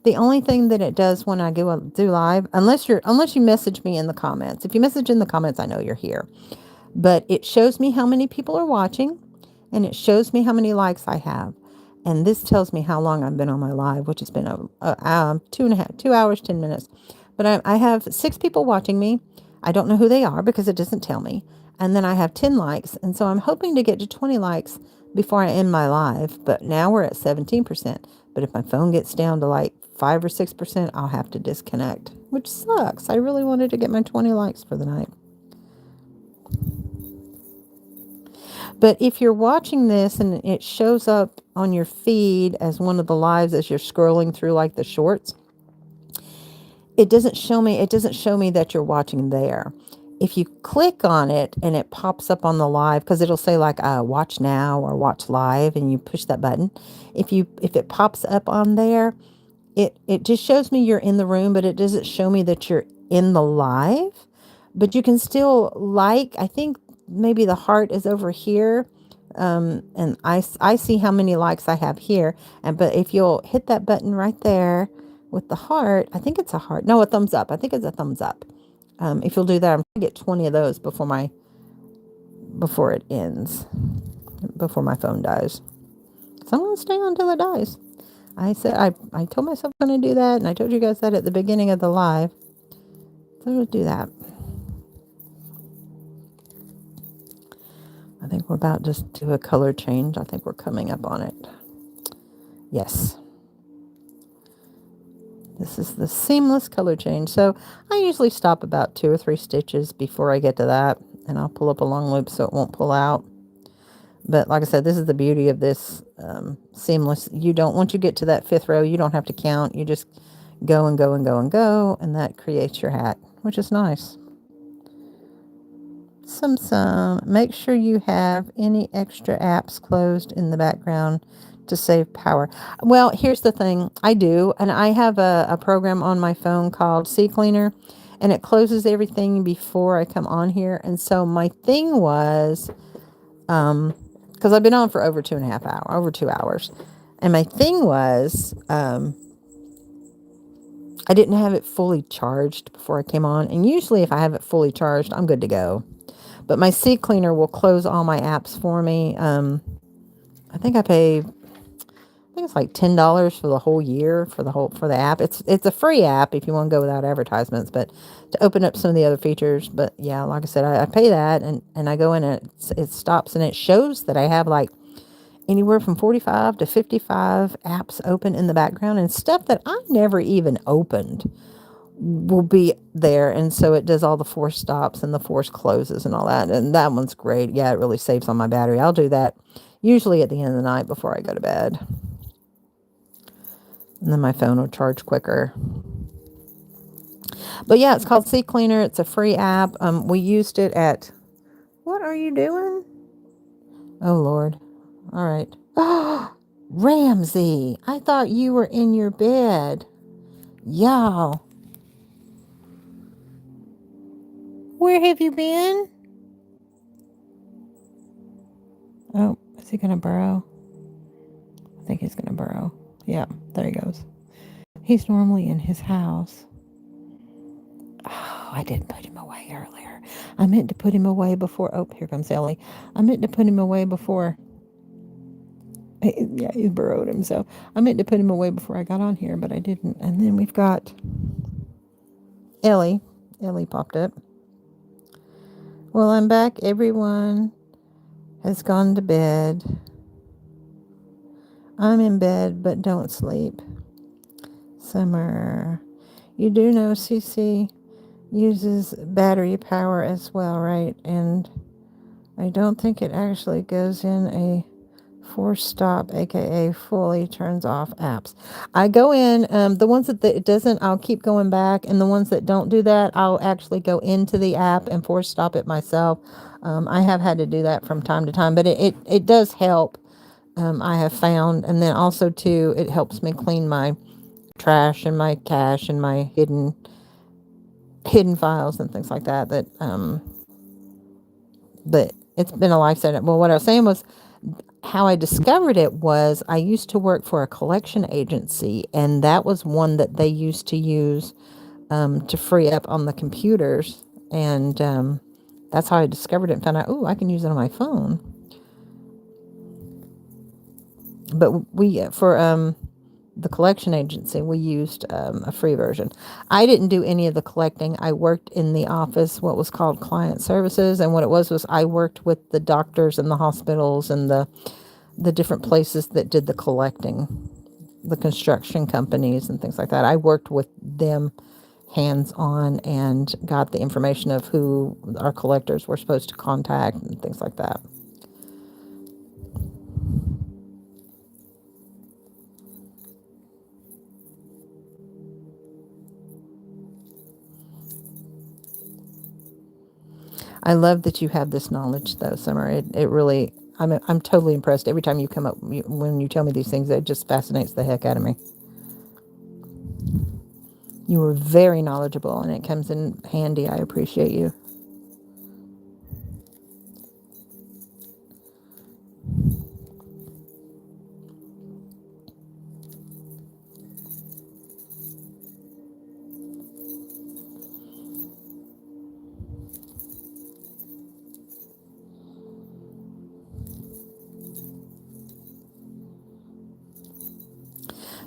The only thing that it does when I go do live, unless you message me in the comments. If you message in the comments, I know you're here. But it shows me how many people are watching, and it shows me how many likes I have. And this tells me how long I've been on my live, which has been 2 hours, 10 minutes. But I have 6 people watching me. I don't know who they are because it doesn't tell me. And then I have 10 likes. And so I'm hoping to get to 20 likes before I end my live. But now we're at 17%. But if my phone gets down to like 5 or 6%, I'll have to disconnect, which sucks. I really wanted to get my 20 likes for the night. But if you're watching this and it shows up on your feed as one of the lives as you're scrolling through like the shorts, it doesn't show me that you're watching there. If you click on it and it pops up on the live, because it'll say like watch now or watch live, and you push that button. If it pops up on there, it just shows me you're in the room, but it doesn't show me that you're in the live. But you can still like, I think maybe the heart is over here. And I see how many likes I have here. But if you'll hit that button right there with the heart, I think it's a heart. No, a thumbs up. I think it's a thumbs up. If you'll do that, I'm going to get 20 of those before it ends, before my phone dies. So I'm going to stay on until it dies. I told myself I'm going to do that, and I told you guys that at the beginning of the live. So we'll do that. I think we're about to do a color change. I think we're coming up on it. Yes. This is the seamless color change. So I usually stop about 2 or 3 stitches before I get to that, and I'll pull up a long loop so it won't pull out. But like I said, this is the beauty of this seamless. Once you get to that 5th row, you don't have to count. You just go and go and go and go, and that creates your hat, which is nice. Make sure you have any extra apps closed in the background to save power. Well, here's the thing. I do, and I have a program on my phone called CCleaner, and it closes everything before I come on here. And so my thing was, because I've been on for over 2 hours, and my thing was, I didn't have it fully charged before I came on. And usually if I have it fully charged, I'm good to go. But my CCleaner will close all my apps for me. I think it's like $10 for the whole year for the app. It's a free app if you want to go without advertisements, but to open up some of the other features. But yeah, like I said, I pay that, and I go in and it stops, and it shows that I have like anywhere from 45 to 55 apps open in the background, and stuff that I never even opened will be there. And so it does all the force stops and the force closes and all that. And that one's great. Yeah, it really saves on my battery. I'll do that usually at the end of the night before I go to bed. And then my phone will charge quicker. But yeah, it's called CCleaner. It's a free app. We used it at... What are you doing? Oh, Lord. All right. Oh, Ramsey, I thought you were in your bed. Y'all. Where have you been? Oh, is he going to burrow? I think he's going to burrow. Yeah, there he goes. He's normally in his house. I didn't put him away earlier. I meant to put him away before. Oh, here comes Ellie. I meant to put him away before. Yeah, he's burrowed himself. I meant to put him away before I got on here, but I didn't. And then we've got Ellie. Ellie popped up. Well, I'm back. Everyone has gone to bed. I'm in bed, but don't sleep. Summer. You do know CC uses battery power as well, right? And I don't think it actually goes in a force stop, aka fully turns off apps. I go in, the ones that it doesn't, I'll keep going back, and the ones that don't do that, I'll actually go into the app and force stop it myself. I have had to do that from time to time, but it does help. I have found, and then also too, it helps me clean my trash and my cache and my hidden files and things like that. But it's been a lifesaver. Well, what I was saying was, how I discovered it was I used to work for a collection agency, and that was one that they used to use to free up on the computers, and that's how I discovered it and found out, oh, I can use it on my phone. But for the collection agency, we used a free version. I didn't do any of the collecting. I worked in the office, what was called client services, and what it was I worked with the doctors and the hospitals and the different places that did the collecting, the construction companies and things like that. I worked with them hands-on and got the information of who our collectors were supposed to contact and things like that. I love that you have this knowledge, though, Summer. It really, I'm totally impressed every time you come up, when you tell me these things. It just fascinates the heck out of me. You were very knowledgeable, and it comes in handy. I appreciate you.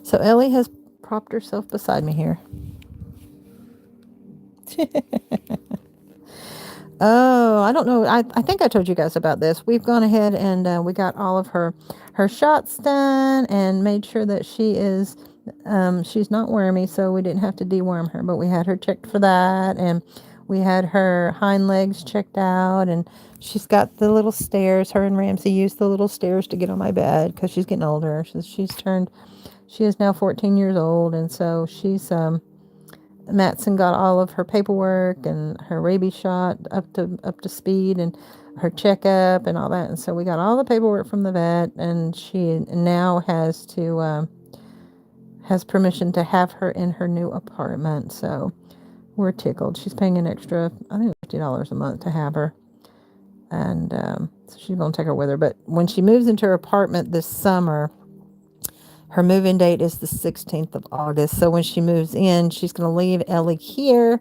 So Ellie has propped herself beside me here. Oh, I don't know. I think I told you guys about this. We've gone ahead and we got all of her shots done and made sure that she's not wormy, so we didn't have to deworm her. But we had her checked for that, and we had her hind legs checked out, and she's got the little stairs. Her and Ramsey used the little stairs to get on my bed because she's getting older. She is now 14 years old, and so Matson got all of her paperwork and her rabies shot up to speed, and her checkup and all that. And so we got all the paperwork from the vet, and she now has permission to have her in her new apartment. So we're tickled. She's paying an extra, I think, $50 a month to have her, and so she's gonna take her with her. But when she moves into her apartment this summer, her move-in date is the 16th of August. So when she moves in, she's going to leave Ellie here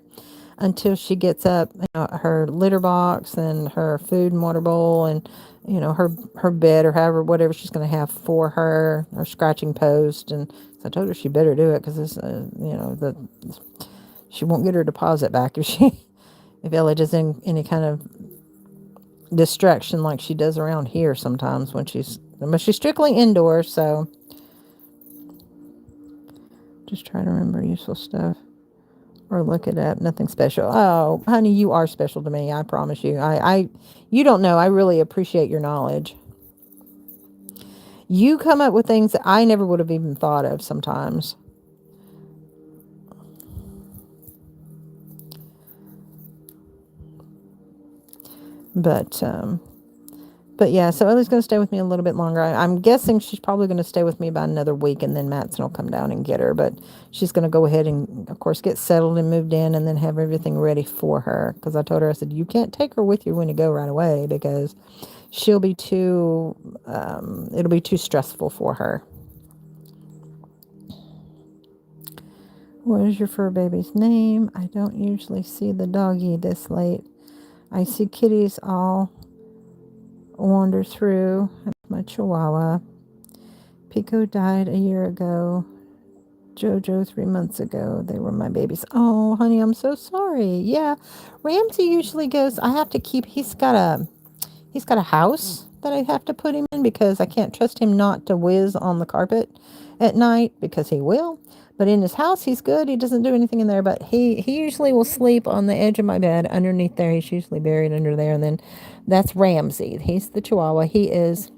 until she gets up, her litter box and her food and water bowl and, her bed or whatever she's going to have for her scratching post. And so I told her she better do it because she won't get her deposit back if Ellie does any kind of distraction like she does around here sometimes but she's strictly indoors. So just try to remember useful stuff or look it up. Nothing special. Oh, honey, you are special to me. I promise you. You don't know. I really appreciate your knowledge. You come up with things that I never would have even thought of sometimes. But yeah, so Ellie's going to stay with me a little bit longer. I'm guessing she's probably going to stay with me about another week, and then Matson will come down and get her. But she's going to go ahead and, of course, get settled and moved in and then have everything ready for her. Because I told her, I said, you can't take her with you when you go right away because she'll be it'll be too stressful for her. What is your fur baby's name? I don't usually see the doggy this late. I see kitties all wander through. My Chihuahua. Pico died a year ago. Jojo 3 months ago. They were my babies. Oh, honey, I'm so sorry. Yeah, Ramsey usually goes. I have to keep. He's got a house that I have to put him in because I can't trust him not to whiz on the carpet at night because he will. But in his house, he's good. He doesn't do anything in there. But he usually will sleep on the edge of my bed underneath there. He's usually buried under there. And then that's Ramsey. He's the Chihuahua. He is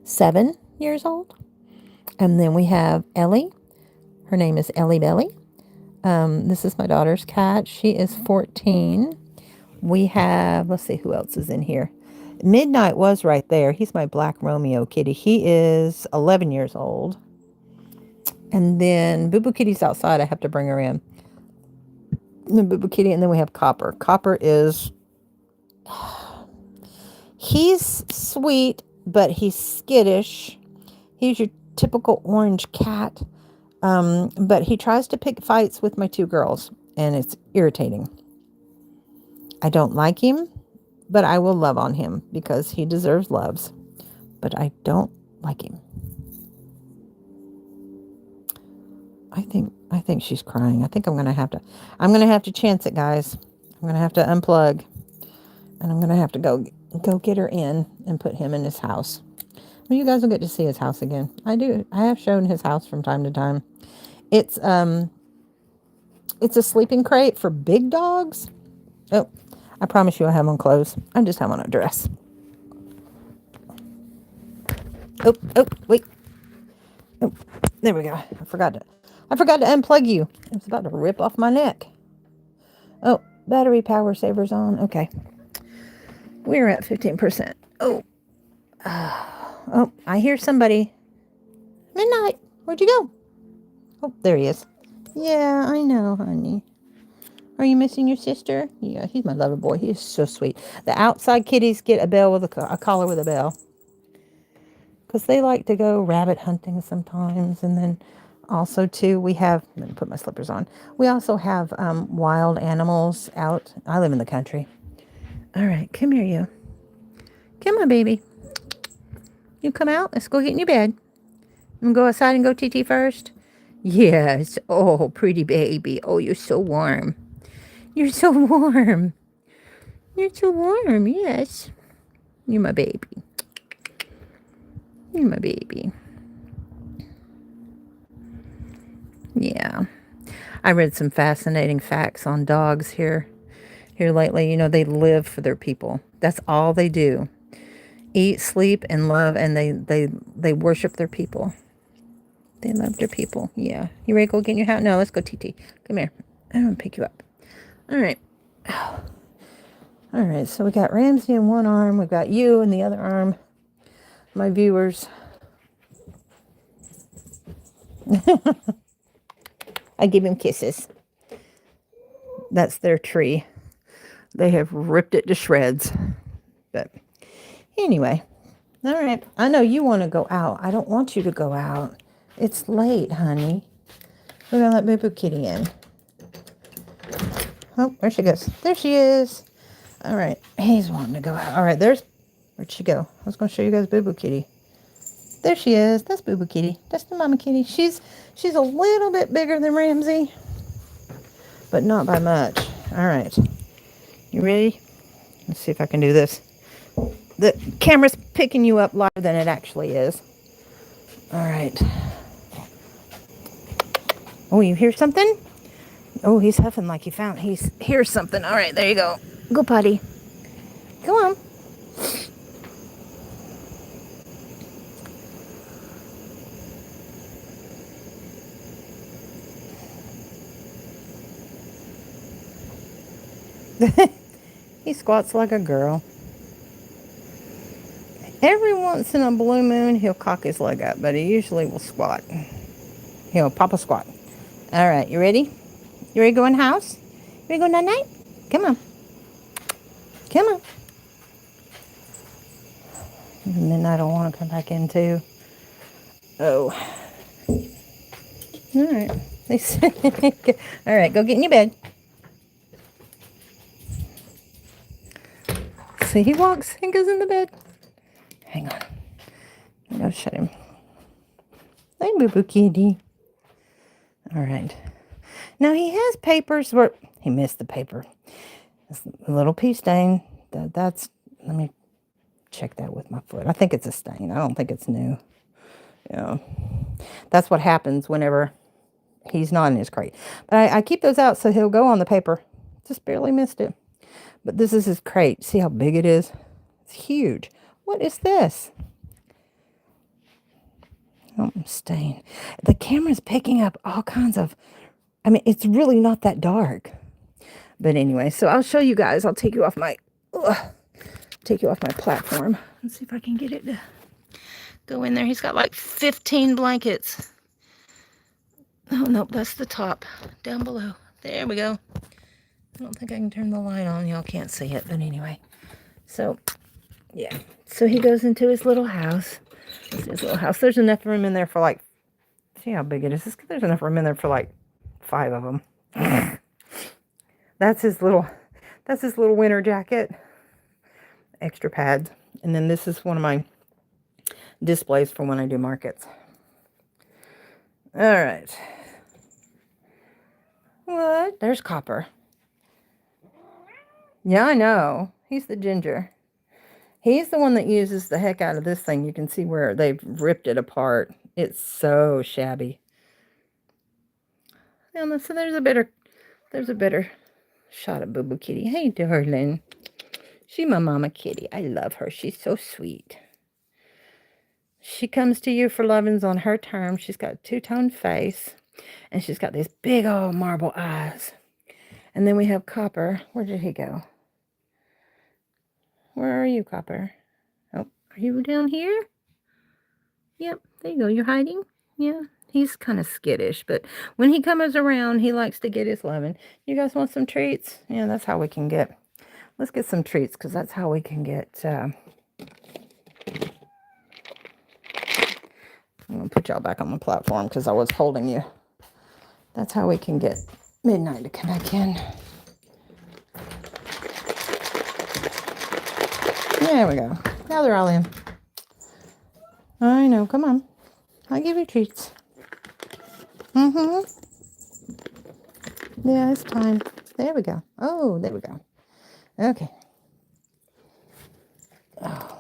7 years old. And then we have Ellie. Her name is Ellie Belly. This is my daughter's cat. She is 14. We have, let's see who else is in here. Midnight was right there. He's my Black Romeo kitty. He is 11 years old. And then Boo Boo Kitty's outside. I have to bring her in. And then Boo Boo Kitty, and then we have Copper. Copper is, he's sweet, but he's skittish. He's your typical orange cat. But he tries to pick fights with my 2 girls, and it's irritating. I don't like him, but I will love on him because he deserves loves. But I don't like him. I think she's crying. I think I'm gonna have to chance it, guys. I'm gonna have to unplug, and I'm gonna have to go get her in and put him in his house. Well, you guys will get to see his house again. I have shown his house from time to time. It's a sleeping crate for big dogs. Oh, I promise you I have on clothes. I just have on a dress. Oh, wait. Oh, there we go. I forgot to unplug you. I was about to rip off my neck. Oh, battery power saver's on. Okay. We're at 15%. Oh, I hear somebody. Midnight. Where'd you go? Oh, there he is. Yeah, I know, honey. Are you missing your sister? Yeah, he's my lover boy. He is so sweet. The outside kitties get a bell with a collar with a bell. Because they like to go rabbit hunting sometimes. And then also, too, we have, let me put my slippers on. We also have wild animals out. I live in the country. All right, come here, you. Come on, baby. You come out. Let's go get in your bed. And go outside and go TT first. Yes. Oh, pretty baby. Oh, you're so warm. You're so warm. You're so warm, yes. You're my baby. You're my baby. Yeah. I read some fascinating facts on dogs here lately. You know, they live for their people. That's all they do. Eat, sleep, and love, and they worship their people. They love their people. Yeah. You ready to go get in your house? No, let's go, TT. Come here. I'm going to pick you up. All right. All right. So we got Ramsey in one arm. We've got you in the other arm. My viewers. I give him kisses. That's their tree. They have ripped it to shreds. But anyway. All right. I know you want to go out. I don't want you to go out. It's late, honey. We're going to let Boo Boo Kitty in. Oh, there she goes. There she is. All right. He's wanting to go out. All right. Where'd she go? I was going to show you guys Boo Boo Kitty. There she is. That's Boo Boo Kitty. That's the mama kitty. She's a little bit bigger than Ramsey, but not by much. All right. You ready? Let's see if I can do this. The camera's picking you up louder than it actually is. All right. Oh, you hear something? Oh, he's huffing like he hears something. All right, there you go. Go potty. Come on. He squats like a girl. Every once in a blue moon, he'll cock his leg up, but he usually will squat. He'll pop a squat. All right, you ready? You ready to go in the house? You ready to go night-night? Come on. Come on. And then I don't want to come back in, too. Oh. All right. All right, go get in your bed. See, he walks and goes in the bed. Hang on. I'm going to shut him. Hey, boo-boo kitty. All right. Now, he has papers where... He missed the paper. It's a little pea stain. That's... Let me check that with my foot. I think it's a stain. I don't think it's new. Yeah. That's what happens whenever he's not in his crate. But I keep those out so he'll go on the paper. Just barely missed it. But this is his crate. See how big it is? It's huge. What is this? Oh, stain. The camera's picking up all kinds of... I mean, it's really not that dark. But anyway, so I'll show you guys. I'll take you off my... take you off my platform. Let's see if I can get it to go in there. He's got like 15 blankets. Oh, nope, that's the top. Down below. There we go. I don't think I can turn the light on. Y'all can't see it, but anyway. So, yeah. So he goes into his little house. This is his little house. There's enough room in there for like... See how big it is? There's enough room in there for like 5 of them. That's his little winter jacket. Extra pads. And then this is one of my displays for when I do markets. All right. What? There's Copper. Yeah, I know. He's the ginger. He's the one that uses the heck out of this thing. You can see where they've ripped it apart. It's so shabby. And so there's a better shot of Boo Boo Kitty. Hey, darling. She's my mama kitty. I love her. She's so sweet. She comes to you for lovins on her terms. She's got a two-tone face. And she's got these big old marble eyes. And then we have Copper. Where did he go? Where are you, Copper? Oh, are you down here? Yep, there you go. You're hiding? Yeah, he's kind of skittish. But when he comes around, he likes to get his lovin'. You guys want some treats? Yeah, that's how we can get... Let's get some treats, because that's how we can get... I'm going to put y'all back on the platform, because I was holding you. That's how we can get Midnight to come back in. There we go. Now they're all in. I know. Come on. I'll give you treats. Mm-hmm. Yeah, it's time. There we go. Oh, there we go. Okay. Oh.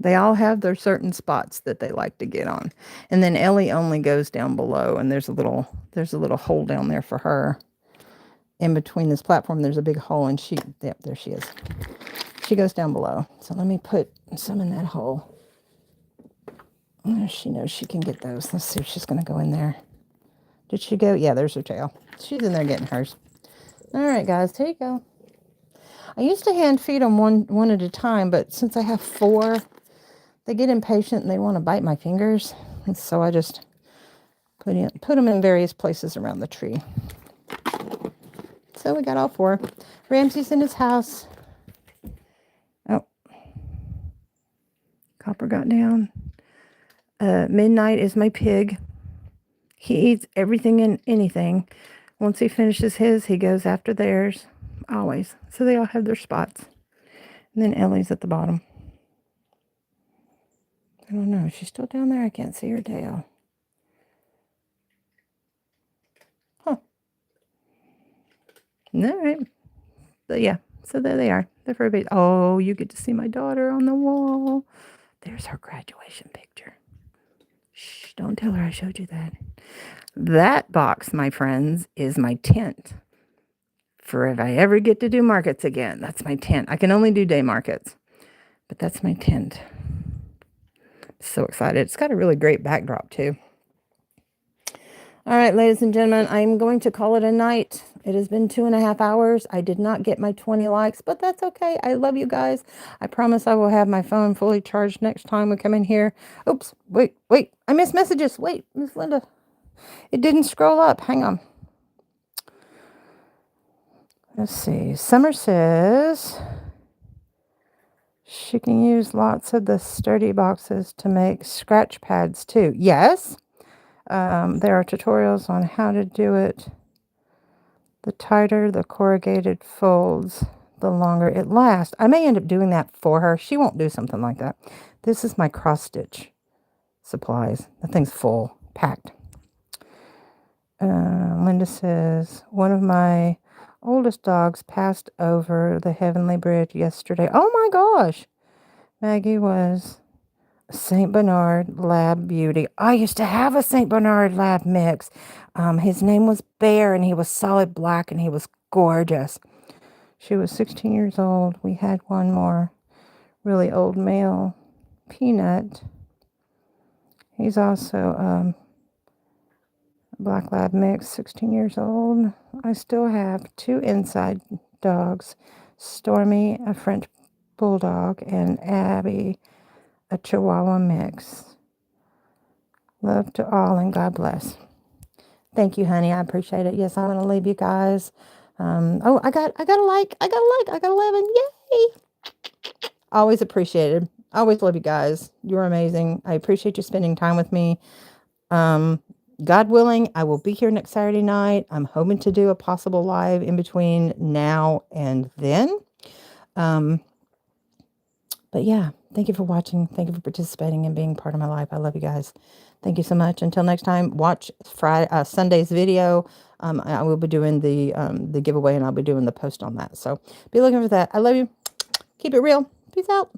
They all have their certain spots that they like to get on. And then Ellie only goes down below, and there's a little hole down there for her. In between this platform, there's a big hole, and yep, there she is. She goes down below. So let me put some in that hole. She knows she can get those. Let's see if she's going to go in there. Did she go? Yeah, there's her tail. She's in there getting hers. All right, guys, here you go. I used to hand feed them one at a time, but since I have 4, they get impatient and they want to bite my fingers. And so I just put them in various places around the tree. So we got all 4. Ramsey's in his house. Oh. Copper got down. Midnight is my pig. He eats everything and anything. Once he finishes his, he goes after theirs. Always. So they all have their spots. And then Ellie's at the bottom. I don't know. Is she still down there? I can't see her tail. Huh. All right. But yeah. So there they are. They're for a bit. Oh, you get to see my daughter on the wall. There's her graduation picture. Shh, don't tell her I showed you that. That box, my friends, is my tent. For if I ever get to do markets again, that's my tent. I can only do day markets, but that's my tent. So excited. It's got a really great backdrop too. All right, ladies and gentlemen, I'm going to call it a night. It has been 2.5 hours. I did not get my 20 likes, but that's okay. I love you guys. I promise I will have my phone fully charged next time we come in here. Oops, wait. I missed messages. Wait, Miss Linda. It didn't scroll up. Hang on. Let's see. Summer says, She can use lots of the sturdy boxes to make scratch pads too. Yes, there are tutorials on how to do it. The tighter the corrugated folds, the longer it lasts. I may end up doing that for her. She won't do something like that. This is my cross stitch supplies. The thing's full, packed. Linda says, one of my oldest dogs passed over the Heavenly Bridge yesterday. Oh my gosh. Maggie was a St. Bernard Lab Beauty. I used to have a St. Bernard Lab mix. His name was Bear, and he was solid black, and he was gorgeous. She was 16 years old. We had one more really old male, Peanut. He's also Black Lab mix, 16 years old. I still have 2 inside dogs, Stormy, a French Bulldog, and Abby, a Chihuahua mix. Love to all and God bless. Thank you, honey. I appreciate it. Yes, I'm going to leave you guys. Oh, I got a like. I got 11. Yay! Always appreciated. Always love you guys. You're amazing. I appreciate you spending time with me. God willing, I will be here next Saturday night. I'm hoping to do a possible live in between now and then. But yeah, thank you for watching. Thank you for participating and being part of my life. I love you guys. Thank you so much. Until next time, watch Sunday's video. I will be doing the giveaway, and I'll be doing the post on that. So be looking for that. I love you. Keep it real. Peace out.